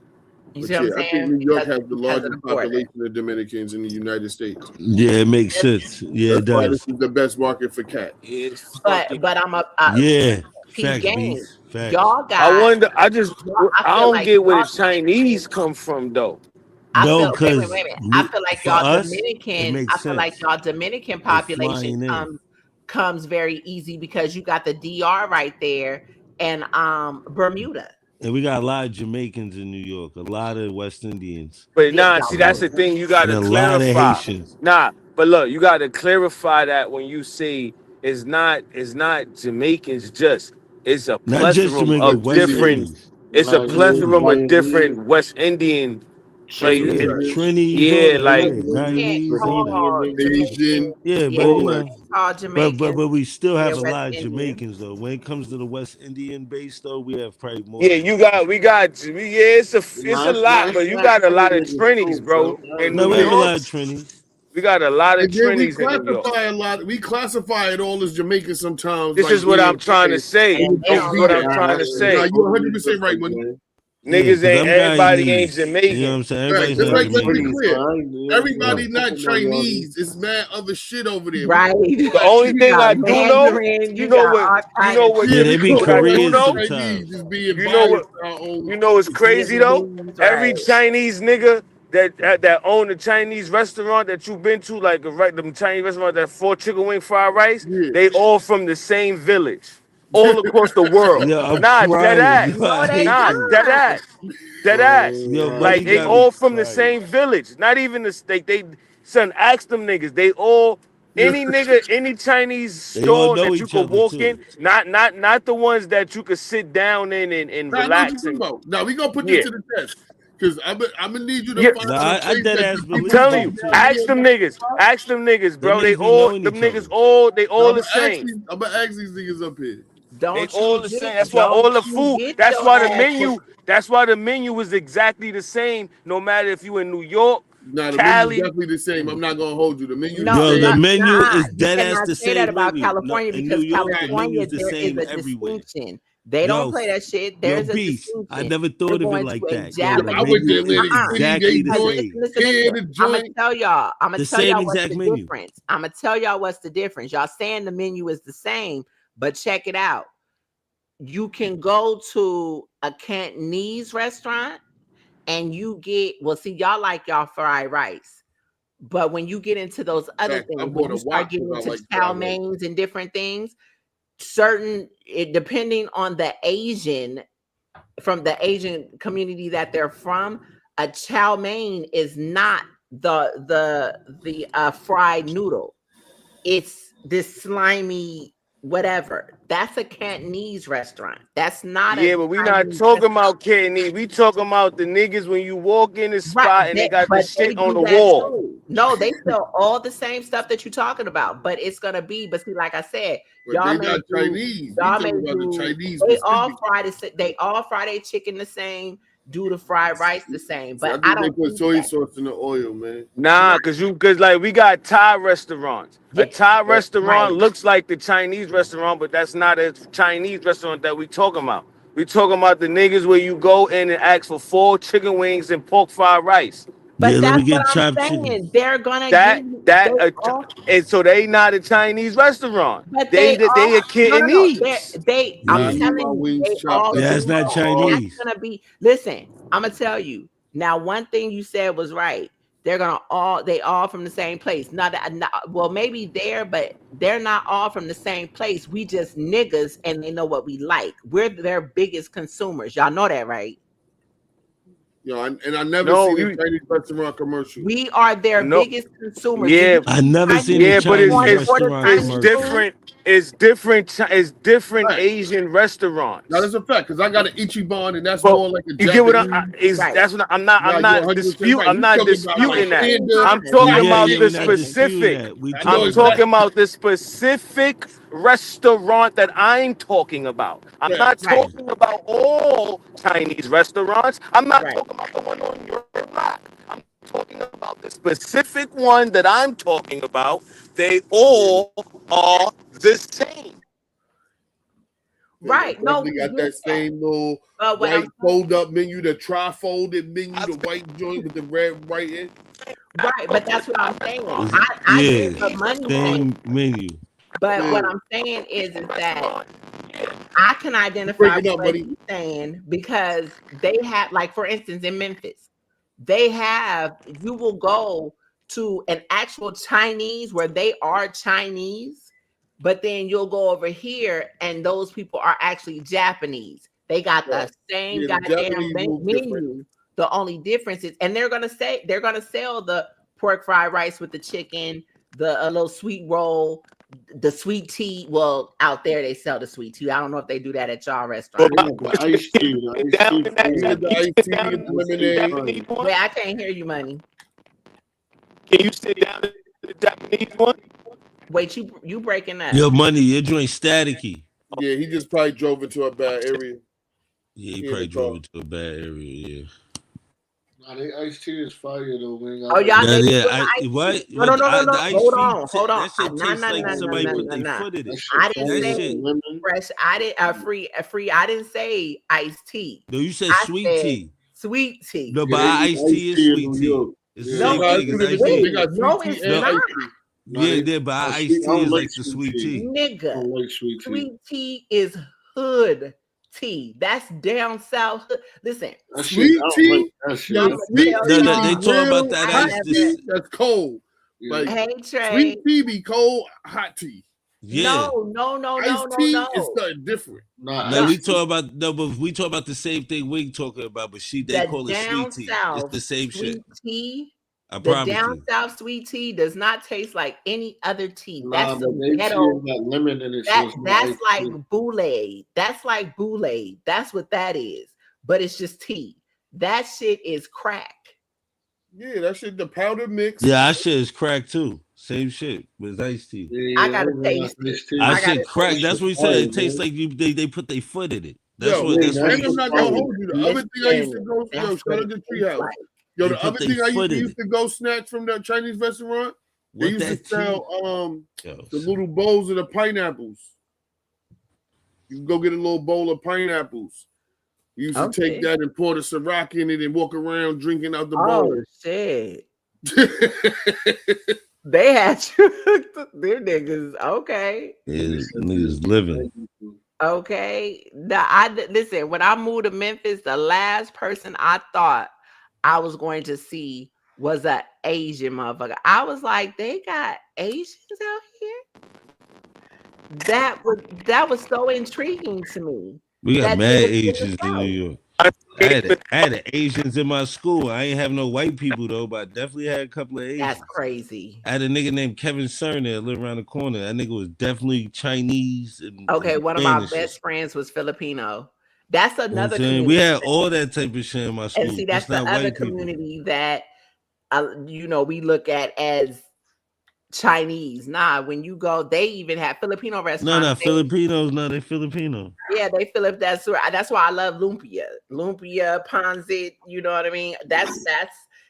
You But see what I'm yeah, I think saying? New York has the Because of largest the border. population of Dominicans in the United States. Yeah, it makes sense. Yeah, That's it why this does. is the best market for cat. It's fucking. But I'm a Yeah. peep Facts, game. beast. Facts. Y'all I got wonder. I I feel don't like get where the y'all. Chinese come from though. I No, feel wait a cause minute. I feel like for y'all us, it Dominican. makes I feel like sense. y'all Dominican They population flying in. comes very easy because you got the DR right there and Bermuda. And we got a lot of Jamaicans in New York, a lot of West Indians, But Yeah, nah, y'all see you got that's know, the thing you and gotta a lot of clarify. Haitians. Nah, but look, you gotta clarify that when you say it's not Jamaicans just. It's a Not just plethora Jamaican, of West West Indian, different. Indians. It's a Guyanese, plethora of Guyanese, different West Indian. Like, Trini, Yeah, it, Trinidad, all yeah, that. like Yeah, Jamaican. Guyanese, all that. Call Asian, Jamaican. Yeah, Yeah, but all you that. know, call Jamaicans. but we still Yeah, have a West lot of Indian. Jamaicans though. When it comes to the West Indian base though, we have probably more yeah, it's Nah, a lot, it's but you not got a Trini lot of niggas Trinities, too, bro. bro. I In No, New we have a agree. York, lot of Trinis. we got a lot of And then we Trinities in New York. classify a lot. We classify it all as Jamaican sometimes, This like is what here I'm and trying to there, say. and And it they This don't don't is be what know I'm that. trying to Nah, say. you 100% right, money. Yeah, Niggas because ain't them everybody ain't Guyanese. You know what Jamaican. I'm saying? Right. Everybody's Just not like, let's be Jamaican. clear. Yeah. Everybody not Chinese. It's mad other shit over there. We right. call The black only people You thing got I Chinese. do know, Mandarin. you You know got what, all you kind know of what, Yeah, Yeah, we they be call what I black do Korean people know, Chinese. sometimes. Just being you know biased what, to our own. you know what's crazy though? Vietnamese, Every right? Chinese nigga that own a Chinese restaurant that you've been to, like them Chinese restaurant that 4 chicken wing fried rice, Yeah. they all from the same village, all across the world. Yo, I'm Nah, dead crying. ass. Yo, No, I they hate Nah, you. dead not. ass. Dead ass. Yo, Right. money Like they got me all from the crying. same village. Not even the state. They son, ask them niggas. They all Yeah. any Chinese They all store know that you each could other walk in, too. not the ones that you could sit down in and Nah, I know what you're relax talking and about. Now we gonna put this yeah. to the test because I'm gonna need you to Yeah. find No, a I place dead that ass you can I'm believe telling walk you, that down too. there. ask them niggas, Them bro. They niggas be all knowing them each niggas other. all the same. I'm gonna ask these niggas up here. They Don't all you the same. get? Don't you get That's your why the ass? menu. That's why the menu is exactly the same. No matter if you in New York, Nah, the menu's Cali. definitely the same. I'm not gonna hold you. The menu's the No, Yo, the no, same. menu nah. is You dead ass cannot the say that same about menu. No, California in New because York, the California menu's the there is same a everywhere. distinction. They don't Yo, play that shit. Yo, There's a peace. distinction. I never You're thought of it going like to a that. Yo, the I went menu to is Atlantic City. exactly They the joint, same. can the I'm gonna joint. tell y'all. I'm gonna The tell same y'all what's exact the menu. difference. I'm gonna tell y'all what's the difference. Y'all saying the menu is the same, but check it out. You can go to a Cantonese restaurant and you get, well, see, y'all like y'all fried rice. But when you get into those other Fact, I things, bought when a you start wok getting 'cause I into like chow fried rice. mains and different things, depending on the Asian, from the Asian community that they're from, a chow mein is not the fried noodle. It's this slimy whatever. That's a Cantonese restaurant. That's not a Yeah, but we not Chinese talking restaurant. about Cantonese. We talking about the niggas when you walk in the Right, spot and they got the but they shit on do the that wall. too. No, they sell all the same stuff that you're talking about, but it's gonna be. But see, like I said, But y'all they may not do. Chinese. We Y'all may talking about the do. Chinese They all specific. fry the. They all fry their chicken the same. Do the fried rice the same, See, I but I think they don't put do soy that. sauce in the oil, man. Nah, cause like we got Thai restaurants. Yeah, A Thai But restaurant right. looks like the Chinese restaurant, but that's not a Chinese restaurant that we talking about. We talking about the niggas where you go in and ask for 4 chicken wings and pork fried rice. Yeah, But let me that's what get I'm chopped chicken. saying. They're gonna give you. They all. And so they not a Chinese restaurant. But They they they are a no. They Cantonese. they. nah, I'm I Yeah. need telling my you, wings they chopped all up Yeah, do that's in not that. hard. That's Chinese. gonna be. Listen, I'm gonna tell you now. One thing you said was right. They all from the same place. Well, maybe but they're not all from the same place. We just niggas, and they know what we like. We're their biggest consumers. Y'all know that, right? Yo, and I never No, seen a you Chinese restaurant commercial. We are their no. biggest consumers. Do Yeah, you I eat never seen a Chinese? yeah, Do but you Chinese want to order restaurant it's Chinese commercial. food? different. It's different Fact. Asian Now restaurants. that's a fact because I got an Ichiban and that's But more like a you get what Japanese. is Right. that's what Nah, I'm you're not 100% right. I'm You not talking about like disputing that. panda, I'm Fine. talking Yeah, about yeah, the we're not Cajun. disputing specific. that. We I know I'm talking about talking exactly about the specific restaurant that I'm talking about. I'm that. not Right. talking about all Chinese restaurants. I'm not Right. talking about the one on your block. I'm talking about the specific one that I'm talking about. They Yeah. all are the same. Yeah, they Right. No, definitely we got get that that. same little But what I'm white fold up menu, the tri-folded menu, the white joint with the red right in. right, but that's what I'm saying. is I get yeah, the money thing, same menu. but Yeah. what I'm saying is that I can You identify breaking with up, what buddy. he's saying because they have, like, for instance, in Memphis, you will go to an actual Chinese where they are Chinese, but then you'll go over here and those people are actually Japanese. They got Yeah, the same yeah, the goddamn Japanese move different. menu. The only difference is, and they're gonna sell the pork fried rice with the chicken, the a little sweet roll, the sweet tea. Well, out there they sell the sweet tea. I don't know if they do that at y'all But restaurant. my They got the question is, iced tea. The iced down tea in that You fire. get the can you iced sit tea, you down get the in Iced the tea lemonade. fire. Japanese one? Wait, I can't hear you, money. Can you sit down in the Japanese one? Wait, you breaking up? Your money, your joint staticky. Yeah, he just probably drove into a bad area. Yeah, he He in the probably car. drove into a bad area. Yeah. Nah, they iced tea is fire though, man. I Oh, like y'all, it. Yeah, they be yeah. doing the ice tea. No, no, What? no, no, The no. iced Hold tea. on, hold on. That shit No, tastes no, like no, no, somebody no, put no, their no. foot in That it. shit I didn't fire That with say the shit. lemon. fresh. I didn't free. I didn't say iced tea. No, you said I sweet said tea. sweet tea. No, Yeah, but they our eat iced iced tea is tea in sweet New tea. York. It's the Yeah. same No, Nah, it's it's thing two as different iced things. tea. They wait. got sweet No, tea it's and Nah, iced not, tea. nah, Yeah, they, yeah, but our nah, iced sweet. I tea don't is like like the sweet sweet tea. tea. I nigga. don't like sweet tea. Sweet tea is hood tea. That's down south. Listen, That shit, Sweet I don't like tea, that shit. yo, I'm That's gonna sweet tell tea y'all. They be talking about real. that I Hot ice. never. This, tea, that's cold. yeah. Like Hey sweet Trey. tea be cold, hot tea. yeah. No, no, no, no, Iced no, tea is no. something different. Nah, No, No, we iced tea. talk about no, but we talk about the same thing we talking about. But they the call it down sweet tea. It's south the same shit. sweet tea, I the promise down you. south sweet tea does not taste like any other tea. Nah, That's but some they tea ghetto. ain't got lemon in it, so it's not That's iced like tea. boule. That's like boule. That's what that is. But it's just tea. That shit is crack. Yeah, that shit, the powder mix. Yeah, our shit is crack too. Same shit with iced tea. Yeah, I yeah, I gotta ain't got taste it. iced tea. I I shit gotta crack. That taste That's shit what he fire, said. It tastes man. like they put their foot in it. That's Yo, what Yeah, that's what that and he I'm shit not said. gonna fire. hold you. The other thing I used to listen. go, yo, That's what shout it out to tastes Treehouse. like. Yo, They the put other their thing I foot in used it. to go snatch from that Chinese restaurant, they What used to that tea? sell Yo, the little bowls of the pineapples. You can go get a little bowl of pineapples. You used to take that and pour the Ciroc in it and walk around drinking out the bowl. Oh shit. They had you hooked up. Them niggas. Okay. Yeah, niggas living. Okay. Now, listen, when I moved to Memphis, the last person I thought I was going to see was an Asian motherfucker. I was like, they got Asians out here? That was so intriguing to me. We got that mad they was in the Asians in South. New York. I had Asians in my school. I ain't have no white people though, but I definitely had a couple of Asians. That's crazy. I had a nigga named Kevin Cern that lived around the corner. That nigga was definitely Chinese. Okay, and one of my Spanish. best friends was Filipino. That's You know what another I'm saying? community. We had all that type of shit in my school. And see, that's the not other white people. community that we look at as Chinese. Nah, when you go, they even have Filipino restaurants. No, Filipinos. No, they Filipino. Yeah, they Philip. That's why I love lumpia, pancit. You know what I mean? That's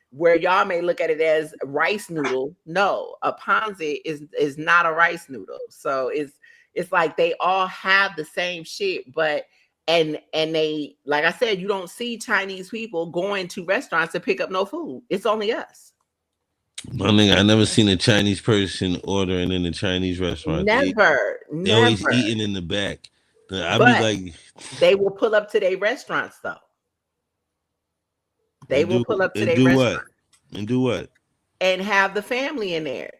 where y'all may look at it as rice noodle. No, a pancit is not a rice noodle. So it's like they all have the same shit, but and they, like I said, you don't see Chinese people going to restaurants to pick up no food. It's only us. My nigga, I never seen a Chinese person ordering in a Chinese restaurant. Never. They always eating in the back. I'd be like, they will pull up to their restaurants though. They will pull up to their restaurants. And do what? And have the family in there.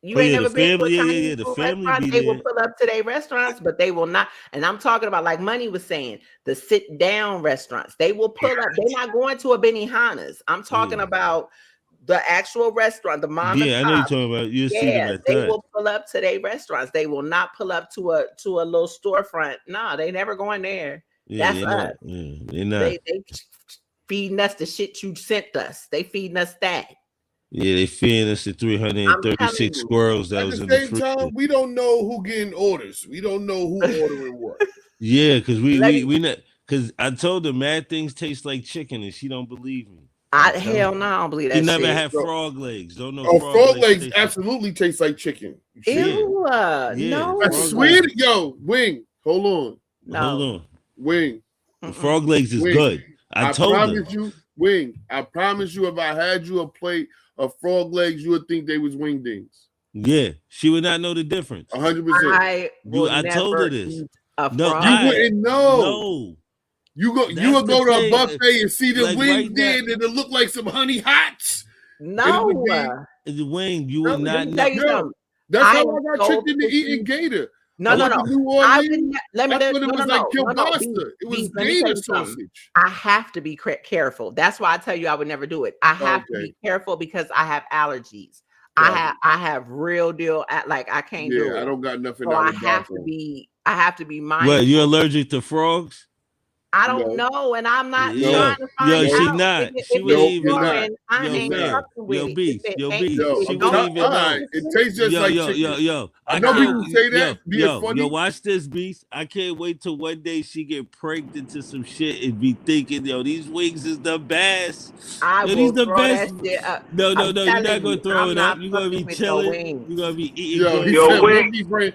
You Oh, ain't yeah, never the been family, to a yeah, Chinese yeah, the food family restaurant. be They will there. pull up to their restaurants, but they will not. And I'm talking about, like Money was saying, the sit down restaurants. They will pull up. They're not going to a Benihana's. I'm talking about the actual restaurant, the mom. Yeah, I know you're talking about. You'll see them at they that. will pull up to their restaurants. They will not pull up to a little storefront. No, they never going there. Yeah, That's us. They're not. They feeding us the shit you sent us. They feeding us that. Yeah, they feeding us the 336 squirrels that was in the same time, we don't know who getting orders. We don't know who ordering what. Yeah, because we not, because I told her mad things taste like chicken and she don't believe me. Hell no, I don't believe that. You never shit. had frog legs. Don't know. Oh, frog legs absolutely taste like chicken. Ew, no. I swear to yo, Wing. Hold on. No. Hold on. Wing. The frog legs is good. I told promise her. you, Wing. I promise you, if I had you a plate of frog legs, you would think they was wingdings. Yeah, she would not know the difference. 100%. I told her this. No, you wouldn't know. No. You would go to a buffet and see the wings there and it'll look like some honey hots. No. The wing, you would not know. That's how I got tricked into eating gator. No. Let me it was like kielbasa. It was gator sausage. I have to be careful. That's why I tell you I would never do it. I have to be careful because I have allergies. I have real deal like I can't do it. I don't got nothing. So I have to be mindful. What, you're allergic to frogs? I don't know, and I'm not trying to find out. She not. She wouldn't even know. I ain't fucking with Yo, beast. She wouldn't even know. It tastes just like chicken. I know people say that. Yo, watch this, beast. I can't wait till one day she get pranked into some shit and be thinking, yo, these wings is the best. These the best. No, you're not gonna throw it up. You're gonna be chilling. You're gonna be eating. Yo, Wing. Wing.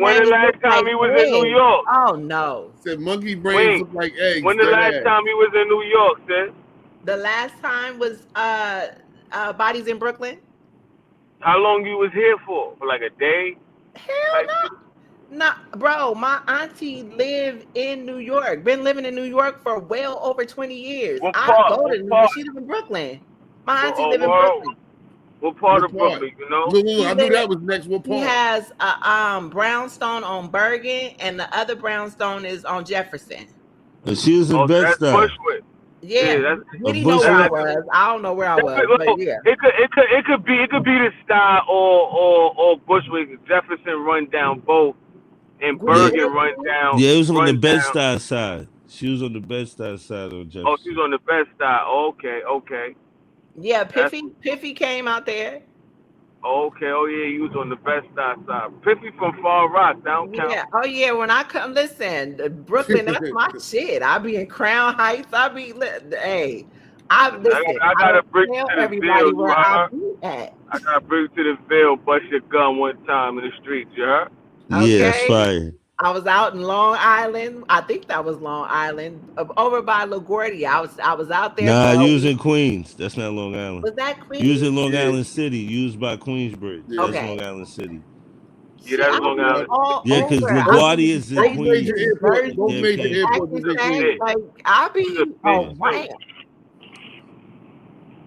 When the last time he was in New York? Oh no. Said monkey brains look like eggs. When the last time he was in New York, sis? The last time was Bodies in Brooklyn. How long you was here for? For like a day? Hell no. No, bro, my auntie lived in New York. Been living in New York for well over 20 years. I go to New York. She live in Brooklyn. My auntie live in Brooklyn. What part of Brooklyn, you know? I knew that was next. What part? He has a brownstone on Bergen, and the other brownstone is on Jefferson. And she was in Bed-Stuy. Yeah, Gwitty know where I was. I don't know where I was, but yeah. It could be the Style or Bushwick. Jefferson run down both, and Bergen run down. Yeah, it was on the Bed-Stuy side. She was on the Bed-Stuy side of Jefferson. Oh, she's on the Bed-Stuy. Okay. Yeah, Piffy came out there. Okay, oh yeah, you was on the Bed-Stuy side. Piffy from Far Rock, downtown. Yeah, oh yeah, when I come, listen, Brooklyn, that's my shit. I be in Crown Heights. I gotta bring you to the Ville, I gotta bring you to the Ville, bust your gun one time in the streets, you heard? Yeah, that's fire. I was out in Long Island. I think that was Long Island, over by LaGuardia. I was out there for Nah, a using week. Queens. That's not Long Island. Was that Queens? Using Long Yeah, Island City, used by Queensbridge. yeah. That's Okay. Long Island City. Yeah, Shit, that's I Long be Island. Yep. all Yeah, because over. Both, LaGuardia is in both major Queens. airports. Both Jersey, major JFK. airports is in Hackensack. Queens. Yeah, Like I he was be a bitch Yeah. around. too.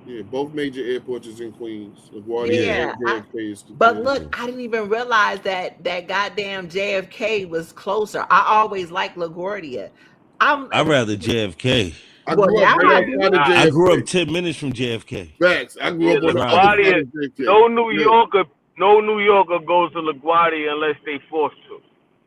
Yeah, both major airports is in Queens. LaGuardia Yeah. Yeah, and JFK is the but two. look, I didn't even realize that goddamn JFK was closer. I always liked LaGuardia. I'm I'd rather JFK. I well grew up now right I outside of do. Nah, I grew up JFK. 10 minutes from JFK. Facts. I grew yeah, up on the other Driving. side LaGuardia. of JFK. Yeah. No New Yorker goes to LaGuardia unless they forced to.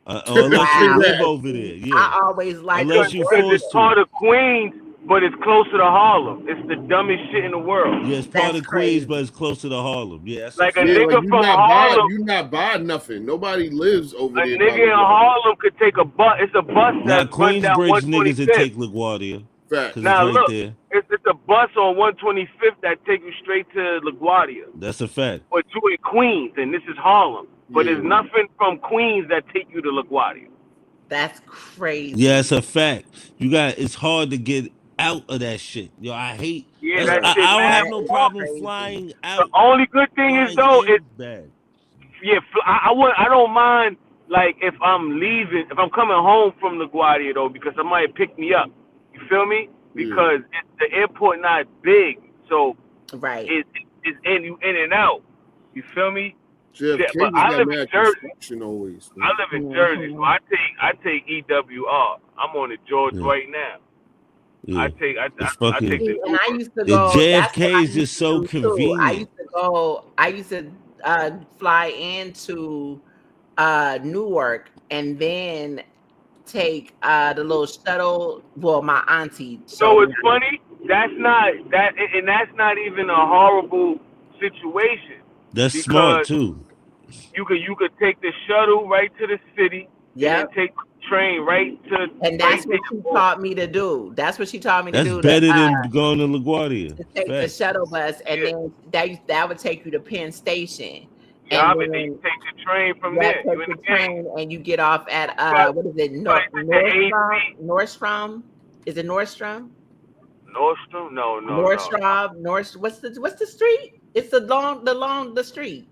Unless you Wow. live Facts. over there. Yeah. I always liked Unless you Because it's forced LaGuardia. to. part of Queens, but it's closer to Harlem. It's the dumbest shit in the world. Yeah, it's part That's of Queens, crazy. but it's closer to Harlem. Yeah, that's a Like a Yeah, fact. like nigga from Harlem, you not buy nothing. Nobody lives over a there by nigga in LaGuardia. Harlem could take a bus. It's a bus Now, that run down Queensbridge niggas would 125th. take LaGuardia because Facts. it's Now right look, there. it's a bus on 125th that takes you straight to LaGuardia. That's a fact. But you in Queens, and this is Harlem. But Yeah. there's nothing from Queens that take you to LaGuardia. That's Yeah, crazy. it's a fact. It's hard to get out of that shit. Yo, I hate Yeah, that's that Yeah, shit I don't mad have that no is far. problem crazy. flying The out. only good thing is Flying though, in it's is bad. yeah. I don't mind like if I'm leaving, if I'm coming home from LaGuardia though, because somebody pick me up. You feel me? Yeah. Because the airport not big, so Right. it's you in and out. You feel me? Shit, but JFK just I got live in mad Jersey. construction always, I man. live in Jersey, so Mhm. I take EWR. I'm on the George Yeah, right now. I yeah. take I, It's I, I take fucking the See, and I Uber. used to the go, that's what JFK I is used just to so do too. convenient. I used to fly into Newark and then take the little shuttle. Well, my auntie You showed know me what's how to. funny? That's not that, and that's not even a horrible situation That's smart because too. you could take the shuttle right to the city and then Yep. take the train And right that's what she there. taught me to do. That's what she taught me to That's do, better than going to LaGuardia. to take the Facts. shuttle bus, and Yeah, then that would take you to Penn Station, and yeah, but then you then take the train from that there. You takes in the the game. train, and you get off at But what is it? it's the Nordstrom. AC. Nordstrom. Is it Nordstrom? Nordstrom? No, no, no. Nordstrom. What's the street? It's the street.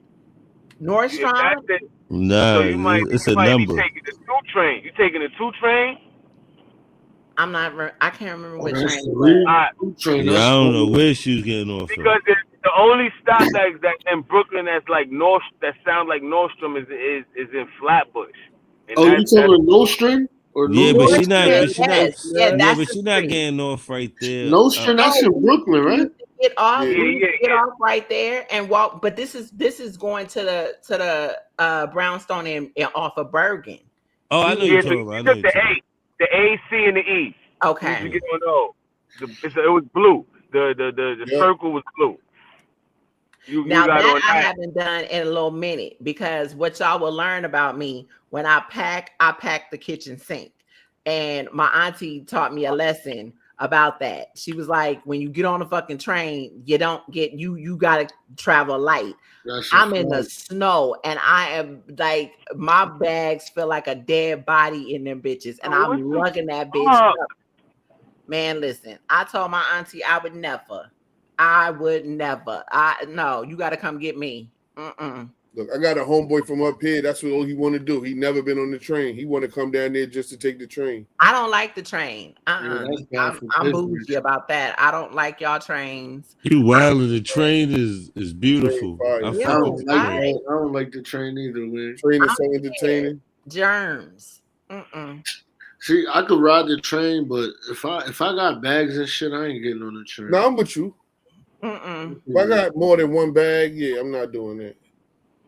If that's Nordstrom. it, so Nah, it's you a might be number. taking the two train. You taking the two train? I can't remember Oh, what that's train it was. sweet. Alright, Food train, Yeah, that's I don't know sweet. where she was getting off at. because it's the only stop that in Brooklyn that's like North that sounds like Nordstrom is in Flatbush, and Oh, you that's talking no string or Yeah, no but no she not, string? Nordstrom. but she not, Yes. Yeah, yeah, that's but the she not street. getting off right there. No string, that's No, in Brooklyn, we right? used to get off. Yeah. We yeah, used yeah, to get yeah. off right there and walk. But this is going to the brownstone and off of Bergen. Oh, I We know you're would Yeah, so talking you about. I know took you're the talking. A, C, and the E. You used to okay. get Yeah, on those. It was blue. The Yep. circle was blue. You Now got that on I that. haven't done in a little minute, because what y'all will learn about me when I pack the kitchen sink. And my auntie taught me a lesson about that. She was like, when you get on a fucking train, you don't get you gotta travel light. That's a I'm in the fact. snow and I am like, my bags feel like a dead body in them bitches, and Oh, what I'm the lugging that bitch fuck? up. Man, listen, I told my auntie I would never. No, you got to come get me. Mm-mm. Look, I got a homeboy from up here. That's what all he want to do. He never been on the train. He want to come down there just to take the train. I don't like the train. Yeah, that's bad for I'm business. bougie about that. I don't like y'all trains. you wild. The train is Train beautiful. I fire. I Yeah, fuck with don't the like train. that. I don't like the train either, man. Train is I'm so scared. entertaining. Germs. Mm-mm. See, I could ride the train, but if I got bags and shit, I ain't getting on the train. No, I'm with you. Mm-mm. If I got more than one bag, yeah, I'm not doing that.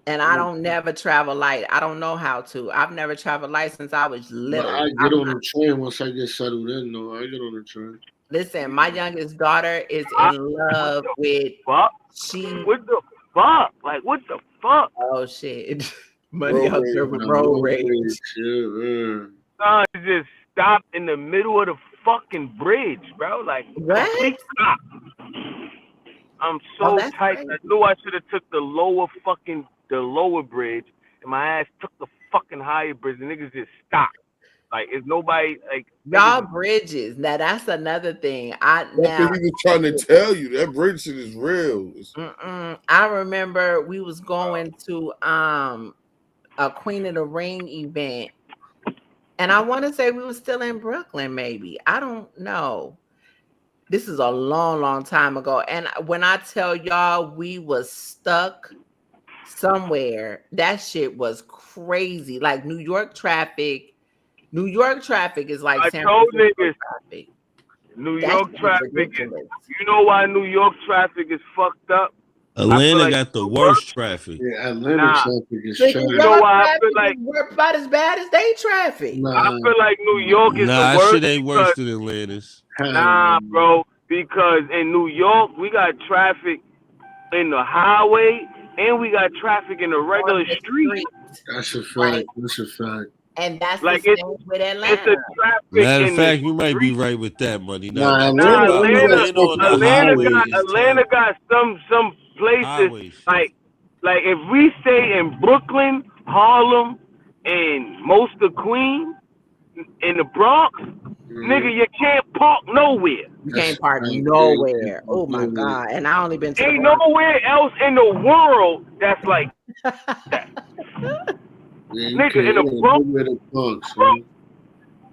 And I don't never travel light. I don't know how to. I've never traveled light since I was But little. I get on the train once I get settled in. No, I get on the train. Listen, my youngest daughter is What in love the with fuck? she. What the fuck? Like, what the fuck? Oh shit. Money Road out rage. there with Nah, road road rage. rage, yeah. Son, just stopped in the middle of the fucking bridge, bro. Like, What? complete stop. I'm Oh, so that's tight. crazy. I knew I should have took the lower bridge, and my ass took the fucking higher bridge. The niggas just stop. Like, it's nobody like Y'all niggas, bridges. Now that's another thing. That's what he was trying to tell you. That bridge shit is real. I remember we was going to a Queen of the Ring event, and I want to say we was still in Brooklyn. Maybe I don't know. This is a long time ago. And when I tell y'all we was stuck somewhere, that shit was crazy. Like New York traffic. New York traffic is like I San told Francisco niggas, traffic. New That York shit is traffic is, ridiculous. you know why New York traffic is fucked up? I feel Atlanta like got the New worst York- traffic. Yeah, Atlanta Nah. traffic is So trash. New You know York why I traffic feel like is about as bad as they traffic. I feel like New York is Nah, the that worst shit ain't worse because than Atlanta's. nah, bro, because in New York we got traffic in the highway and we got traffic in the regular On the street. That's a fact. Right. That's a fact. And that's Like the it's same with it's Atlanta. a traffic Matter of in the fact, you might be street. right with that, Money. Nah, Nah, Atlanta only got Atlanta on the highway is Atlanta terrible. got some places Highway shit. like if we stay in Brooklyn, Harlem, and most of Queens, in the Bronx, nigga, you can't park nowhere. You can't park nowhere. Oh my God. And I only been to the Ain't Bronx. nowhere else in the world that's like that. Nigga, in the Bronx,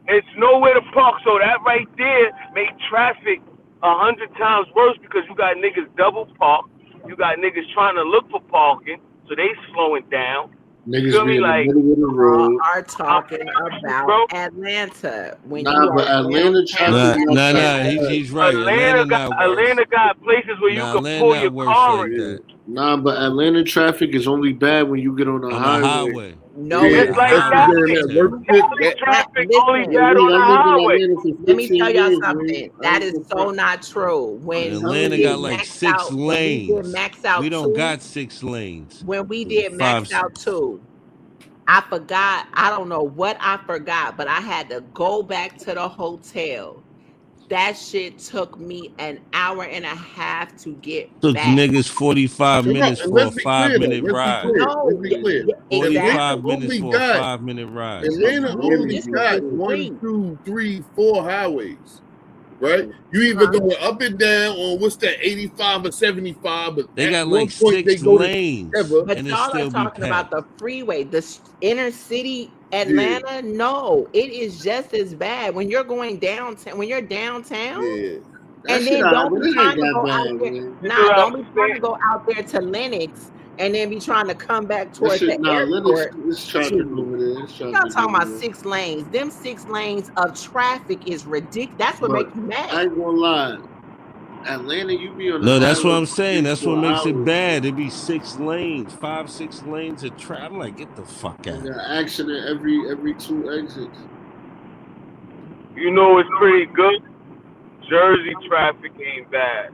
it's nowhere to park. So that right there made traffic 100 times worse because you got niggas double park. You got niggas trying to look for parking, so they slowing down. Niggas Feel be me? in the Like, middle of the road. Are talking about Atlanta. When Nah, you but are Atlanta traffic not that bad. He's right. Atlanta not worse. Atlanta got places where you Nah, can Atlanta pull not your worse car like in. that. Nah, but Atlanta traffic is only bad when you get on the On the highway. highway. No, Yeah, it's like not. that. Terrible. Cali traffic only Listen, bad on the I lived in highway. Atlanta for let me 15 tell y'all years, something. man. That is so not true. When Atlanta we did got like max 6 out, when we did lanes. max out We don't 2, got 6 lanes. when we did 5, max out 6. 2, I forgot. I don't know what I forgot, but I had to go back to the hotel. That shit took me an hour and a half to get Took back. niggas 45 minutes And for a let's be clear, though. 5-minute ride. Let's be clear. 45 Atlanta minutes only for a got 5-minute ride. Atlanta only This is got the 1, street. 2, 3, 4 highways. Right? You either going up and down on what's that, 85 or 75, but They at got one like point they 6 go lanes, together. But and it y'all are still be talking about packed. the freeway, the inner city Atlanta. No, it is just as bad when you're going downtown. When you're downtown, and then don't be trying to go out there. Nah, don't be trying to go out there to Lennox and then be trying to come back towards the airport. It's traffic over there. It's Y'all traffic talking over about there. 6 lanes. Them 6 lanes of traffic is ridiculous. That's what But makes you mad. I ain't gonna lie. Atlanta, you be on the No, that's what highway I'm for saying. 3, That's what 4 makes it hours. bad. It be 6 lanes, 5, 6 lanes of traffic. I'm like, get the fuck out. You got accident every 2 exits. You know it's pretty good. Jersey traffic ain't bad.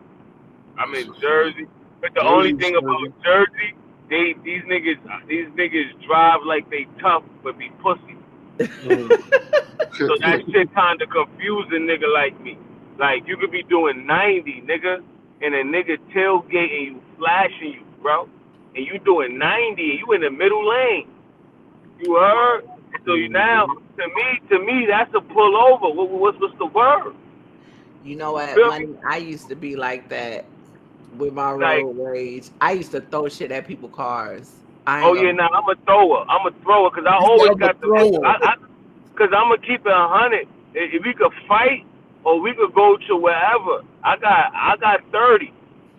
I'm in Jersey, but the only thing about Jersey, these niggas drive like they tough but be pussy. So that shit kind of confusing nigga like me. Like you could be doing 90, nigga, and a nigga tailgating you, flashing you, bro, and you doing 90 and you in the middle lane. You heard? So you now, to me, that's a pullover. What's the word? You know what, Feel Money? me? I used to be like that with my Like- road rage. I used to throw shit at people's cars. Oh yeah, nah, I'm a thrower. I'm a thrower because I always got the. Because I'm gonna keep it 100. If we could fight or we could go to wherever, I got 30.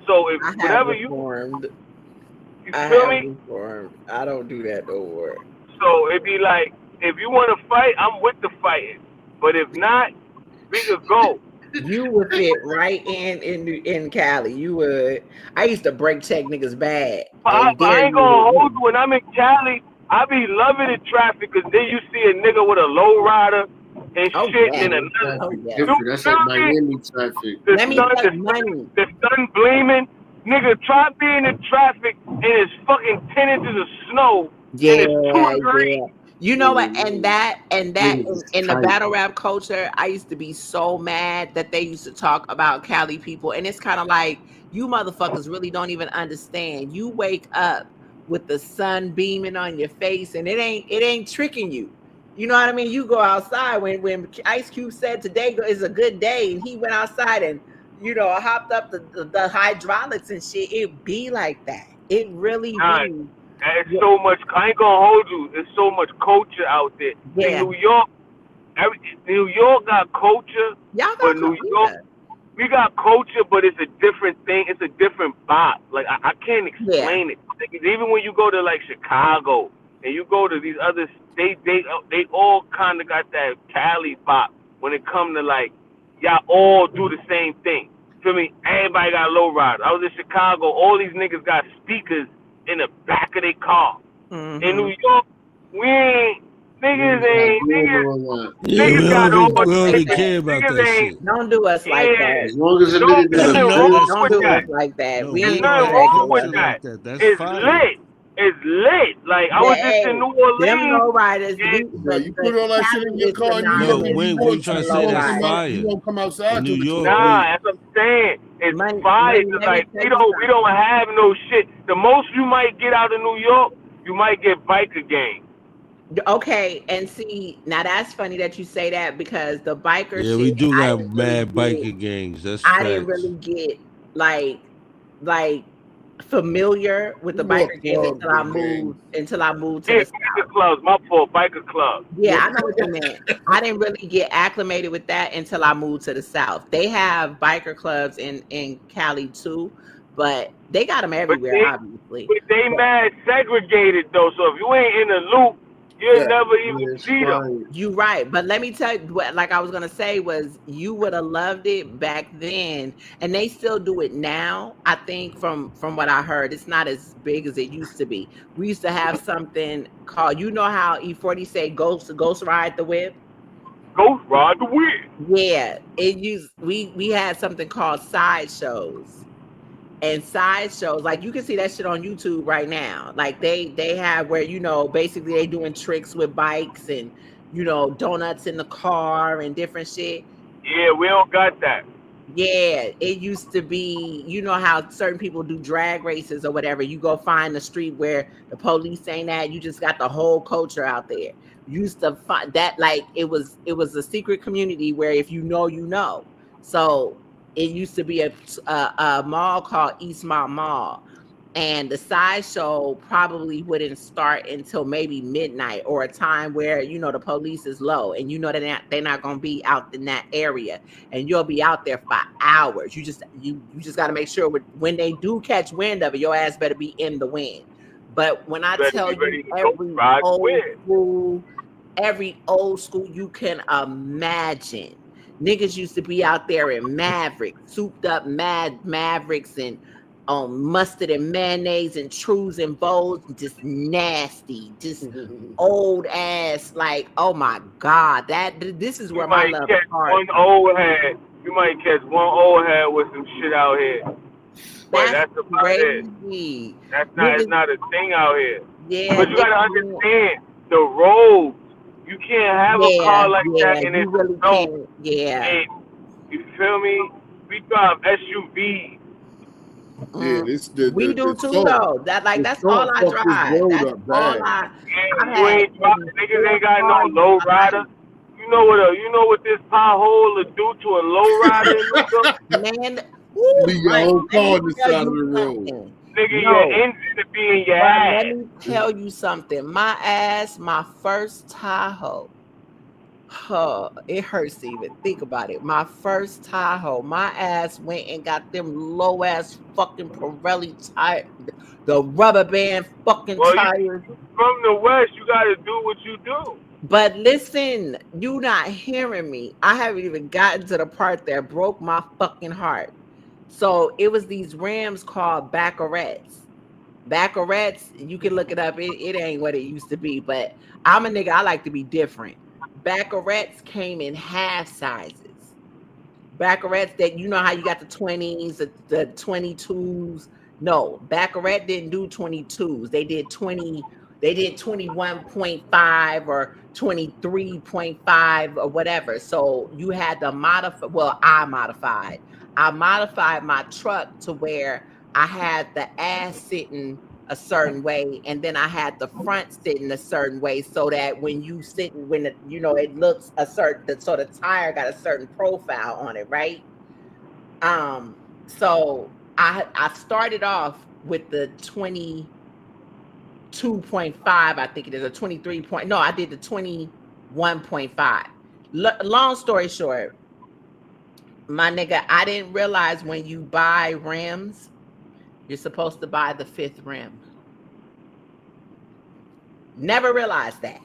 So if whatever you feel me? I don't do that no more. So it'd be like if you want to fight, I'm with the fighting. But if not, we could go. You would fit right in Cali. You would. I used to break check niggas bad. I ain't gonna hold you. When I'm in Cali, I be loving the traffic because then you see a nigga with a low rider and shit in another. That's like Miami traffic. The sun gleaming. Nigga, try being in traffic and it's fucking 10 inches of snow. Yeah. And You know what? And that in the battle rap culture, I used to be so mad that they used to talk about Cali people. And it's kind of like, you motherfuckers really don't even understand. You wake up with the sun beaming on your face, and it ain't tricking you. You know what I mean? You go outside when Ice Cube said today is a good day, and he went outside and hopped up the hydraulics and shit. It be like that. It really Nah, be. it's so much. I ain't gonna hold you. There's so much culture out there. Yeah. In New York, New York got culture, Y'all got but New York, we got culture, but it's a different thing. It's a different vibe. Like I can't explain it. Like, even when you go to like Chicago and you go to these other states, they all kind of got that Cali vibe when it come to like y'all all do the same thing. Feel me? Everybody got low riders. I was in Chicago. All these niggas got speakers in the back of their car. Mm-hmm. In New York, we ain't. Niggas Yeah, got all we don't even care about that shit. Don't do us like that. As long as a nigga There's got nothing a wrong business, Don't with do that. us like that. No, We There's ain't nothing on wrong with culture that. like that. That's It's fire. lit. It's lit. Like I was just in New Orleans. Them low riders. Bro, you put all that shit in your car in New No, York. when you trying to say that's fire? You won't come outside In New till the York, Nah, that's what I'm saying. It's fire. Money, Like we don't have no shit. The most you might get out of New York, you might get biker gang. Okay, and see, now that's funny that you say that because the biker yeah, shit, we do I got didn't mad really biker gangs. That's I didn't facts. really get like familiar with the biker gangs until I moved to the biker South. clubs. My fault. Biker clubs. Yeah, I know what you meant. I didn't really get acclimated with that until I moved to the South. They have biker clubs in Cali too, but they got them everywhere, obviously. But they mad segregated though. So if you ain't in the loop, you'll never even see them. You right, but let me tell you what, like I was gonna say was you would have loved it back then, and they still do it now. I think from what I heard, it's not as big as it used to be. We used to have something called, you know how E40 say ghost ride the whip. Ghost ride the whip. Yeah, we had something called sideshows. And sideshows, like you can see that shit on YouTube right now. Like they have where basically they doing tricks with bikes and donuts in the car and different shit. Yeah, we don't got that. Yeah, it used to be, how certain people do drag races or whatever. You go find the street where the police ain't at. You just got the whole culture out there. Used to find that like it was a secret community where if you know. So it used to be a mall called Eastmont Mall, and the sideshow probably wouldn't start until maybe midnight or a time where the police is low and that they're not gonna be out in that area, and you'll be out there for hours. You just got to make sure when they do catch wind of it, your ass better be in the wind. But when I tell you every old school you can imagine. Niggas used to be out there in Mavericks, souped up Mavericks and mustard and mayonnaise and trues and bowls, just nasty, just old ass. Like, oh my God, this is where my love starts. You might catch one old head with some shit out here. But that's about it. It's not a thing out here. Yeah, but you gotta understand the roads. You can't have a car like that in it. Really can't. Yeah. You feel me? We drive SUVs. Yeah, we do too though. That's all I drive. That's all I. You ain't driving. Niggas ain't got no low rider. You know what this pothole will do to a low rider? Man, leave your whole car on the side of the road. Nigga, your engine to be in your ass. Let me tell you something. My first Tahoe. It hurts to even think about it. My first Tahoe, my ass went and got them low ass fucking Pirelli tires, the rubber band fucking tires. From the West, you gotta do what you do. But listen, you not hearing me. I haven't even gotten to the part that broke my fucking heart. So it was these Rams called Baccarets. Baccarets, you can look it up. It ain't what it used to be, but I'm a nigga. I like to be different. Baccarets came in half sizes. Baccarets that how you got the 20s, the 22s. No, Baccaret didn't do 22s. They did 20. They did 21.5 or 23.5 or whatever. So you had to modify. Well, I modified my truck to where I had the ass sitting a certain way, and then I had the front sitting a certain way, so that when you sitting, when it, you know, it looks a certain, so the tire got a certain profile on it, right? So I started off with the 22.5, I think it is, a 23 point. No, I did the 21.5. Long story short, my nigga, I didn't realize when you buy rims, you're supposed to buy the 5th rim. Never realized that.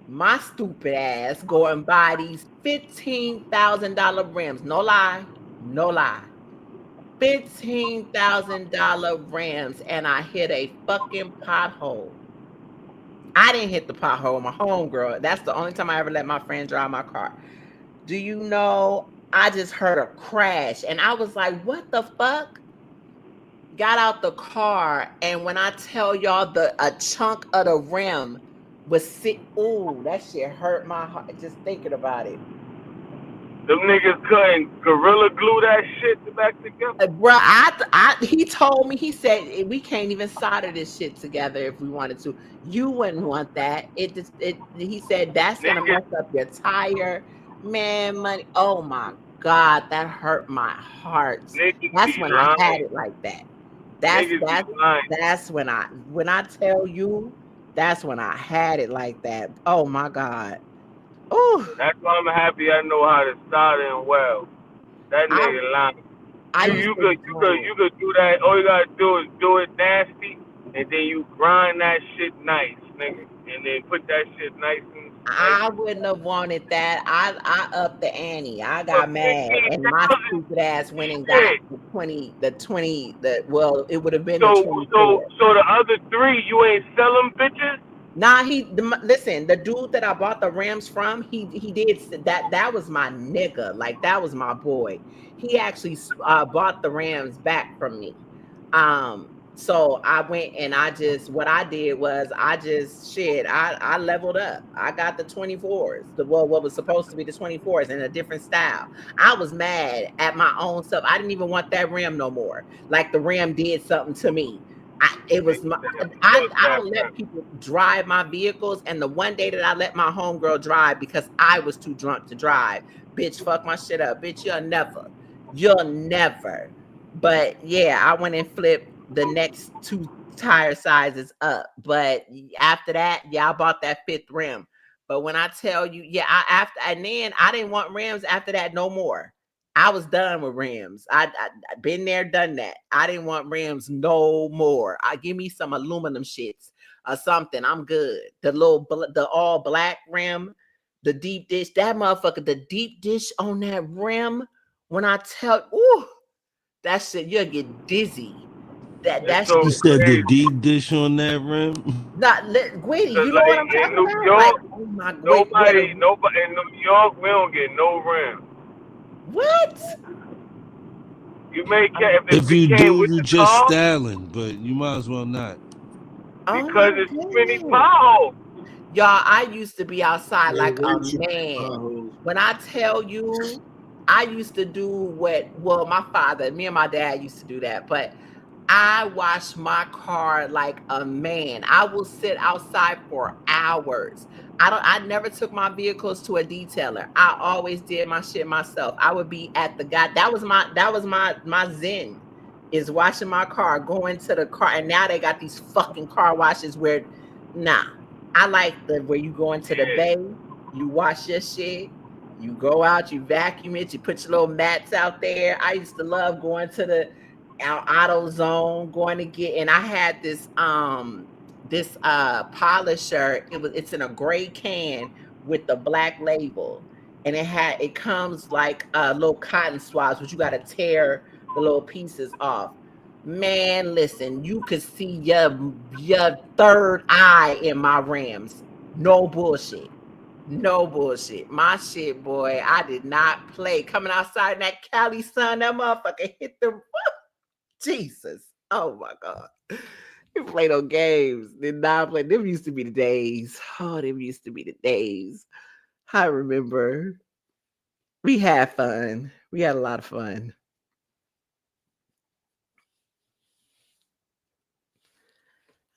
My stupid ass go and buy these $15,000 rims. No lie, no lie. $15,000 rims, and I hit a fucking pothole. I didn't hit the pothole, my homegirl. That's the only time I ever let my friend drive my car. Do you know, I just heard a crash, and I was like, what the fuck? Got out the car, and when I tell y'all, a chunk of the rim was ooh, that shit hurt my heart just thinking about it. Them niggas couldn't gorilla glue that shit back together. Bruh, he told me, he said, we can't even solder this shit together if we wanted to. You wouldn't want that. He said, that's gonna mess up your tire. Man, money. Oh my God, that hurt my heart. That's when I had it like that. That's when I tell you, that's when I had it like that. Oh my God. Oh, that's why I'm happy I know how to start it well. That nigga lying. You could do that. All you gotta do is do it nasty, and then you grind that shit nice, nigga, and then put that shit nice and. I wouldn't have wanted that. I upped the ante. I got mad, and my stupid ass went and got the 20. Well, it would have been the 24. So the other 3, you ain't sell them bitches? Nah, listen, the dude that I bought the rims from, he did that. That was my nigga. Like, that was my boy. He actually bought the rims back from me. So I went and what I did was I leveled up. I got the 24s, what was supposed to be the 24s in a different style. I was mad at my own self. I didn't even want that rim no more. Like, the rim did something to me. I don't let people drive my vehicles. And the one day that I let my homegirl drive because I was too drunk to drive, bitch, fuck my shit up. Bitch, you'll never. But yeah, I went and flipped the next 2 tire sizes up. But after that, yeah, I bought that 5th rim. But when I tell you, yeah, and then I didn't want rims after that no more. I was done with rims. I been there, done that. I didn't want rims no more. Give me some aluminum shits or something. I'm good. The all black rim, the deep dish, that motherfucker, the deep dish on that rim. When I tell, ooh, that shit, you'll get dizzy. That so you said the deep dish on that rim. Not Gwitty, you know what I'm talking New about? York, Like, oh my nobody in New York, we don't get no rim. What? You may if you do, you just styling, but you might as well not. Because it's too many potholes. Y'all, I used to be outside like a man. When I tell you, I used to do my father, me and my dad used to do that, but I wash my car like a man. I will sit outside for hours. I never took my vehicles to a detailer. I always did my shit myself. I would be at the guy. That was my zen, is washing my car, going to the car. And now they got these fucking car washes where, I like where you go into the bay, you wash your shit, you go out, you vacuum it, you put your little mats out there. I used to love going to the AutoZone, going to get, and I had this polisher. It's in a gray can with the black label, and it comes like little cotton swabs, but you got to tear the little pieces off. Man, listen, you could see your third eye in my rims. No bullshit. No bullshit. My shit, boy, I did not play. Coming outside in that Cali sun, that motherfucker hit the Jesus. Oh my God. You play no games. Did not play. Them used to be the days. Oh, them used to be the days. I remember. We had fun. We had a lot of fun.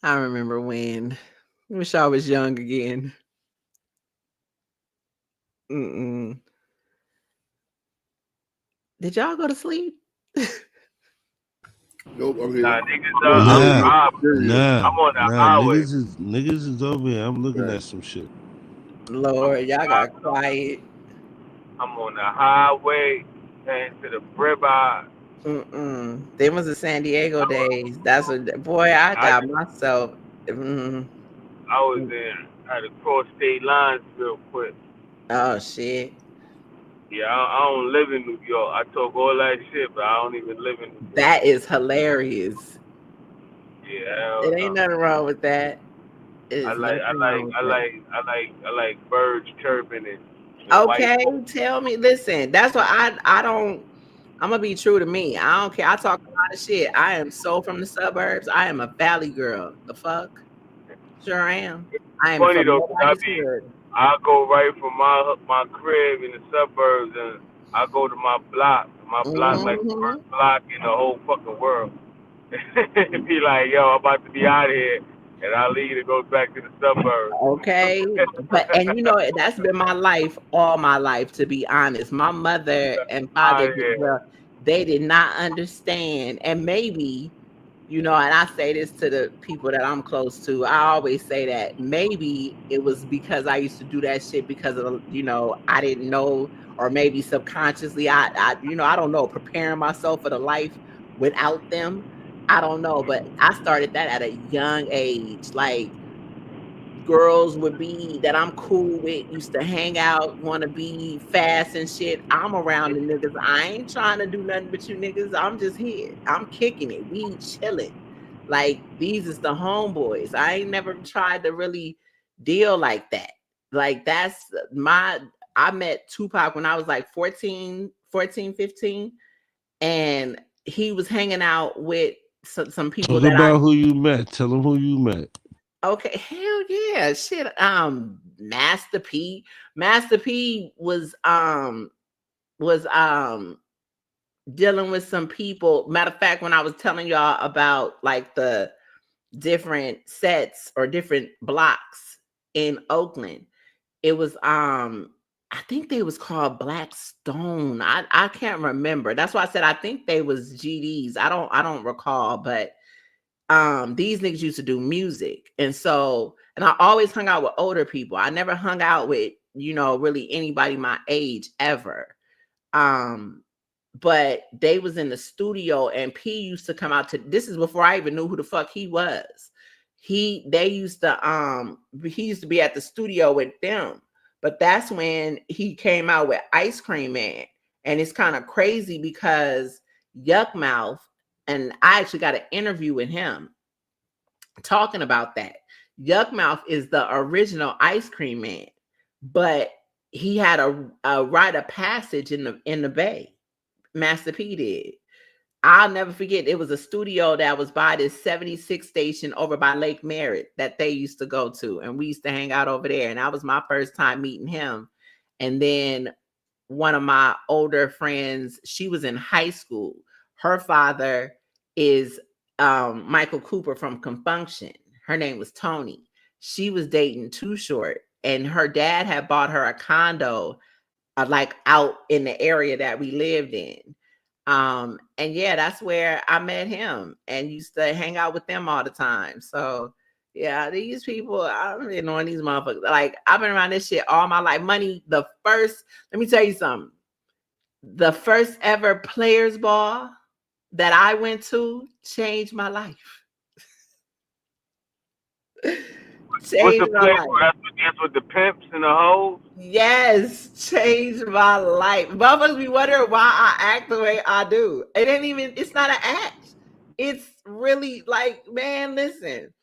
I remember when. Wish I was young again. Mm-mm. Did y'all go to sleep? Nope, I'm here. Nah, niggas, I'm on I'm Nah, stereo. driving. Stereo. I'm on the nah. highway. Niggas is over here. I'm looking Right. at some shit. I'm Lord, y'all got driving. quiet. I'm on the highway heading to the Bribeye. Mm-mm. Them was the San Diego days. That's what, boy, I I got just, myself. Mm, I was in, I had to cross state lines real quick. oh, shit. Yeah, I don't live in New York. I talk all that shit, but I don't even live in New York. That is hilarious. Yeah, hell It ain't no. nothing wrong with that. I There's like, I nothing wrong like, with I that. like, I like, I like birds chirping and white Okay, folks. tell me. Listen, that's why I don't. I'm gonna be true to me. I don't care. I talk a lot of shit. I am so from the suburbs. I am a valley girl. The fuck, sure am. I am Funny from though, 'cause I nobody's be, hood. I go right from my crib in the suburbs, and I go to my block. My block like the Hmm. first block in the whole fucking world. And be like, yo, I'm about to be out of here, and I leave to go back to the suburbs. Okay, but and you know that's been my life all my life. To be honest, my mother and father, Out of here. well, they did not understand, and maybe. And I say this to the people that I'm close to. I always say that maybe it was because I used to do that shit because of, I didn't know, or maybe subconsciously, I don't know, preparing myself for the life without them. I don't know, but I started that at a young age. Like, girls would be that I'm cool with used to hang out, want to be fast and shit. I'm around the niggas. I ain't trying to do nothing with you niggas. I'm just here. I'm kicking it. We chilling. Like, these is the homeboys. I ain't never tried to really deal like that. Like, that's I met Tupac when I was like 15, and he was hanging out with some people Talk that I. about who you met. Tell them who you met. Okay, hell yeah. Shit. Master P. Master P was dealing with some people. Matter of fact, when I was telling y'all about like the different sets or different blocks in Oakland, it was I think they was called Black Stone. I can't remember. That's why I said I think they was GDs. I don't recall, but these niggas used to do music. And I always hung out with older people. I never hung out with, really anybody my age ever. But they was in the studio, and P used to come out to, this is before I even knew who the fuck he was. He used to be at the studio with them. But that's when he came out with Ice Cream Man. And it's kind of crazy because Yuck Mouth, and I actually got an interview with him talking about that. Yuck Mouth is the original Ice Cream Man, but he had a rite of passage in the Bay. Master P did. I'll never forget. It was a studio that was by this 76 station over by Lake Merritt that they used to go to, and we used to hang out over there. And that was my first time meeting him. And then one of my older friends, she was in high school. Her father is Michael Cooper from Compunction. Her name was Tony. She was dating Too Short, and her dad had bought her a condo like out in the area that we lived in. And yeah, that's where I met him and used to hang out with them all the time. So yeah, these people, I've been on these motherfuckers. Like, I've been around this shit all my life. Money, let me tell you something. The first ever players ball that I went to changed my life. What's the Changed my place? life. That's with the pimps and the hoes. Yes, changed my life. Motherfuckers be wondering why I act the way I do. It's not an act. It's really like, man, listen,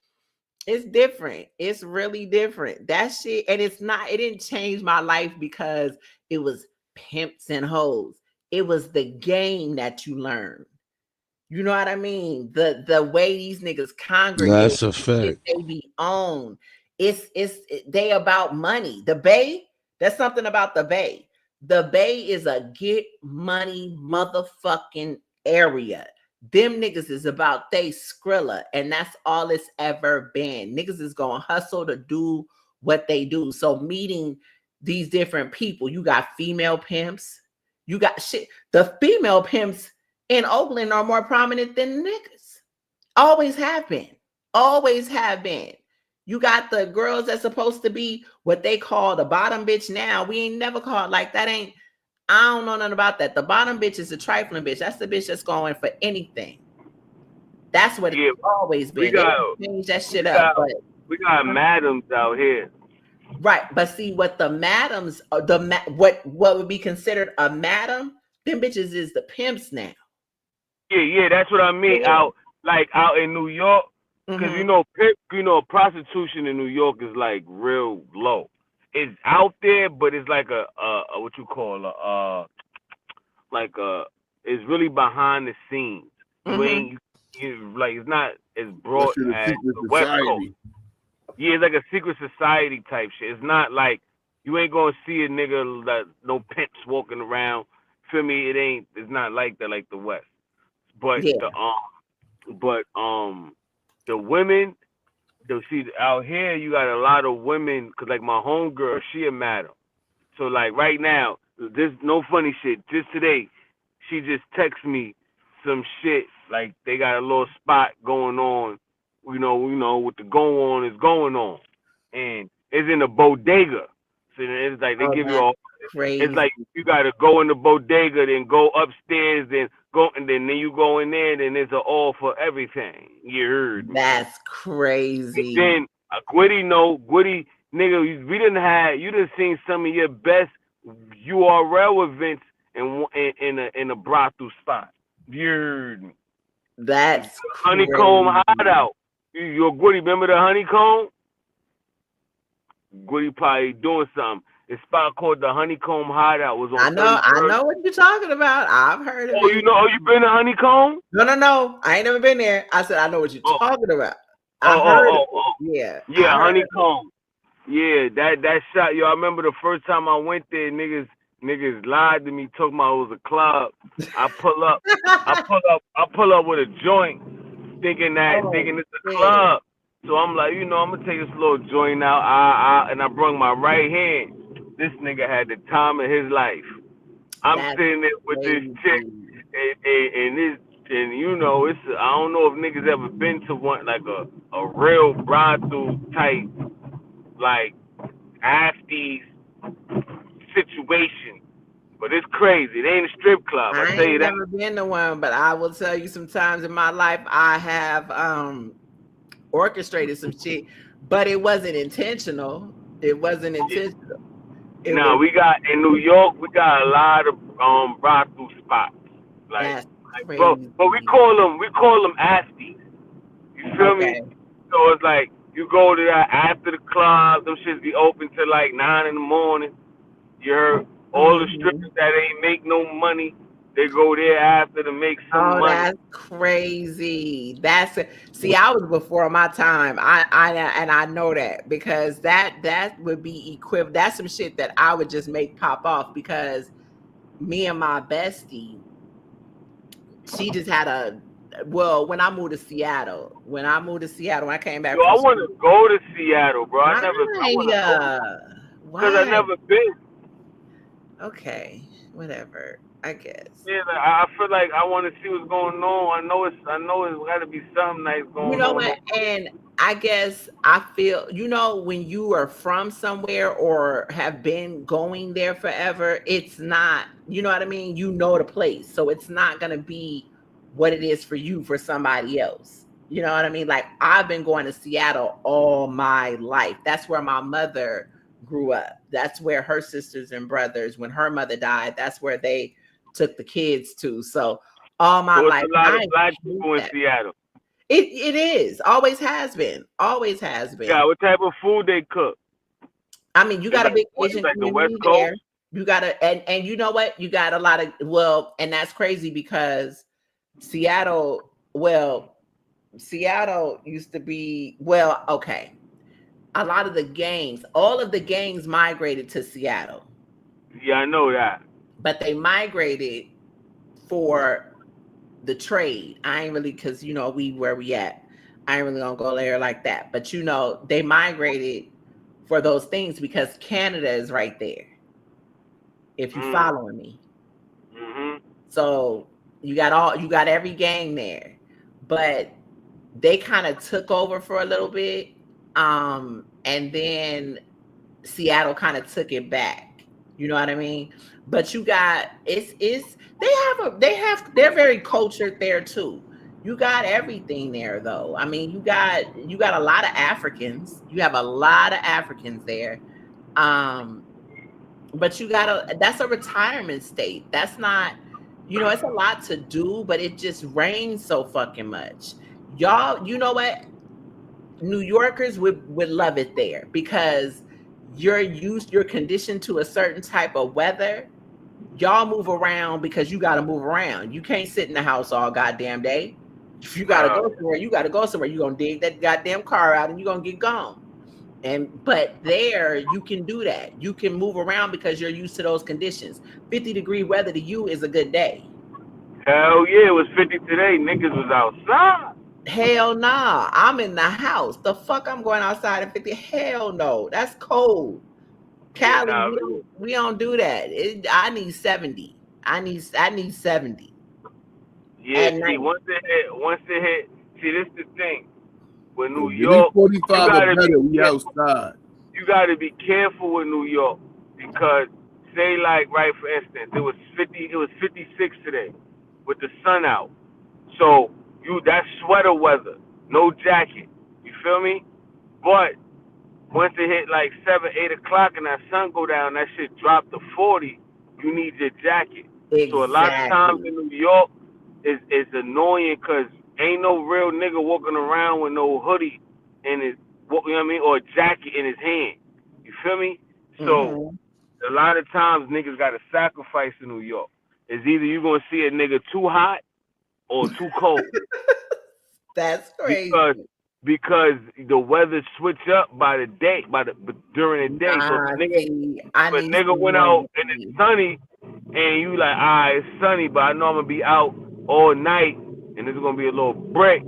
it's different. It's really different. That shit, and it didn't change my life because it was pimps and hoes. It was the game that you learn. You know what I mean? The way these niggas congregate, That's a shit fact. they be on. They about money. The Bay, that's something about the Bay. The Bay is a get money motherfucking area. Them niggas is about they Skrilla, and that's all it's ever been. Niggas is gonna hustle to do what they do. So meeting these different people, you got female pimps, you got shit. The female pimps in Oakland are more prominent than niggas. Always have been. Always have been. You got the girls that's supposed to be what they call the bottom bitch now. We ain't never called like that. Ain't I don't know nothing about that. The bottom bitch is a trifling bitch. That's the bitch that's going for anything. That's what it's always been. They change that shit up. But we got madams out here. Right, but see what the madams, what would be considered a madam? Them bitches is the pimps now. Yeah, that's what I mean. Yeah. Out in New York, because prostitution in New York is like real low. It's out there, but it's like a what you call it's really behind the scenes. It's not as broad as the West Coast. Yeah, it's like a secret society type shit. It's not like you ain't gonna see a nigga that no pimps walking around. Feel me? It's not like that like the West. But the women, see out here you got a lot of women. Cause like my homegirl, she a madam. So like right now, this no funny shit. Just today, she just texted me some shit like they got a little spot going on. You know what the go on is going on, and it's in a bodega. So it's like they give you all. Crazy. It's like you gotta go in the bodega, then go upstairs, then go, and then you go in there, then there's an all for everything. You heard me? That's crazy. And then Gwitty, nigga, you done seen some of your best URL events in a brothel spot. You heard me? That's Honeycomb Hideout. Yo, Gwitty, remember the Honeycomb? Gwitty probably doing something. A spot called the Honeycomb Hideout was on. I know what you're talking about. I've heard of it. You been to Honeycomb? No. I ain't never been there. I said I know what you're talking about. Yeah. Yeah, Honeycomb. Yeah, that shot, yo. I remember the first time I went there, niggas lied to me, talking about it was a club. I pull up with a joint, thinking it's a club. So I'm like, I'm gonna take this little joint out. And I brung my right hand. This nigga had the time of his life. I'm sitting there with this chick, and it's I don't know if niggas ever been to one like a real brothel type like afties situation. But it's crazy. It ain't a strip club. I tell you that. I've never been to one, but I will tell you sometimes in my life I have orchestrated some shit, but it wasn't intentional. We got in New York, we got a lot of brothel spots. Like but we call them afties. You feel me? So it's like you go to that after the club, them shits be open till like 9 a.m. You heard? All the strippers that ain't make no money, they go there after to make some money. That's crazy. See, I was before my time. I know that because that would be equivalent. That's some shit that I would just make pop off because me and my bestie, she just had when I moved to Seattle, when I came back. Yo, I want to go to Seattle, bro. Because I never been. Okay, whatever. I guess. Yeah, I feel like I want to see what's going on. I know it's got to be something nice going on. You know what? And I guess I feel, when you are from somewhere or have been going there forever, it's not, you know what I mean? You know the place. So it's not going to be what it is for you, for somebody else. You know what I mean? Like I've been going to Seattle all my life. That's where my mother grew up. That's where her sisters and brothers, when her mother died, that's where they took the kids to. So all my life, a lot of black people in Seattle. It is. Always has been. Yeah, what type of food they cook? I mean, you got a big Asian community there. You got and you know what? You got a lot of, and that's crazy because Seattle used to be, okay. A lot of the gangs, all of the gangs migrated to Seattle. Yeah, I know that. But they migrated for the trade. I ain't really, because you know we where we at. I ain't really gonna go there like that. But you know they migrated for those things because Canada is right there. If you following me, so you got every gang there, but they kind of took over for a little bit, and then Seattle kind of took it back. You know what I mean? But you got it's they're very cultured there too. You got everything there though. I mean, you got a lot of Africans. You have a lot of Africans there. But that's a retirement state. That's not, it's a lot to do, but it just rains so fucking much. Y'all, you know what? New Yorkers would love it there because you're conditioned to a certain type of weather. Y'all move around because you got to move around. You can't sit in the house all goddamn day. If you got to go somewhere, you got to go somewhere. You're going to dig that goddamn car out and you're going to get gone. But there you can do that. You can move around because you're used to those conditions. 50-degree weather to you is a good day. Hell yeah, it was 50 today. Niggas was outside. Hell nah, I'm in the house. The fuck I'm going outside at 50? Hell no, that's cold. Cali, we don't do that. I need 70. I need 70. Yeah, see, once it hit, see, this the thing. With New When York, 45 or better, we outside. You gotta be careful with New York because, say, like, right, for instance, it was 56 today with the sun out. So that's sweater weather, no jacket. You feel me? But once it hit like 7, 8 o'clock and that sun go down, that shit drop to 40. You need your jacket. Exactly. So a lot of times in New York, it's annoying because ain't no real nigga walking around with no hoodie in his, you know what I mean, or a jacket in his hand. You feel me? So a lot of times niggas got to sacrifice in New York. It's either you gonna see a nigga too hot or too cold. That's crazy. Because the weather switch up by the day, during the day. So nigga went out and it's sunny, and you like, it's sunny, but I know I'm gonna be out all night, and it's gonna be a little break.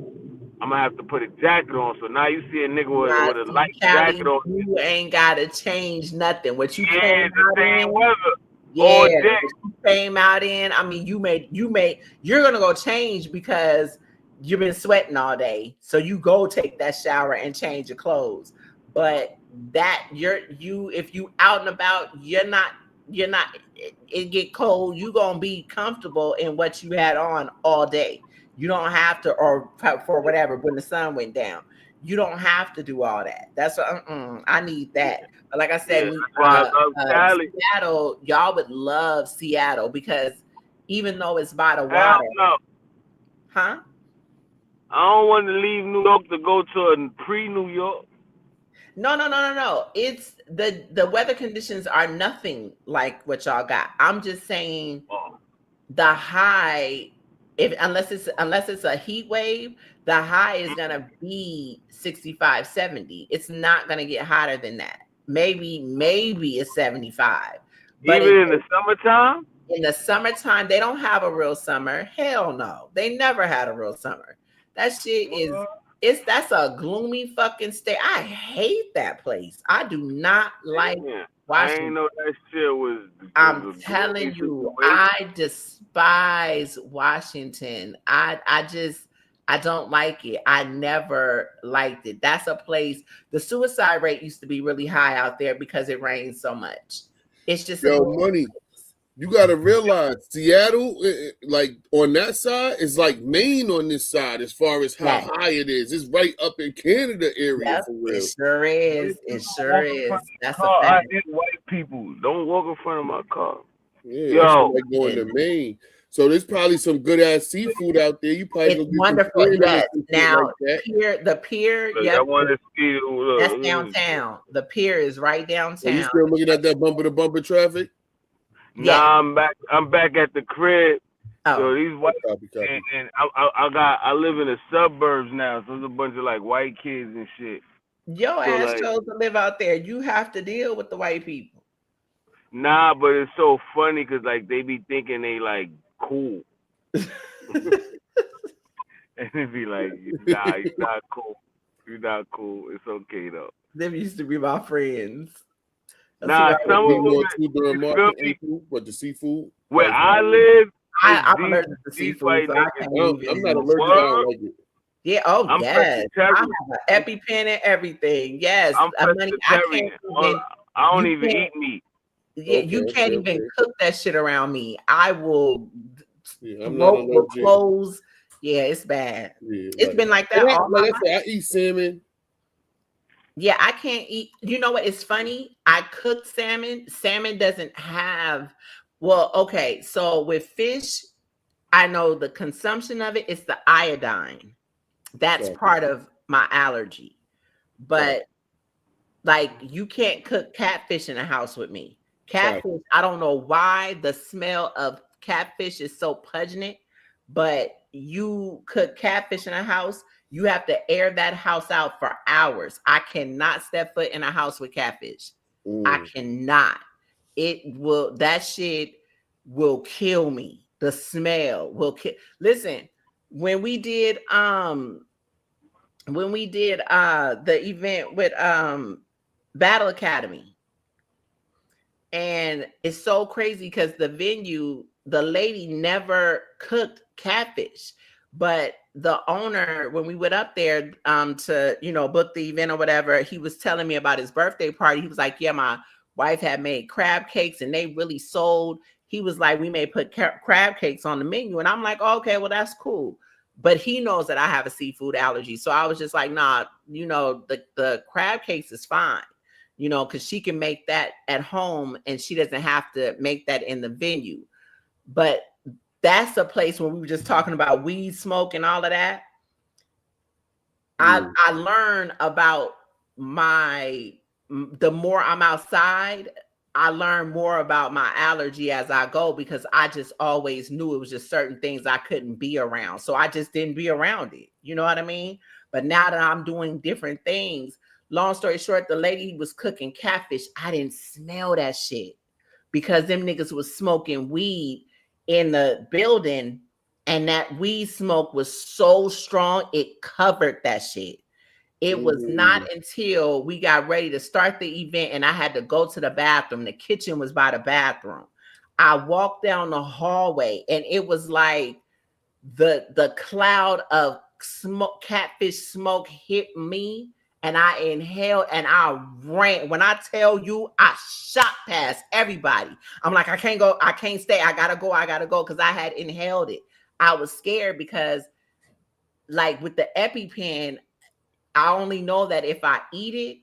I'm gonna have to put a jacket on. So now you see a nigga with a light jacket on. You ain't gotta change nothing. What you came out in, weather. All day. What you came out in. I mean, you're gonna go change because you've been sweating all day, so you go take that shower and change your clothes. But if you out and about, you're not. It get cold. You gonna be comfortable in what you had on all day. You don't have to, or for whatever when the sun went down. You don't have to do all that. That's what I need that. But like I said, Seattle, y'all would love Seattle because even though it's by the water, huh? I don't want to leave New York to go to a pre-New York. No. It's the weather conditions are nothing like what y'all got. I'm just saying the high, unless it's a heat wave, the high is gonna be 65, 70. It's not gonna get hotter than that. Maybe it's 75. But even in the summertime? In the summertime, they don't have a real summer. Hell no. They never had a real summer. That shit that's a gloomy fucking state. I hate that place. I do not like Washington. I ain't know that shit was. I'm telling you, I despise Washington. I don't like it. I never liked it. That's a place. The suicide rate used to be really high out there because it rains so much. It's just money. You got to realize Seattle, like on that side, is like Maine on this side as far as how high it is. It's right up in Canada area for real. It sure is. It sure is. That's a fact. I hate white people. Don't walk in front of my car. Yeah, that's like going to Maine. So there's probably some good ass seafood out there. You probably it's wonderful. Yes. Now the pier. Yeah, I want to see. That's downtown. The pier is right downtown. Are you still looking at that bumper to bumper traffic? Nah, I'm back at the crib. So these white and I live in the suburbs now, so there's a bunch of like white kids and shit. Your ass chose to live out there. You have to deal with the white people. Nah, but it's so funny because like they be thinking they like cool. and be like, nah, you're not cool. You're not cool. It's okay though. Them used to be my friends. That's who Nah, I But some was of we with. them, more too during you feel market me? ain't but the seafood. Where Like I live, it's I'm these allergic to these seafood, white so I niggas. can't even. I'm not allergic. I don't like it. Yeah. Oh, I'm yes. I have pescatarian. an EpiPen and everything. Yes. I'm Money. I can't pescatarian. even. I don't You even can't. eat meat. Yeah. Okay, You can't okay, even okay. cook that shit around me. I will. Yeah, I'm not Throat will allergic. close. Yeah, it's bad. Yeah, It's like, been like that and all my like life. I said, I eat salmon. Yeah, I can't eat. You know what? It's funny. I cook salmon. Salmon doesn't have. Well, okay. So with fish, I know the consumption of it is the iodine. That's Gotcha. part of my allergy. But like, you can't cook catfish in a house with me. Catfish, I don't know why the smell of catfish is so pungent, but you cook catfish in a house, you have to air that house out for hours. I cannot step foot in a house with catfish. I cannot. That shit will kill me. The smell will kill. Listen, when we did the event with Battle Academy, and it's so crazy because the venue, the lady never cooked catfish, but the owner, when we went up there to book the event or whatever, he was telling me about his birthday party. He was like, yeah, my wife had made crab cakes and they really sold. He was like, we may put crab cakes on the menu. And I'm like, oh, okay, well, that's cool. But he knows that I have a seafood allergy. So I was just like, nah, the crab cakes is fine, because she can make that at home and she doesn't have to make that in the venue. But that's a place where we were just talking about weed smoke and all of that. I learn about the more I'm outside, I learn more about my allergy as I go, because I just always knew it was just certain things I couldn't be around. So I just didn't be around it. You know what I mean? But now that I'm doing different things, long story short, the lady was cooking catfish. I didn't smell that shit because them niggas was smoking weed in the building, and that weed smoke was so strong, it covered that shit. It was not until we got ready to start the event and I had to go to the bathroom. The kitchen was by the bathroom. I walked down the hallway and it was like the cloud of smoke, catfish smoke hit me, and I inhaled and I ran. When I tell you, I shot past everybody. I'm like, I can't go, I can't stay. I gotta go because I had inhaled it. I was scared because, like, with the EpiPen, I only know that if I eat it,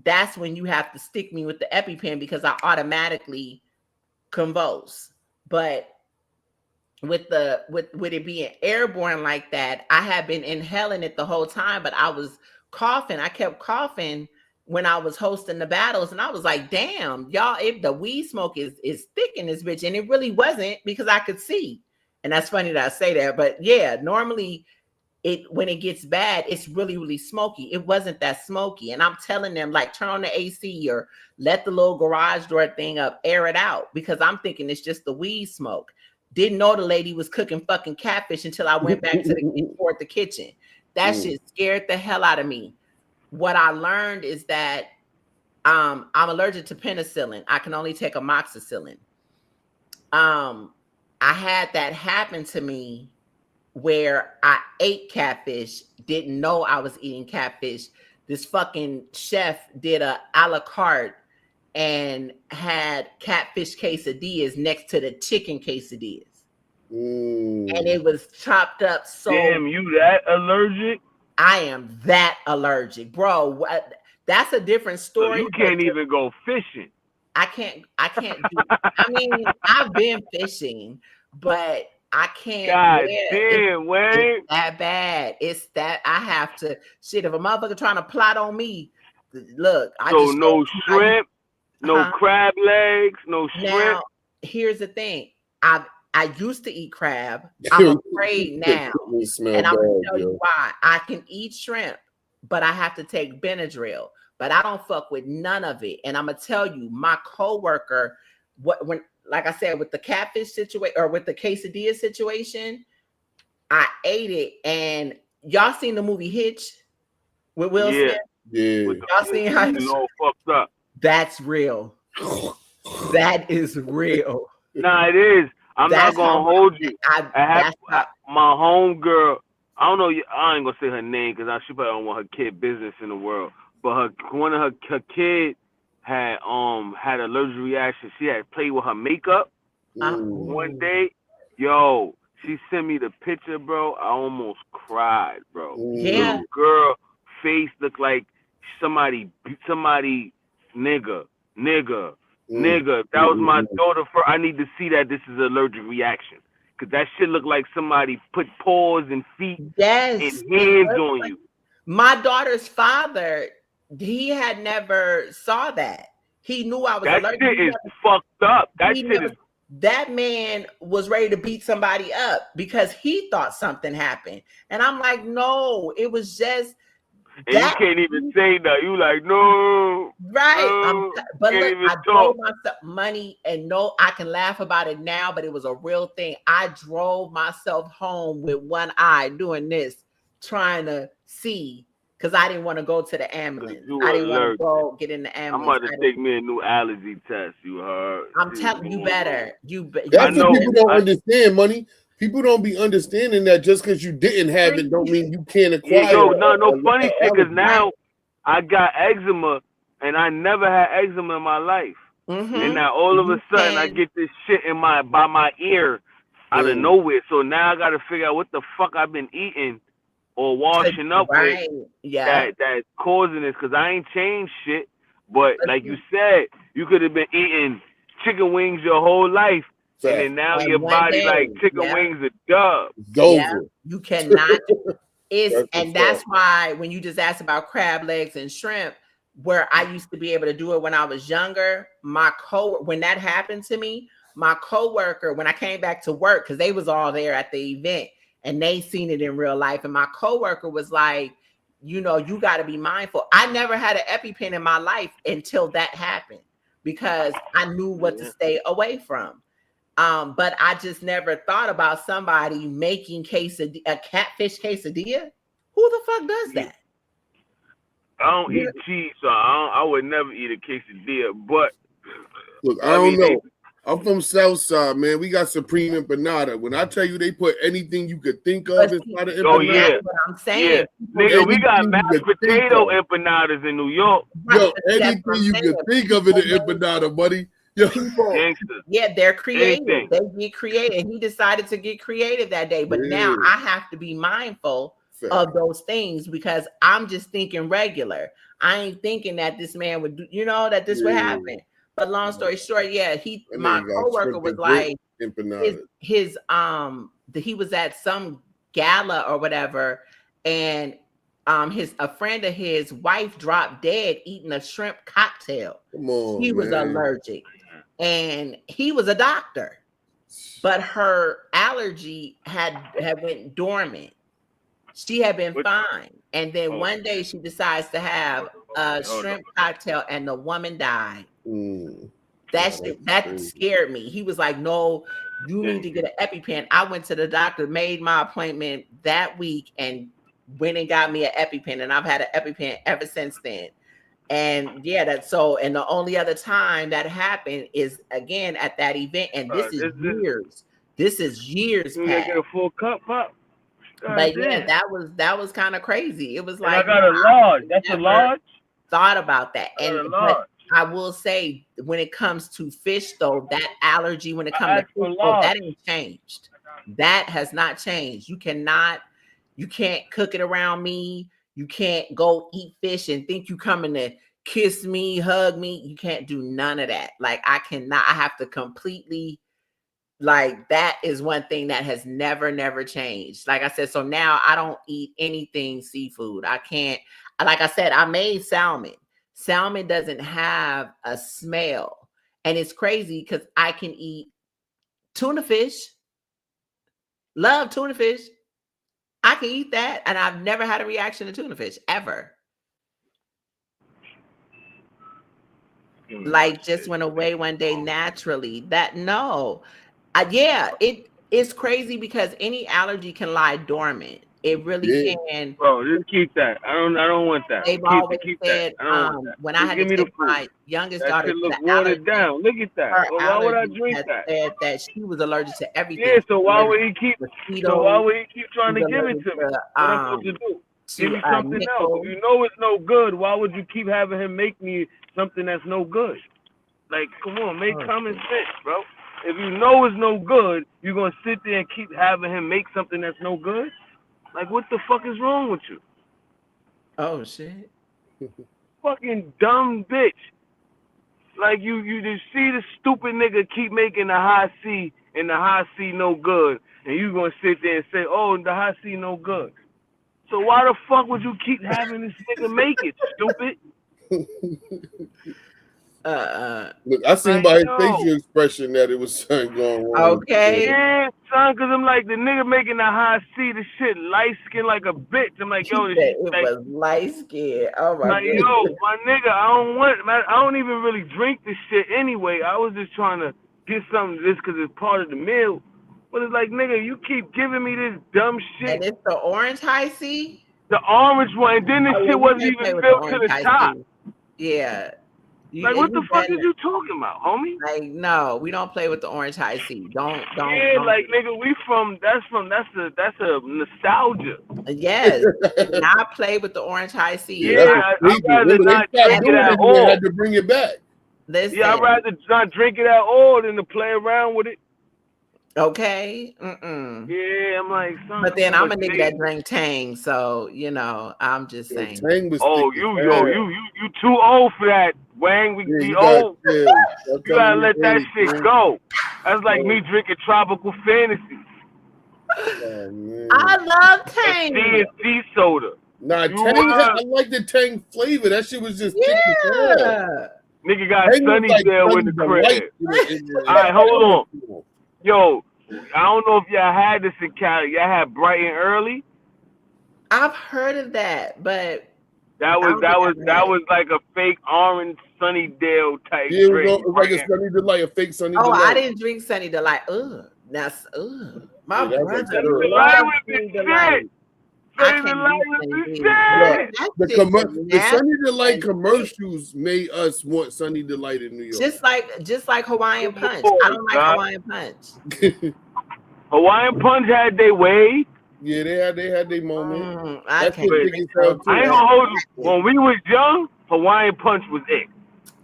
that's when you have to stick me with the EpiPen because I automatically convulse. But with it being airborne like that, I had been inhaling it the whole time, but I was coughing. I kept coughing when I was hosting the battles, and I was like, damn, y'all, if the weed smoke is thick in this bitch. And it really wasn't, because I could see. And that's funny that I say that, but yeah, normally when it gets bad, it's really, really smoky. It wasn't that smoky. And I'm telling them, like, turn on the AC or let the little garage door thing up, air it out, because I'm thinking it's just the weed smoke. Didn't know the lady was cooking fucking catfish until I went back to the kitchen. That shit scared the hell out of me. What I learned is that I'm allergic to penicillin. I can only take amoxicillin. I had that happen to me where I ate catfish, didn't know I was eating catfish. This fucking chef did a la carte and had catfish quesadillas next to the chicken quesadillas. And it was chopped up so... Damn, you that allergic? I am that allergic, bro. That's a different story. So you can't even go fishing. I can't do... I mean, I've been fishing, but I can't. God damn, Wayne. It's that bad. It's that I have to... Shit, if a motherfucker trying to plot on me, look, So no shrimp, no crab legs, no shrimp. Now, here's the thing. I used to eat crab. I'm afraid now. And I'm going to tell you why. I can eat shrimp, but I have to take Benadryl. But I don't fuck with none of it. And I'm going to tell you, my coworker, like I said, with the catfish situation or with the quesadilla situation, I ate it, and y'all seen the movie Hitch with Will Yeah. Smith? Yeah. With the Y'all seen how it's all fucked up. that's real. That is real. Nah, it is. I'm That's not gonna how hold you. I have that's how my homegirl. I don't know. I ain't gonna say her name because she probably don't want her kid business in the world. But one of her kid had allergic reaction. She had played with her makeup one day. Yo, she sent me the picture, bro. I almost cried, bro. Yeah. Little girl face looked like somebody nigga. That was my daughter. I need to see that this is allergic reaction. Because that shit looked like somebody put paws and feet and hands on you. My daughter's father, he had never saw that. He knew I was allergic. That shit is fucked up. That man was ready to beat somebody up because he thought something happened. And I'm like, no, it was just and you can't even say that. You like, no. Right. No, but look, I drove myself money, and no, I can laugh about it now, but it was a real thing. I drove myself home with one eye doing this, trying to see, because I didn't want to go to the ambulance. I didn't want to go get in the ambulance. I'm about to take me a new allergy test. You heard? I'm telling you, better. That's what people don't understand, money. People don't be understanding that just because you didn't have it don't mean you can't acquire. No funny shit. Because now I got eczema, and I never had eczema in my life. And now all of a sudden I get this shit by my ear out of nowhere. So now I got to figure out what the fuck I've been eating or washing up with that's causing this. Because I ain't changed shit. But like you said, you could have been eating chicken wings your whole life. And then now your body like chicken wings are dub. Yeah, you cannot. That's why when you just asked about crab legs and shrimp, where I used to be able to do it when I was younger, when that happened to me, my coworker, when I came back to work, because they was all there at the event and they seen it in real life, and my coworker was like, you got to be mindful. I never had an EpiPen in my life until that happened because I knew what to stay away from. But I just never thought about somebody making a catfish quesadilla. Who the fuck does that? I don't eat cheese, so I would never eat a quesadilla. But look, I don't know. I'm from Southside, man. We got supreme empanada. When I tell you they put anything you could think of inside of empanada. Oh yeah, what I'm saying. Yeah. Nigga, we got mashed potato empanadas in New York. Yo, anything you could think of in the empanada, buddy. Yo. They're creative. They get creative. And he decided to get creative that day. But now I have to be mindful of those things because I'm just thinking regular. I ain't thinking that this man would do, that this would happen. But long story short, my coworker was like, he was at some gala or whatever, and a friend of his wife dropped dead eating a shrimp cocktail. He was allergic, and he was a doctor, but her allergy had went dormant. She had been fine, and then one day she decides to have a shrimp cocktail, and the woman died. That scared me. He was like, no, you need to get an EpiPen. I went to the doctor, made my appointment that week, and went and got me an EpiPen, and I've had an EpiPen ever since then. And and the only other time that happened is again at that event, and this is years. This is years past. Get a full cup up. But that was kind of crazy. It was like I got a large. That's a large. Thought about that, but I will say, when it comes to fish, though, that allergy, when it comes to fish, that ain't changed. That has not changed. You can't cook it around me. You can't go eat fish and think you coming to kiss me, hug me. You can't do none of that. Like, I cannot. I have to completely. Like, that is one thing that has never changed. Like I said, so now I don't eat anything seafood. I can't. Like I said, I made salmon. Salmon doesn't have a smell. And it's crazy because I can eat tuna fish. Love tuna fish. I can eat that. And I've never had a reaction to tuna fish, ever. Like, just went away one day naturally. It it's crazy because any allergy can lie dormant. It really can. Bro, just keep that. I don't want that. They've always Keep said, that. I don't want that. when Just I had give to me the take fruit. my youngest That daughter shit to look the watered allergy, down. Look at that. her Well, why would I allergy drink had that? said that she was allergic to everything. Yeah, She so was why allergic would he keep? to So why mosquitoes. would he keep trying to She's give it allergic to me? to What I'm supposed to do? Give me to something else. If you know it's no good, why would you keep having him make me something that's no good? Like, come on, make common sense, bro. If you know it's no good, you're gonna sit there and keep having him make something that's no good? Like, what the fuck is wrong with you? Oh shit. Fucking dumb bitch. Like you just see the stupid nigga keep making the high C and the high C no good, and you gonna sit there and say, oh, the high C no good. So why the fuck would you keep having this nigga make it, stupid? Look, I seen by his facial expression that it was something going wrong. Okay. Yeah, son, cause I'm like the nigga making the high C, the shit light skin like a bitch. I'm like, yo, this shit, It like, was light skin. Oh my like, god. yo, my nigga, I don't even really drink this shit anyway. I was just trying to get something just cause it's part of the meal. But it's like, nigga, you keep giving me this dumb shit. And it's the orange high C? The orange one, and then the shit wasn't even filled to the top. Yeah. Like, what the fuck is you talking about, homie? Like, no, we don't play with the orange high C. Don't. Yeah, like, nigga, that's a nostalgia. Yes. Not play with the orange high C. Yeah, I'd rather not drink it at all. Had to bring it back. Listen. Yeah, I'd rather not drink it at all than to play around with it. Okay. Yeah, I'm like, son. But then I'm a nigga that drank Tang, so you know, I'm just saying. Tang was you too old for that, Wang. We old. You gotta let that shit go. That's like me drinking tropical fantasy. I love Tang. Snvzty soda. Nah, Tang. I like the Tang flavor. That shit was just yeah. Nigga got Sunnydale in the crib. All right, hold on. Yo, I don't know if y'all had this in Cali. Y'all had bright and early. I've heard of that, but that was like a fake orange Sunnydale type drink. It was like a Sunny Delight, a fake Sunny Delight. I didn't drink Sunny Delight. That's my brother. Sunny Delight was the shit. Sunny Delight was the shit. The Sunny Delight commercials made us want Sunny Delight in New York. Just like Hawaiian Punch. I don't like Hawaiian Punch. Hawaiian Punch had their way. Yeah, they had their moment. I ain't gonna hold you. When we was young, Hawaiian Punch was it.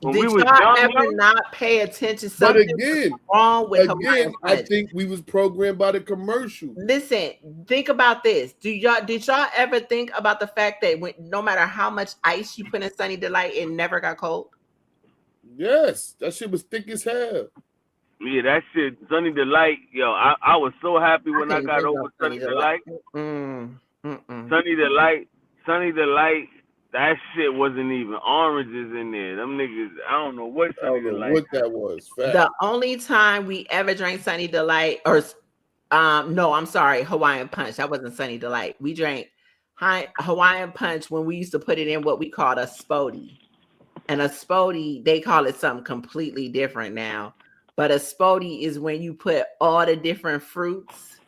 When Did we was y'all young, ever not pay attention? But again, wrong with Hawaiian Punch. I think we was programmed by the commercial. Listen, think about this. Did y'all ever think about the fact that no matter how much ice you put in Sunny Delight, it never got cold? Yes, that shit was thick as hell. Yeah, that shit, Sunny Delight, yo, I was so happy when I got over Sunny Delight. Sunny Delight, that shit wasn't even oranges in there. Them niggas, I don't know what Sunny Delight. What that was. Fact. The only time we ever drank Sunny Delight, or no, I'm sorry, Hawaiian Punch. That wasn't Sunny Delight. We drank Hawaiian Punch when we used to put it in what we called a spodie. And a spodie, they call it something completely different now. But a spodie is when you put all the different fruits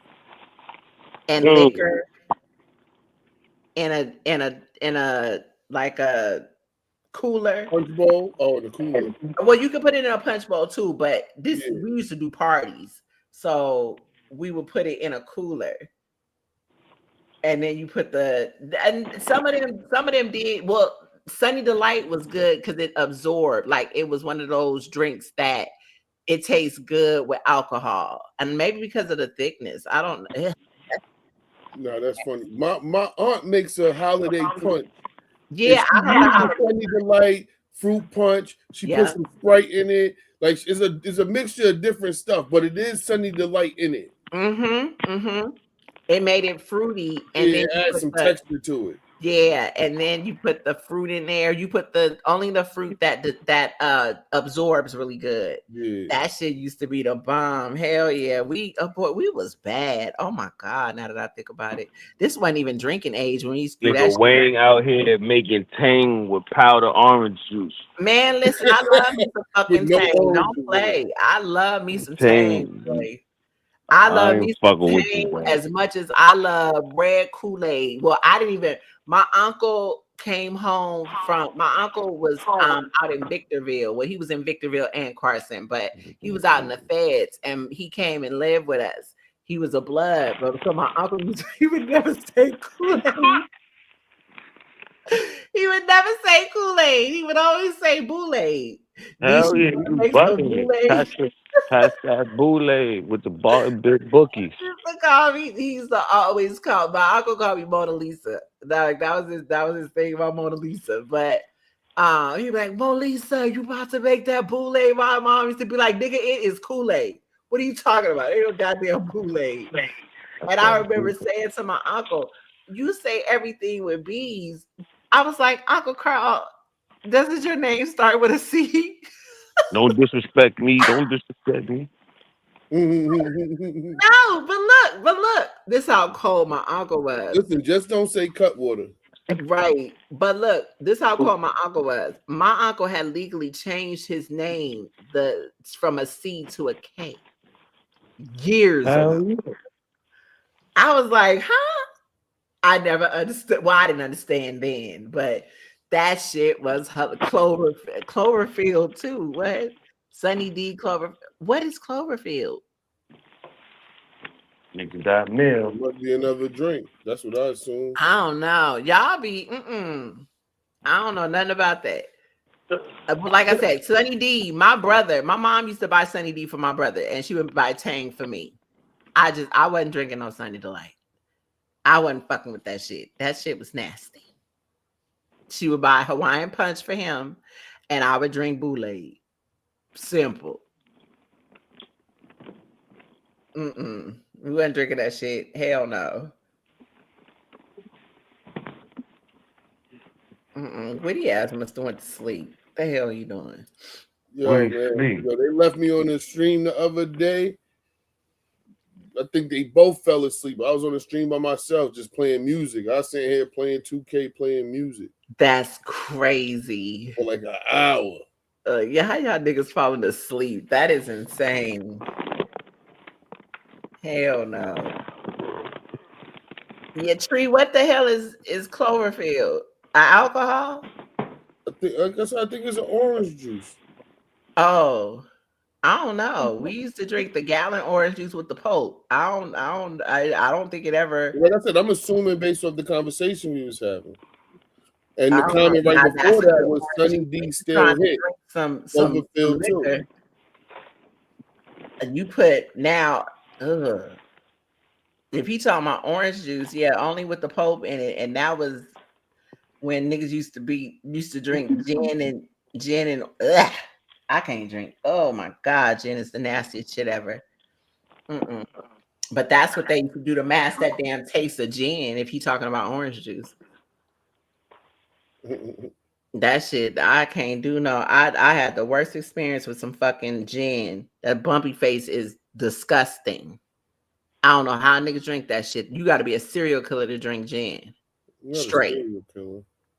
and liquor in a like a cooler. Punch bowl? Oh, the cooler. Well, you could put it in a punch bowl too, but we used to do parties. So we would put it in a cooler. And then you put and some of them did well. Sunny Delight was good because it absorbed. Like it was one of those drinks that it tastes good with alcohol, and maybe because of the thickness. I don't know. No, that's funny. My aunt makes a holiday punch. Yeah, I heard Sunny Delight fruit punch. She puts some Sprite in it. Like it's a mixture of different stuff, but it is Sunny Delight in it. It made it fruity, and then add some texture to it. Yeah, and then you put the fruit in there. You put only the fruit that absorbs really good. Yeah. That shit used to be the bomb. Hell yeah, we was bad. Oh my god! Now that I think about it, this wasn't even drinking age when we used to do that. Wayne out here making Tang with powder orange juice. Man, listen, I love me some fucking Tang. Don't play. I love me some Tang. I I love ain't me some fucking with you, Tang bro. as much as I love red Kool-Aid. Well, I didn't even. My uncle came home from. My uncle was out in Victorville. Well, he was in Victorville and Carson, but he was out in the feds, and he came and lived with us. He was a blood, but so my uncle he would never say Kool-Aid. He would never say Kool-Aid. He would always say Boule-Aid. Hell yeah, you Make some bugging it. Boule-Aid. Pass that boule with the big bookies. He used to call me. He used to always call my uncle called me Mona Lisa. That was his thing about Mona Lisa. But he'd be like, Mona Lisa, you about to make that Boule-Aid? My mom used to be like, nigga, it is Kool-Aid. What are you talking about? Ain't no goddamn Boule-Aid. And I remember saying to my uncle, you say everything with B's. I was like, Uncle Carl, doesn't your name start with a C? Don't disrespect me. Don't disrespect me. No, but look, this how cold my uncle was. Listen, just don't say cut water. Right. But look, this how cold my uncle was. My uncle had legally changed his name from a C to a K years ago. Yeah. I was like, huh? I never understood. Well, I didn't understand then, but that shit was Cloverfield too. What? Sunny D Clover. What is Cloverfield? Nigga got mail. Must be another drink. That's what I assume. I don't know. Y'all be I don't know nothing about that. But like I said, Sunny D, my mom used to buy Sunny D for my brother, and she would buy Tang for me. I wasn't drinking no Sunny Delight. I wasn't fucking with that shit. That shit was nasty. She would buy Hawaiian Punch for him, and I would drink Boule-Aid. Simple. We wasn't drinking that shit. Hell no. Gwitty ass must have went to sleep. What the hell are you doing? Yo, man. Yo, they left me on the stream the other day. I think they both fell asleep. I was on the stream by myself, just playing music. I was sitting here playing 2K, playing music. That's crazy. For like an hour. Yeah, how y'all niggas falling asleep? That is insane. Hell no. Yeah, Tree, what the hell is Cloverfield? Alcohol? I think it's an orange juice. Oh, I don't know. We used to drink the gallon orange juice with the Pope. I don't think it ever. Like I said, I'm assuming based off the conversation we was having. And the comment right before that was Sunny D still hit. Some Cloverfield too. And you put now, if he talking about orange juice, yeah, only with the Pope in it, and that was when niggas used to drink gin and I can't drink. Oh my God, gin is the nastiest shit ever. But that's what they used to do to mask that damn taste of gin. If he talking about orange juice, that shit I can't do. No, I had the worst experience with some fucking gin. That bumpy face is disgusting. I don't know how niggas drink that shit. You got to be a serial killer to drink gin. Straight.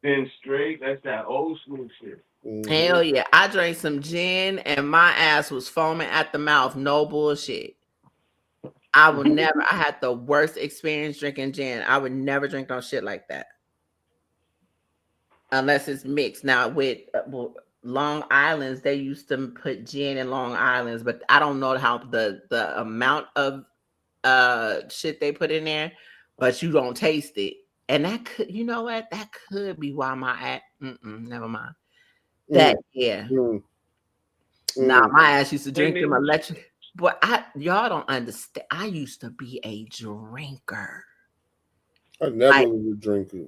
Then straight. That's that old school shit. Hell yeah. I drank some gin and my ass was foaming at the mouth. No bullshit. I had the worst experience drinking gin. I would never drink no shit like that. Unless it's mixed. Now with Long Island's, they used to put gin in Long Island's, but I don't know how the amount of shit they put in there, but you don't taste it. And that could, you know what? That could be why my never mind. That Nah, my ass used to drink them electric. But y'all don't understand. I used to be a drinker. I never was a drinker.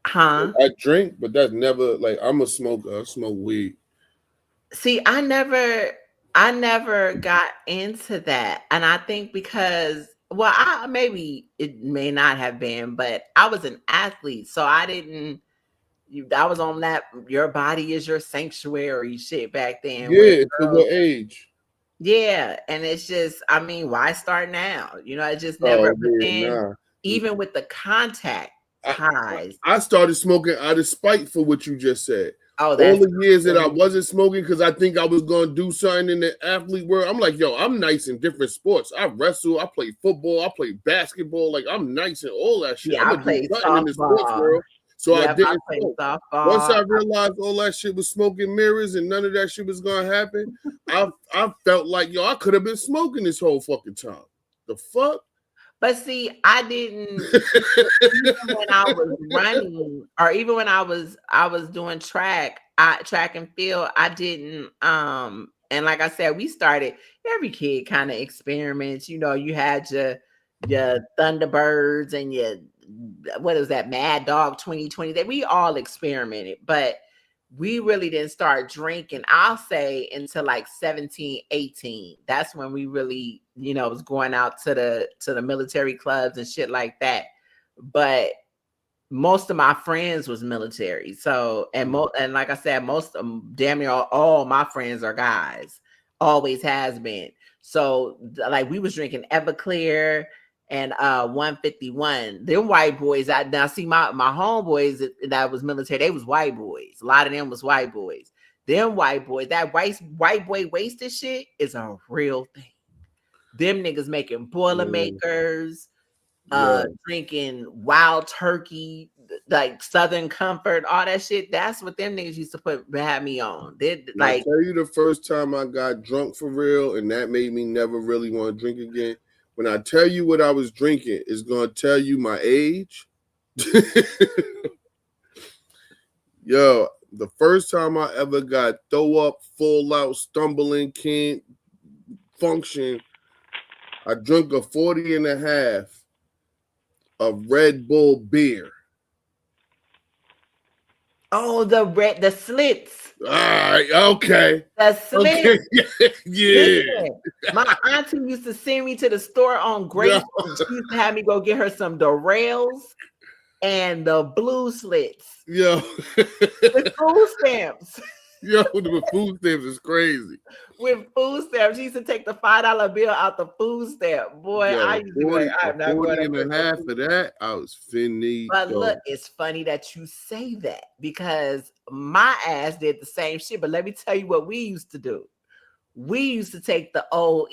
Huh? I drink, but that's never like I'm a smoker. I smoke weed. See, I never got into that. And I think because maybe it may not have been, but I was an athlete. So I was on that your body is your sanctuary shit back then. Yeah, to what age? Yeah, and it's just, I mean, why start now? You know, I just never. Even with the contact highs, I started smoking out of spite for what you just said. Oh, All that's the years that I wasn't smoking because I think I was going to do something in the athlete world. I'm like, yo, I'm nice in different sports. I wrestle, I play football, I play basketball. Like, I'm nice in all that shit. yeah. I'm I going to do played something in the sports softball. world. So I Yep, I didn't played smoke. softball. Once I realized all that shit was smoke and mirrors and none of that shit was going to happen, I felt like, yo, I could have been smoking this whole fucking time. The fuck? But see, I didn't even when I was running, or even when I was doing track and field, I didn't and like I said, we started, every kid kind of experiments, you know, you had your Thunderbirds and your, what is that, Mad Dog 2020, that we all experimented, but we really didn't start drinking, I'll say, until like 17, 18. That's when we really, you know, was going out to the military clubs and shit like that. But most of my friends was military. So, and like I said, most of them, damn near all my friends are guys. Always has been. So like we was drinking Everclear and 151. Them white boys, I now see my homeboys that was military, they was white boys. A lot of them was white boys. Them white boys, that white boy wasted shit is a real thing. Them niggas making Boilermakers, drinking Wild Turkey, like Southern Comfort, all that shit. That's what them niggas used to have me on. They like, I tell you, the first time I got drunk for real, and that made me never really want to drink again. When I tell you what I was drinking, it's gonna tell you my age. Yo, the first time I ever got throw up, full out, stumbling, can't function, I drank a 40 and a half of Red Bull beer. oh, the slits. All right, okay. The slits. Okay. Yeah. Listen, my auntie used to send me to the store on Grace. She used to have me go get her some Dorails and the blue slits. Yo. With food stamps. Yo, the food stamps is crazy. With food stamps. She used to take the $5 bill out the food stamp. Boy, Yo, I used to be like, I'm not 40 going and a half of that, I was finito. But look, it's funny that you say that because my ass did the same shit. But let me tell you what we used to do. We used to take the OE,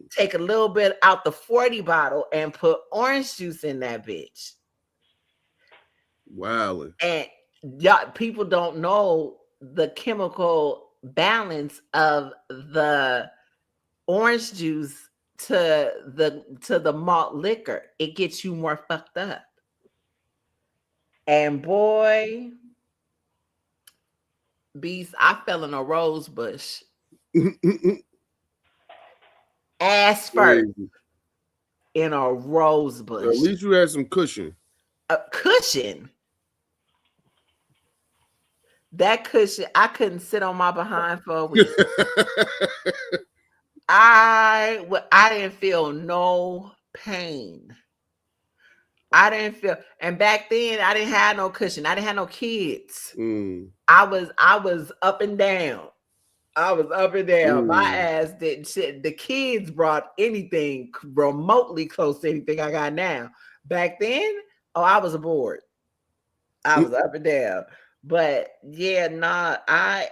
take a little bit out the 40 bottle and put orange juice in that bitch. Wow. And y'all, people don't know the chemical balance of the orange juice to the malt liquor. It gets you more fucked up. And boy, Beast, I fell in a rose bush. Ass first in a rose bush. At least you had some cushion. A cushion? That cushion, I couldn't sit on my behind for a week. I didn't feel no pain. I didn't feel, and back then I didn't have no cushion. I didn't have no kids. I was up and down. I was up and down. My ass didn't shit. The kids brought anything remotely close to anything I got now. Back then, I was aboard. I was up and down. But yeah, I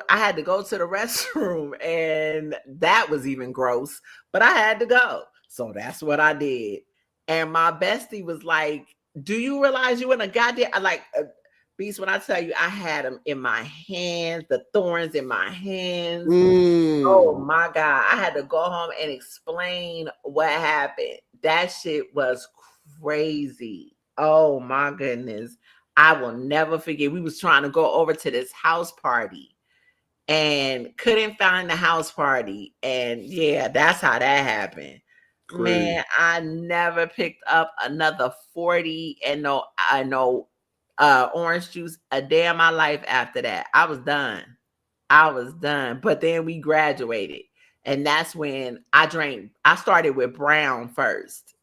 had to go to the restroom, and that was even gross. But I had to go, so that's what I did. And my bestie was like, "Do you realize you in a goddamn Beast? When I tell you, I had them in my hands, the thorns in my hands. Oh my God! I had to go home and explain what happened. That shit was crazy. Oh my goodness." I will never forget. We was trying to go over to this house party and couldn't find the house party. And yeah, that's how that happened. Crazy. Man, I never picked up another 40 and no orange juice a day of my life after that. I was done. But then we graduated. And that's when I drank. I started with brown first.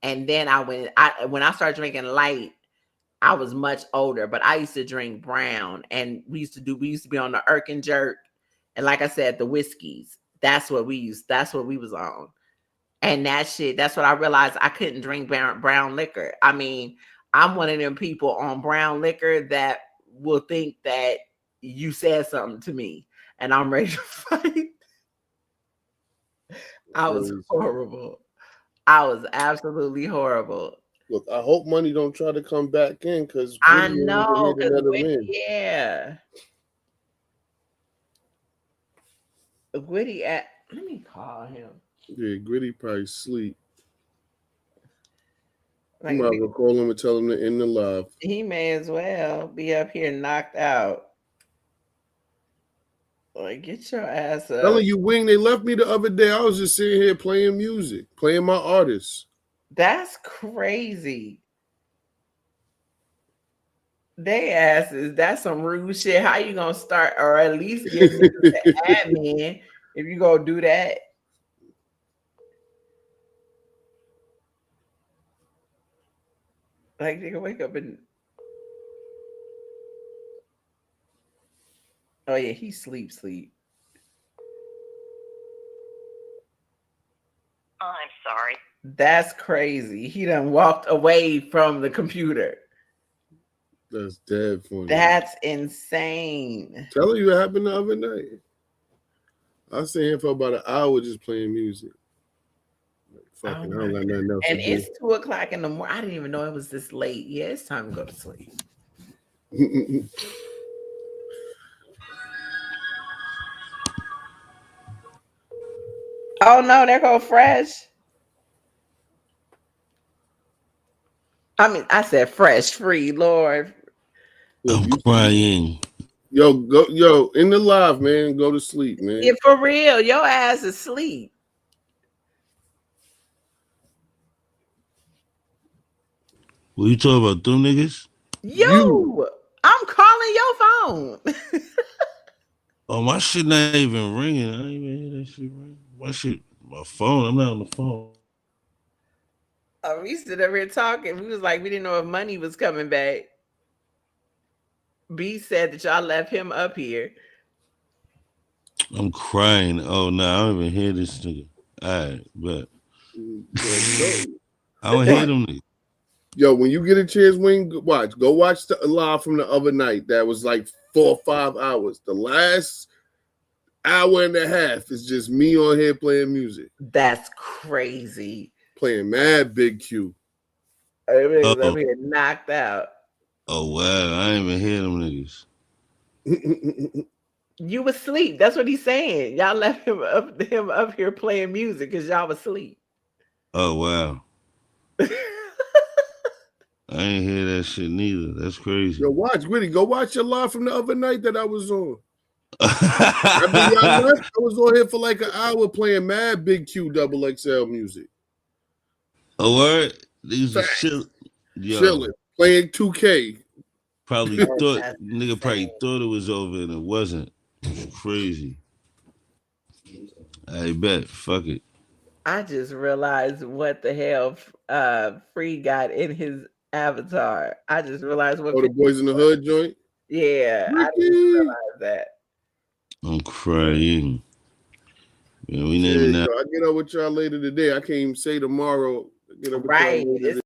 And then when I started drinking light, I was much older, but I used to drink brown, and we used to be on the Irk and Jerk, and like I said, the whiskeys. That's what we was on. And that's what I realized. I couldn't drink brown liquor. I mean, I'm one of them people on brown liquor that will think that you said something to me and I'm ready to fight. I was horrible. I was absolutely horrible. Look, I hope Money don't try to come back in because I know, because yeah. Gwitty let me call him. Yeah, Gwitty probably sleep. Like, you might as well call him and tell him to end the live. He may as well be up here knocked out. Like, get your ass up. Telling you, Wing, they left me the other day. I was just sitting here playing music, playing my artists. That's crazy. They asses, that's some rude shit. How you gonna start, or at least give me the admin if you gonna do that? Like, they can wake up and oh yeah, he sleep. Oh, I'm sorry. That's crazy. He done walked away from the computer. That's dead funny. That's insane. Telling you what happened the other night. I was sitting here for about an hour just playing music. Like, fucking, I don't got nothing else and to do. it's 2:00 in the morning. I didn't even know it was this late. Yeah, it's time to go to sleep. Oh no, there go Fresh. I mean, I said fresh, free, Lord. I'm crying. Yo, go, in the live, man. Go to sleep, man. Yeah, for real. Your ass is asleep. What you talking about, them niggas? You. I'm calling your phone. Oh, my shit not even ringing. I ain't even hear that shit ring. My phone. I'm not on the phone. We stood up here talking. We was like, we didn't know if Money was coming back. B said that y'all left him up here. I'm crying. Oh no, I don't even hear this nigga. All right, but I don't hear them niggas. Yo, when you get a chance, Wing, go watch the live from the other night. That was like 4 or 5 hours. The last hour and a half is just me on here playing music. That's crazy. Playing mad Big Q. Everybody's up here knocked out. Oh wow, I ain't even hear them niggas. You was asleep. That's what he's saying. Y'all left him up here playing music because y'all was asleep. Oh wow. I ain't hear that shit neither. That's crazy. Yo, watch, Gwitty. Go watch your live from the other night that I was on. I was on here for like an hour playing mad Big Q XXL music. Oh, word? These are chilling, playing 2K. Probably thought it was over and it wasn't. It's crazy. I bet. Fuck it. I just realized what the hell Free got in his avatar. I just realized what the Boys in the Hood joint? Yeah, I didn't realize that. I'm crying. Yeah, we naming that. I'll get up with y'all later today. I can't even say tomorrow. Get up with y'all later today.